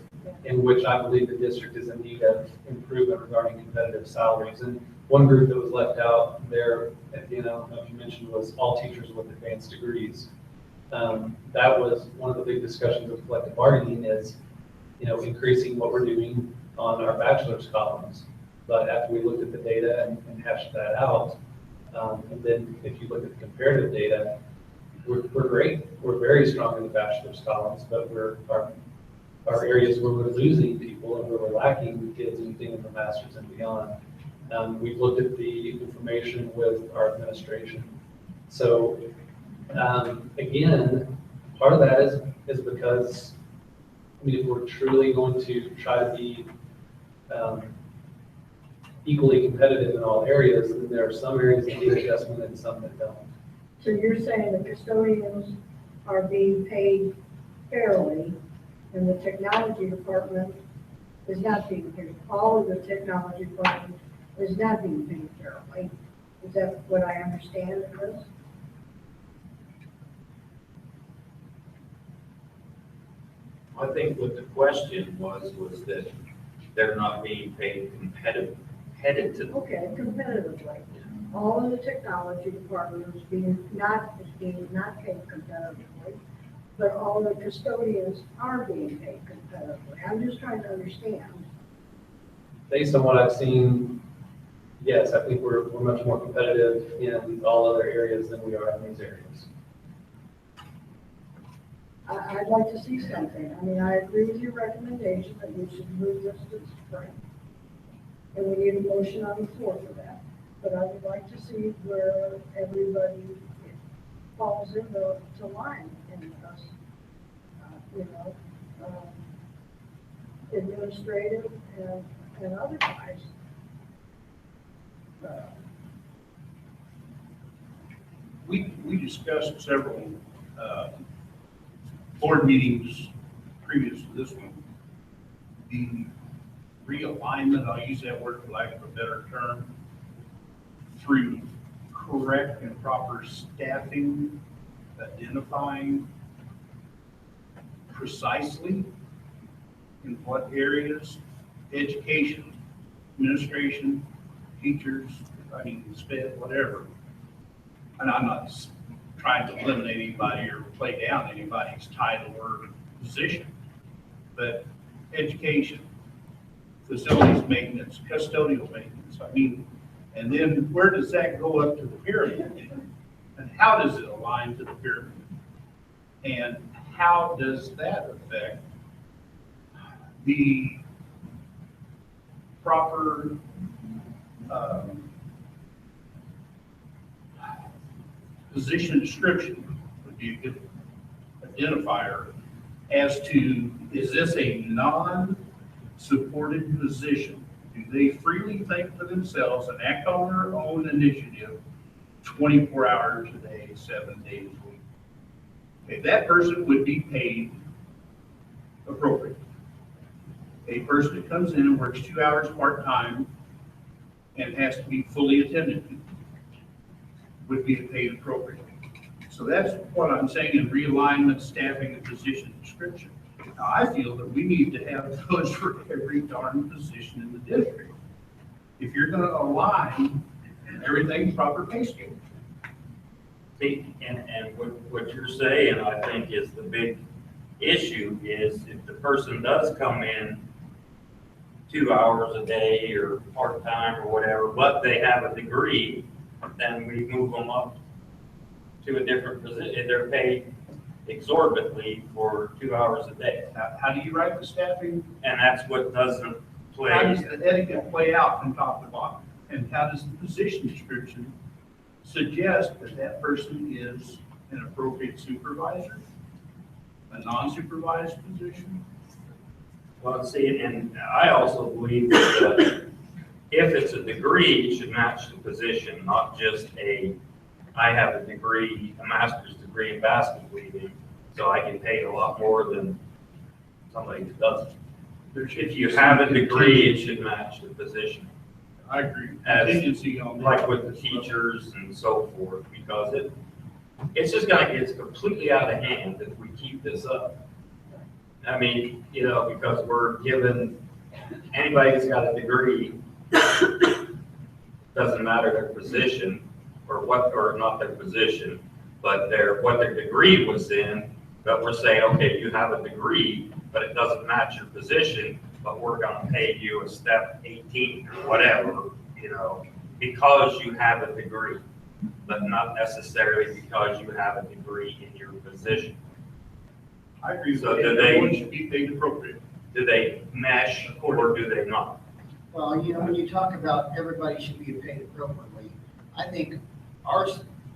in which I believe the district is in need of improvement regarding competitive salaries. And one group that was left out there, you know, if you mentioned, was all teachers with advanced degrees. That was one of the big discussions of collective bargaining is, you know, increasing what we're doing on our bachelor's columns. But after we looked at the data and hashed that out, and then if you look at the comparative data, we're great. We're very strong in the bachelor's columns, but our areas where we're losing people and where we're lacking kids anything in the master's and beyond. We've looked at the information with our administration. So again, part of that is because, I mean, if we're truly going to try to be equally competitive in all areas, then there are some areas that need adjustment and some that don't. So you're saying the custodians are being paid fairly, and the technology department is not being paid. All of the technology department is not being paid fairly. Is that what I understand of this? I think what the question was that they're not being paid competitively. Okay, competitively. All of the technology department is being not paid competitively, but all the custodians are being paid competitively. I'm just trying to understand. Based on what I've seen, yes, I think we're much more competitive in all other areas than we are in these areas. I'd like to see something. I mean, I agree with your recommendation that we should move this to the spring. And we need a motion on the floor for that. But I would like to see where everybody falls into line in this, you know, administrative and otherwise. We discussed several board meetings previous to this one. The realignment, I'll use that word for lack of a better term, through correct and proper staffing, identifying precisely in what areas, education, administration, teachers, I mean, SPED, whatever. And I'm not trying to eliminate anybody or play down anybody's title or position, but education, facilities maintenance, custodial maintenance, I mean, and then where does that go up to the pyramid? And how does it align to the pyramid? And how does that affect the proper position description, would be a good identifier as to is this a non-supported position? Do they freely think for themselves and act on their own initiative 24 hours a day, 7 days a week? Okay, that person would be paid appropriately. A person that comes in and works 2 hours part-time and has to be fully attended to would be paid appropriately. So that's what I'm saying in realignment, staffing, and position description. Now, I feel that we need to have those for every darn position in the district. If you're gonna align everything proper pay scale. See, and what you're saying, I think, is the big issue is if the person does come in 2 hours a day or part-time or whatever, but they have a degree, then we move them up to a different position. They're paid exorbitantly for 2 hours a day. How do you write the staffing? And that's what doesn't play. How does the etiquette play out from top to bottom? And how does the position description suggest that that person is an appropriate supervisor, a non-supervised position? Well, see, and I also believe that if it's a degree, it should match the position, not just I have a degree, a master's degree in basket weaving, so I get paid a lot more than somebody who doesn't. If you have a degree, it should match the position. I agree. Contingency on that. Like with the teachers and so forth, because it's just gonna get completely out of hand if we keep this up. I mean, you know, because we're given, anybody who's got a degree, doesn't matter their position, or not their position, but what their degree was in, but we're saying, okay, you have a degree, but it doesn't match your position, but we're gonna pay you a step 18 or whatever, you know, because you have a degree, but not necessarily because you have a degree in your position. I agree. So Everyone should be paid appropriately. Do they mesh or do they not? Well, you know, when you talk about everybody should be paid appropriately, I think our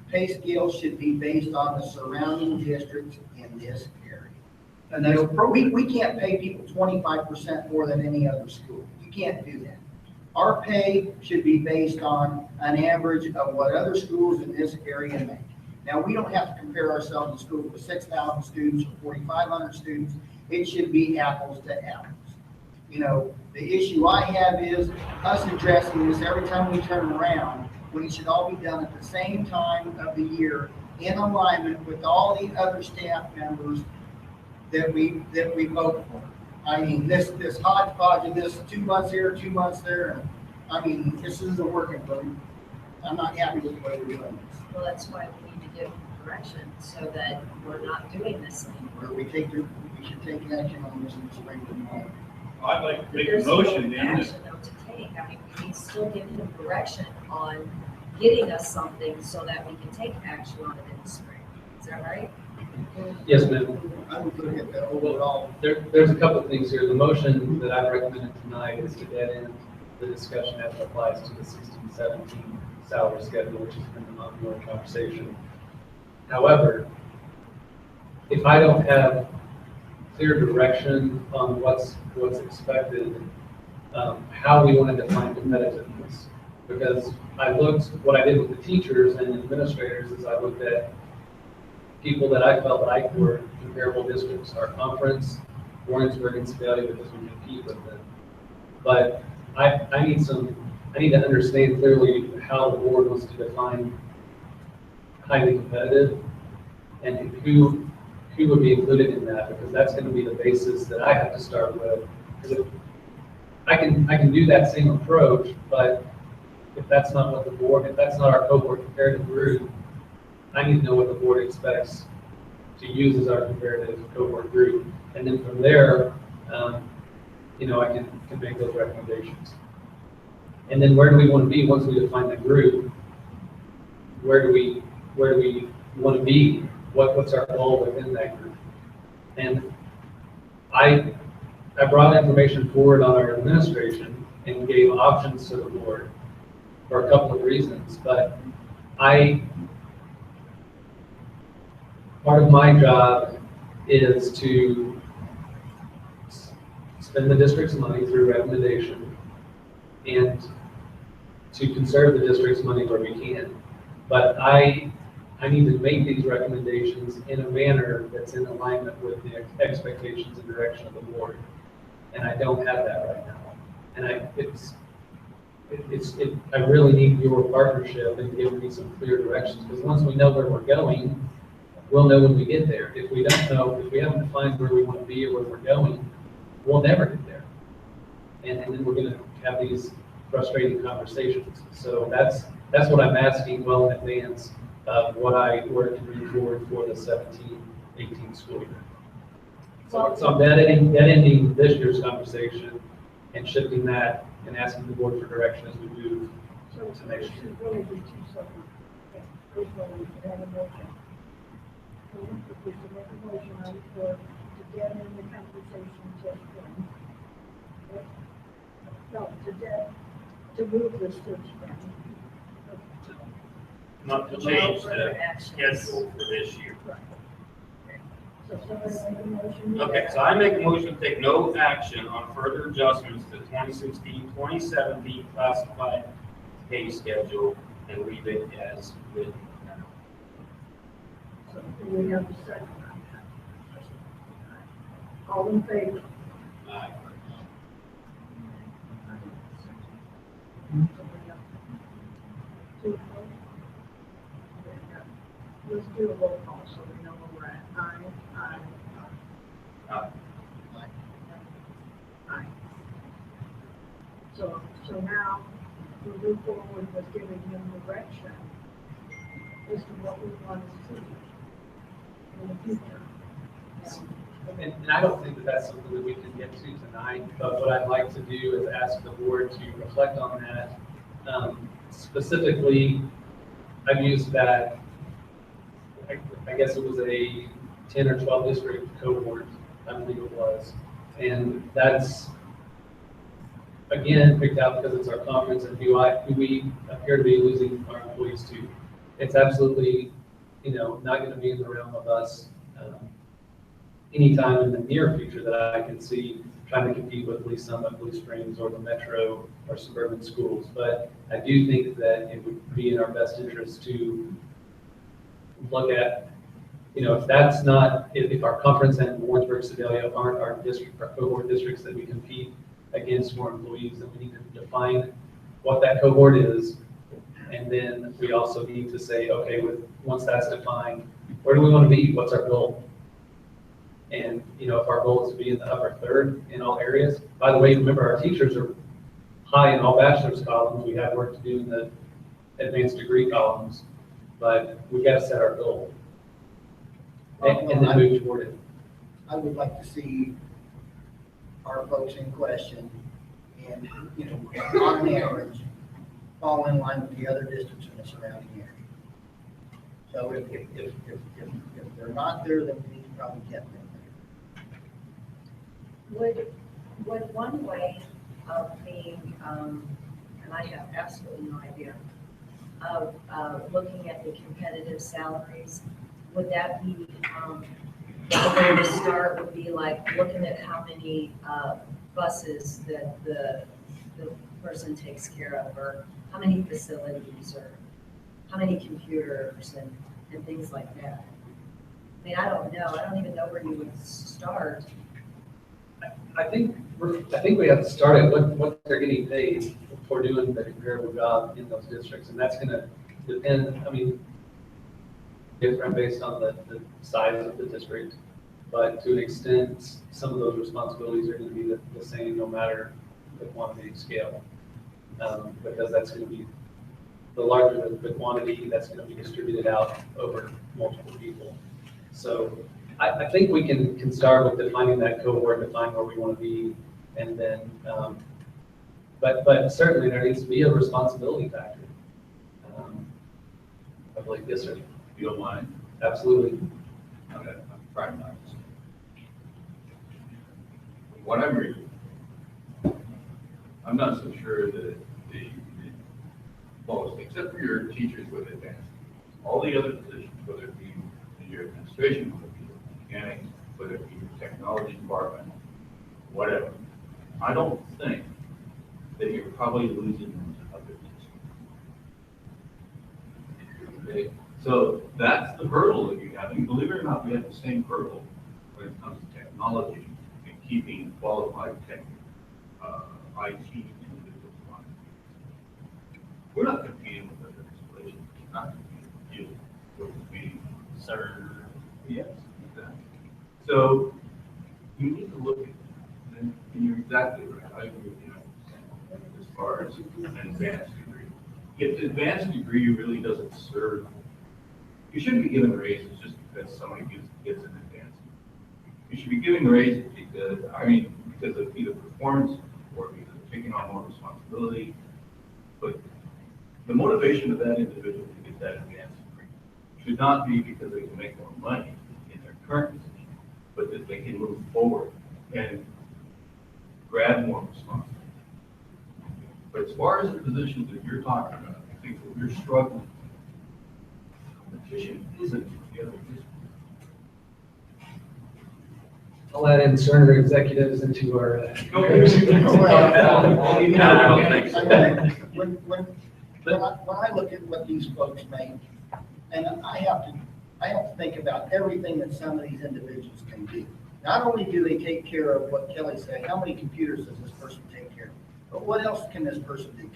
pay scale should be based on the surrounding districts in this area. And that's appropriate. We can't pay people 25% more than any other school. You can't do that. Our pay should be based on an average of what other schools in this area make. Now, we don't have to compare ourselves to schools with 6,000 students or 4,500 students. It should be apples to apples. You know, the issue I have is us addressing this every time we turn around, when it should all be done at the same time of the year in alignment with all the other staff members that we vote for. I mean, this hodgepodge of this 2 months here, 2 months there, and I mean, this isn't working for me. I'm not happy with the way we're doing this. Well, that's why we need to give direction so that we're not doing this anymore. We should take action on this and spring tomorrow. I'd like to make a There's motion no then. action though to take. I mean, we need to still give them direction on getting us something so that we can take action on it in the spring. Is that right? Yes, ma'am. I would look at the overall. There's a couple of things here. The motion that I recommended tonight is to dead end the discussion as it applies to the 16-17 salary schedule, which has been an ongoing conversation. However, if I don't have clear direction on what's expected, how we want to define competitiveness, because what I did with the teachers and administrators is I looked at people that I felt like were comparable districts, our conference, Warrensburg and Sedalia, because we compete with them. But I need to understand clearly how the board wants to define highly competitive and who would be included in that, because that's going to be the basis that I have to start with. Because I can do that same approach, but if that's not what the board, if that's not our cohort comparative group, I need to know what the board expects to use as our comparative cohort group. And then from there, you know, I can make those recommendations. And then where do we want to be once we define the group? Where do we want to be? What's our goal within that group? And I brought information forward on our administration and gave options to the board for a couple of reasons, but part of my job is to spend the district's money through recommendation and to conserve the district's money where we can. But I need to make these recommendations in a manner that's in alignment with the expectations and direction of the board. And I don't have that right now. And I really need your partnership and giving me some clear directions, because once we know where we're going, we'll know when we get there. If we don't know, if we haven't defined where we want to be or where we're going, we'll never get there. And then we're going to have these frustrating conversations. So that's what I'm asking well in advance of what I work to bring forward for the 17-18 school year. So I'm ending this year's conversation and shifting that and asking the board for direction as we move to next year. Really be two separate. First of all, we should have a motion. We should make a motion on the floor to get in the conversation just then. No, to move this to spring. Not to change the schedule for this year. So somebody make a motion. Okay, so I make a motion to take no action on further adjustments to 2016-2017 classified pay schedule and leave it as written. So we have a second. All in favor? Aye. Let's do a roll call so we know where we're at. Aye. Aye. So now we move forward with giving him direction as to what we want to see in the future. And I don't think that that's something that we can get to tonight, but what I'd like to do is ask the board to reflect on that. Specifically, I've used that, I guess it was a 10 or 12 district cohort, I believe it was. And that's, again, picked out because it's our conference and who we appear to be losing our employees to. It's absolutely, not going to be in the realm of us anytime in the near future that I can see trying to compete with Lee Summit, Blue Springs, or the metro or suburban schools. But I do think that it would be in our best interest to look at, if that's not, if our conference and Warrensburg, Sedalia aren't our cohort districts that we compete against more employees, then we need to define what that cohort is. And then we also need to say, okay, once that's defined, where do we want to be? What's our goal? And, if our goal is to be in the upper third in all areas, by the way, remember our teachers are high in all bachelor's columns. We have work to do in the advanced degree columns, but we've got to set our goal and then move toward it. I would like to see our folks in question and, on average, fall in line with the other districts in the surrounding area. So if they're not there, then we need to probably get them Would one way of being, and I have absolutely no idea, of looking at the competitive salaries, would that be, the way to start would be like looking at how many buses that the person takes care of, or how many facilities, or how many computers and things like that? I mean, I don't know. I don't even know where you would start. I think we have to start at what they're getting paid for doing the comparable job in those districts, and that's going to depend. I mean, different based on the size of the district, but to an extent, some of those responsibilities are going to be the same no matter the quantity scale, because that's going to be the larger the quantity, that's going to be distributed out over multiple people. So I think we can start with defining that cohort, define where we want to be, and then, but certainly there needs to be a responsibility factor. I believe, yes, sir. If you don't mind. Absolutely. I'm trying not to. What I'm reading, I'm not so sure that most, except for your teachers with advanced, all the other positions, whether it be in your administration, whether it be mechanics, whether it be your technology department, whatever, I don't think that you're probably losing them to other districts. Okay, so that's the hurdle that you have, and believe it or not, we have the same hurdle when it comes to technology and keeping qualified tech, IT individuals on. We're not competing with other installations, we're not competing with you, we're competing with CERN. Yes, exactly. So you need to look at, and you're exactly right, I agree with you as far as an advanced degree. If the advanced degree really doesn't serve, you shouldn't be giving raises just because somebody gets an advanced degree. You should be giving raises because of either performance or because of taking on more responsibility. But the motivation of that individual to get that advanced degree should not be because they can make more money in their current position, but that they can move forward and grab more responsibility. But as far as the positions that you're talking about, I think that we're struggling. Competition isn't the other district. I'll add in Cerner executives into our. When I look at what these folks make, and I have to think about everything that some of these individuals can do. Not only do they take care of what Kelly said, how many computers does this person take care of? But what else can this person do?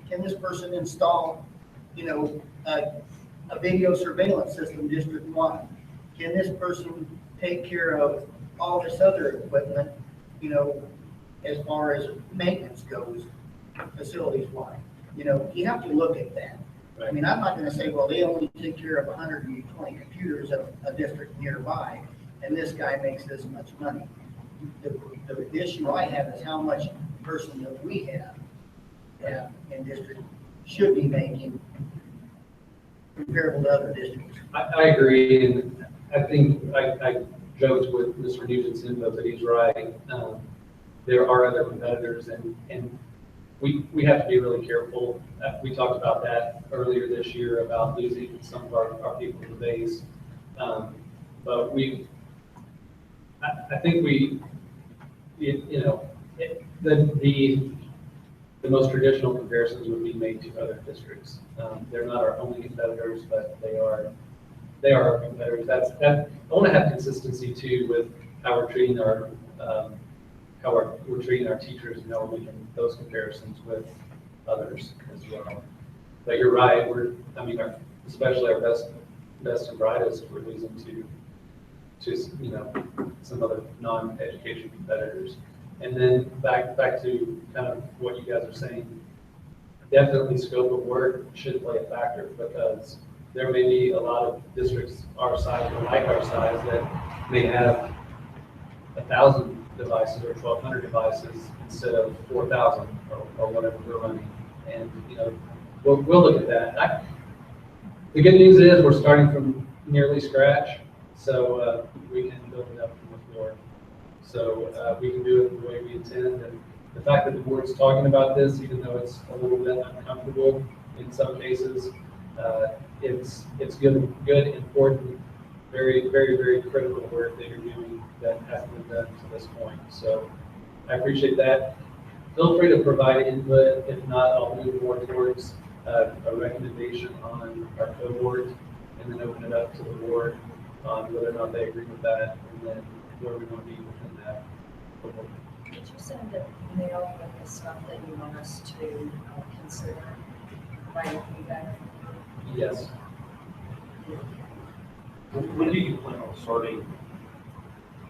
Can this person install, a video surveillance system district-wide? Can this person take care of all this other equipment, as far as maintenance goes, facilities-wide? You have to look at that. I mean, I'm not gonna say, well, they only take care of 120 computers of a district nearby, and this guy makes this much money. The issue I have is how much person that we have in district should be making comparable to other districts. I agree, and I think I joked with Mr. Nugent's input that he's right. There are other competitors, and we have to be really careful. We talked about that earlier this year about losing some of our people in the base. But I think the most traditional comparisons would be made to other districts. They're not our only competitors, but they are our competitors. I want to have consistency too with how we're treating we're treating our teachers and how we're making those comparisons with others as well. But you're right. Especially our best and brightest, we're losing to some other non-education competitors. And then back to kind of what you guys are saying, definitely scope of work should play a factor, because there may be a lot of districts our size or like our size that may have 1,000 devices or 1,200 devices instead of 4,000 or whatever we're running. And we'll look at that. The good news is we're starting from nearly scratch, so we can build it up from the floor. So we can do it the way we intend. And the fact that the board's talking about this, even though it's a little bit uncomfortable in some cases, it's good, important, very, very, very critical work that you're doing that hasn't been done to this point. So I appreciate that. Feel free to provide input. If not, I'll move more towards a recommendation on our cohort, and then open it up to the board on whether or not they agree with that, and then where we want to be within that cohort. Did you send an email with the stuff that you want us to consider providing feedback? Yes. When do you plan on starting?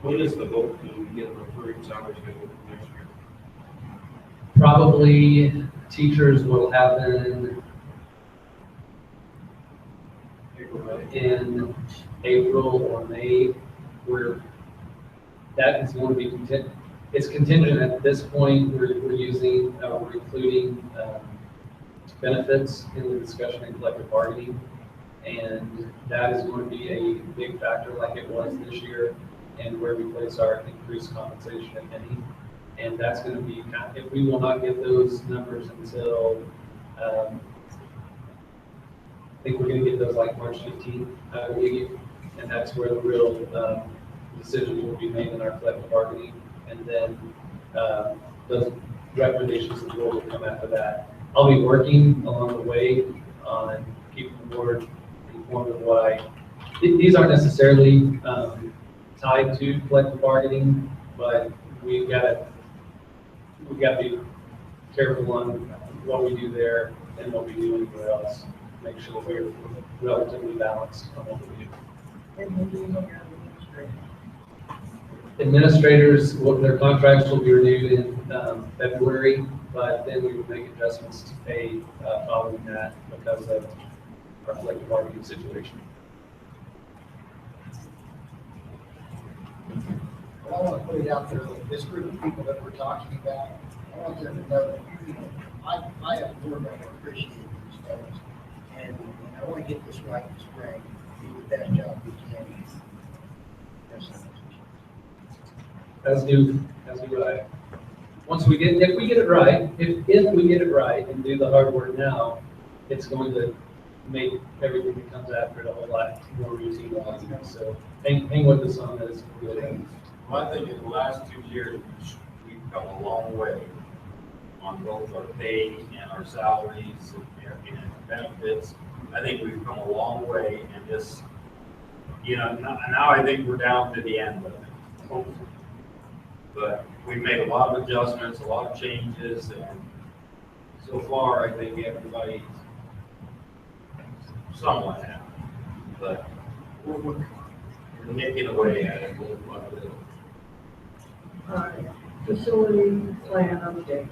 When is the goal to get an approved salary schedule next year? Probably teachers will happen in April or May, where that is going to be contingent. It's contingent at this point. We're including benefits in the discussion in collective bargaining, and that is going to be a big factor, like it was this year, and where we place our increased compensation, if any. And that's going to be, if we will not get those numbers until, I think we're going to get those like March 15th, I believe, and that's where the real decisions will be made in our collective bargaining. And then those recommendations and rules will come after that. I'll be working along the way on keeping the board informed of what these aren't necessarily tied to collective bargaining, but we've got to be careful on what we do there and what we do anywhere else. Make sure we're relatively balanced on what we do. Administrators, their contracts will be renewed in February, but then we will make adjustments to pay following that because of our collective bargaining situation. But I want to put it out there, that this group of people that we're talking about, I want them to know that, you know, I have board members appreciate these folks, and I want to get this right in spring, do the best job we can. As do I. If we get it right, if we get it right and do the hard work now, it's going to make everything that comes after it a whole lot more routine. So hang with us on this. Well, I think in the last 2 years, we've come a long way on both our pay and our salaries and benefits. I think we've come a long way, and this, you know, now I think we're down to the end of it, hopefully. But we made a lot of adjustments, a lot of changes, and so far, I think everybody's somewhat happy. But we're making away at it little by little. Facility plan update.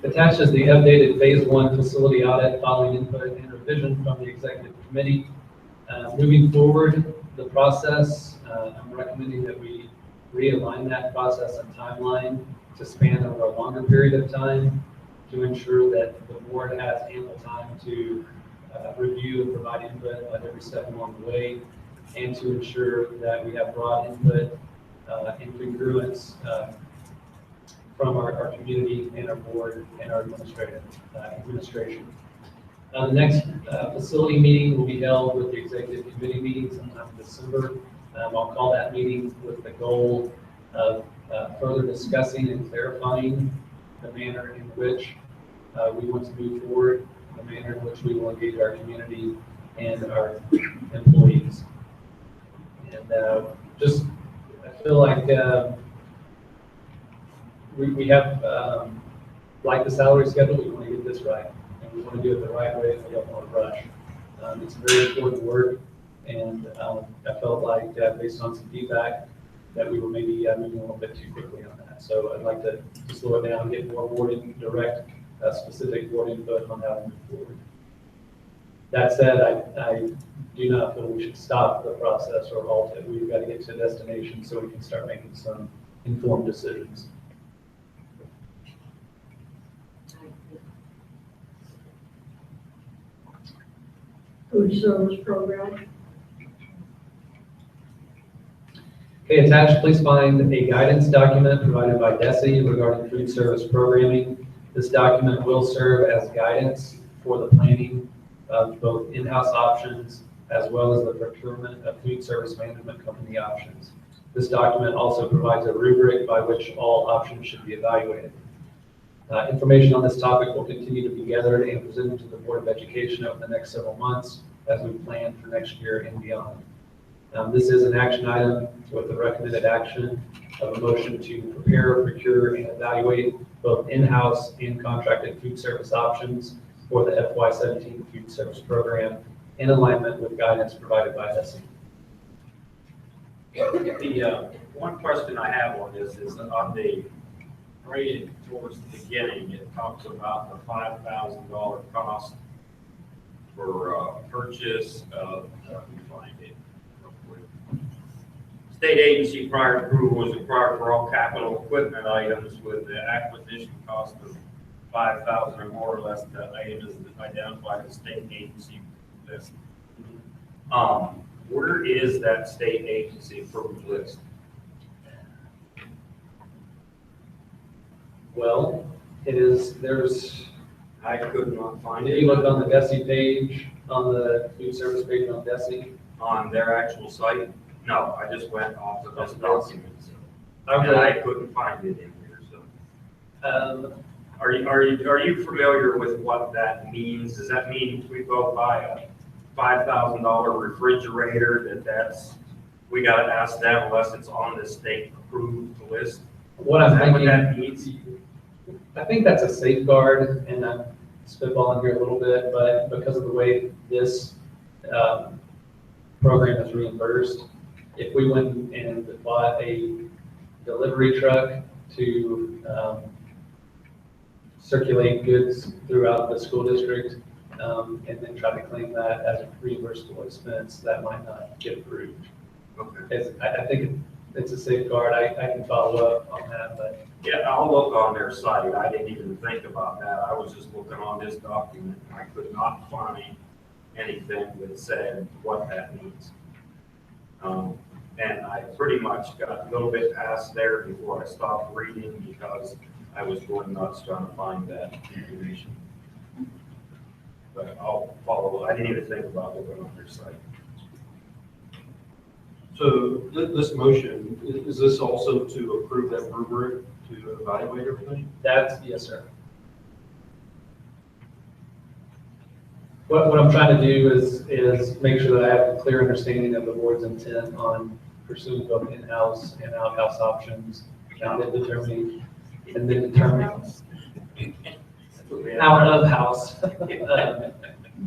Attached is the updated phase 1 facility audit following input and revision from the executive committee. Moving forward, the process, I'm recommending that we realign that process and timeline to span over a longer period of time to ensure that the board has ample time to review and provide input at every step along the way, and to ensure that we have broad input and congruence from our community and our board and our administration. The next facility meeting will be held with the executive committee meeting sometime in December. I'll call that meeting with the goal of further discussing and clarifying the manner in which we want to move forward, the manner in which we will engage our community and our employees. And I feel like we have, like the salary schedule, we want to get this right. And we want to do it the right way, and we don't want to rush. It's very important work. And I felt like, based on some feedback, that we were maybe moving a little bit too quickly on that. So I'd like to slow it down, get more board direct, specific board input on how to move forward. That said, I do not feel we should stop the process or halt it. We've got to get to a destination so we can start making some informed decisions. Food service program. Okay, attached, please find a guidance document provided by DESE regarding food service programming. This document will serve as guidance for the planning of both in-house options as well as the procurement of food service management company options. This document also provides a rubric by which all options should be evaluated. Information on this topic will continue to be gathered and presented to the Board of Education over the next several months as we plan for next year and beyond. This is an action item with the recommended action of a motion to prepare, procure, and evaluate both in-house and contracted food service options for the FY17 food service program in alignment with guidance provided by DESE. The one question I have on this is on the rating towards the beginning, it talks about the $5,000 cost for purchase of, let me find it real quick. State agency prior approval is required for all capital equipment items with the acquisition cost of $5,000 or more or less. The item is identified as state agency list. Where is that state agency approved list? Well, it is, I could not find it. If you look on the DESE page, on the food service page on DESE. On their actual site? No, I just went off of this document. Okay. And I couldn't find it in here, so. Are you familiar with what that means? Does that mean if we go buy a $5,000 refrigerator, we gotta ask them unless it's on the state approved list? What I'm Is that what thinking, that means? I think that's a safeguard, and I'm spitballing here a little bit, but because of the way this program is reimbursed, if we went and bought a delivery truck to circulate goods throughout the school district, and then try to claim that as a reimbursable expense, that might not get approved. Okay. I think it's a safeguard. I can follow up on that, but. Yeah, I'll look on their site. I didn't even think about that. I was just looking on this document. I could not find anything that said what that means. And I pretty much got a little bit past there before I stopped reading because I was going nuts trying to find that information. But I'll follow. I didn't even think about looking on their site. So this motion, is this also to approve that rubric to evaluate everything? Yes, sir. What I'm trying to do is make sure that I have a clear understanding of the board's intent on pursuing both in-house and out-house options, and then determining out of house.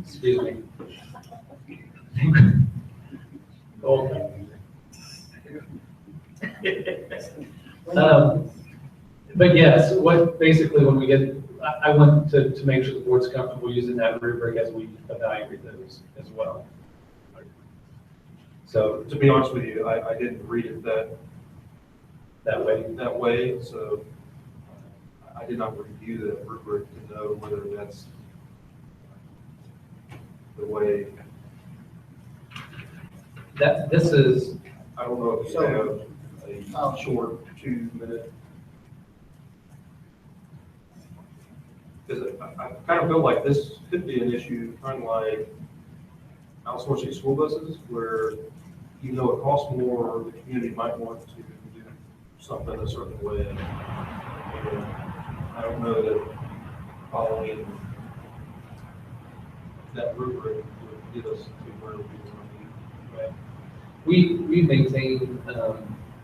Excuse me. Okay. But yes, basically when we get, I want to make sure the board's comfortable using that rubric as we evaluate those as well. So to be honest with you, I didn't read it that way. So I did not review that rubric to know whether that's the way. This is. I don't know if you have a short 2-minute. Because I kind of feel like this could be an issue, kind of like outsourcing school buses, where even though it costs more, the community might want to do something a certain way. And I don't know that following that rubric would get us to where we want to be. Right. We maintain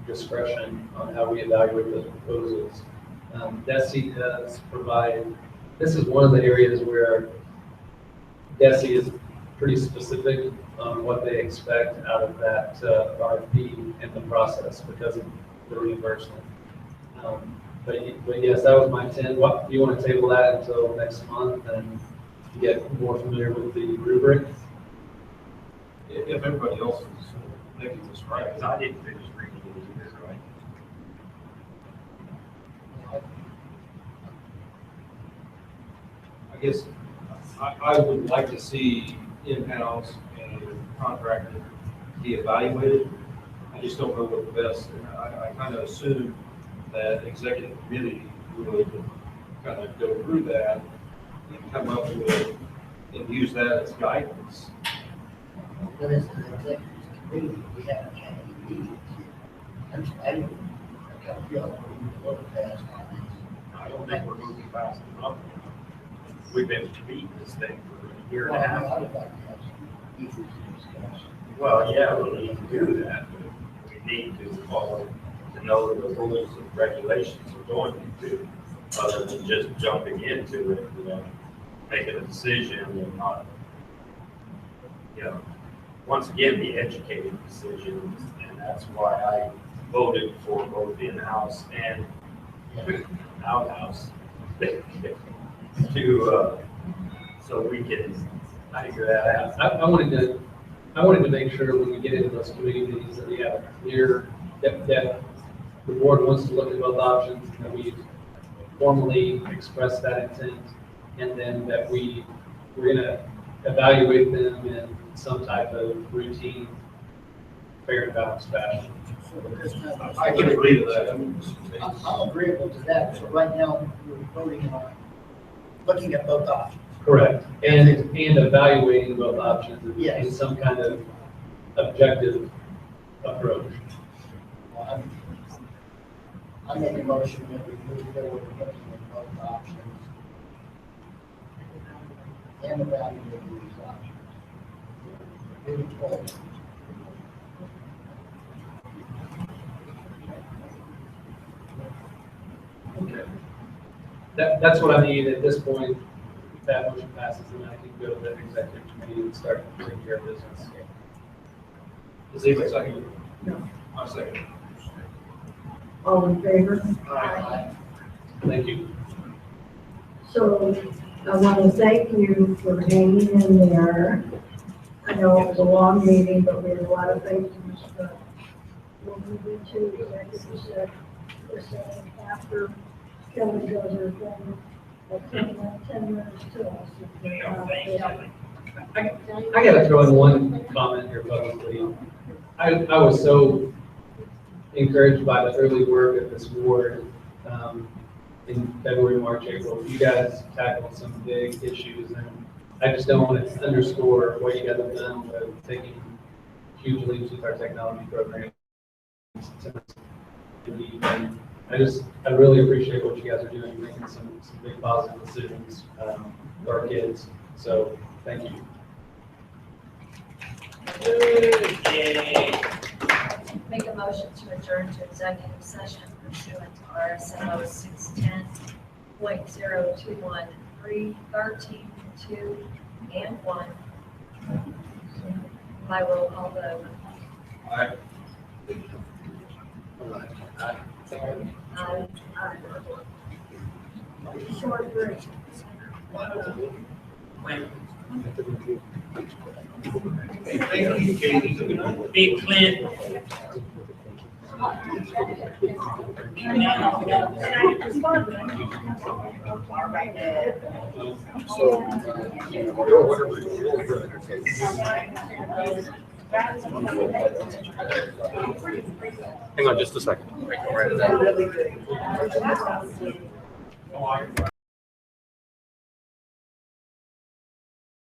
discretion on how we evaluate those proposals. DESE does provide, this is one of the areas where DESE is pretty specific on what they expect out of that RFP and the process because of the reimbursement. But yes, that was my intent. What, do you want to table that until next month and get more familiar with the rubric? If everybody else is making this right. Because I didn't finish reading it either, right? I guess I would like to see in-house and contracted be evaluated. I just don't know what the best, I kind of assume that executive committee would kind of go through that and come up with, and use that as guidance. But as an executive committee, we haven't had any meetings. I kind of feel like we're moving fast on this. I don't think we're moving fast enough. We've been beating this thing for a year and a half. I would like to have some issues to discuss. Well, yeah, we need to do that, but we need to follow, to know the rules and regulations we're going into, other than just jumping into it, making a decision and not, once again, the educated decisions, and that's why I voted for both in-house and out-house to, so we can figure that out. I wanted to make sure when we get into those committee meetings that we have a clear, that the board wants to look at both options, and that we formally express that intent, and then that we're gonna evaluate them in some type of routine, fair and balanced fashion. I can agree to that. I'm agreeable to that. So right now, we're voting on looking at both options. Correct. And evaluating both options in some kind of objective approach. I make a motion that we move forward looking at both options and evaluating these options. Moving forward. Okay. That's what I need at this point. If that motion passes, then I can go to the executive committee and start taking care of business. Does anybody second? No. I second. All in favor? Thank you. So I want to thank you for hanging in there. I know it was a long meeting, but we had a lot of things to discuss. We'll move into executive session after Kelly does her thing. At 10 minutes to us. I gotta throw in one comment here publicly. I was so encouraged by the early work of this board in February, March, April. You guys tackled some big issues, and I just don't want to underscore what you guys have done with taking huge leaps with our technology program. I really appreciate what you guys are doing, making some big positive decisions for our kids. So thank you. Make a motion to adjourn to executive session pursuant to RSMO 610.0213, 13, 2, and 1. By roll call vote. Aye. Aye. Short break. Thank you, Katie. Big Clint. Hang on just a second.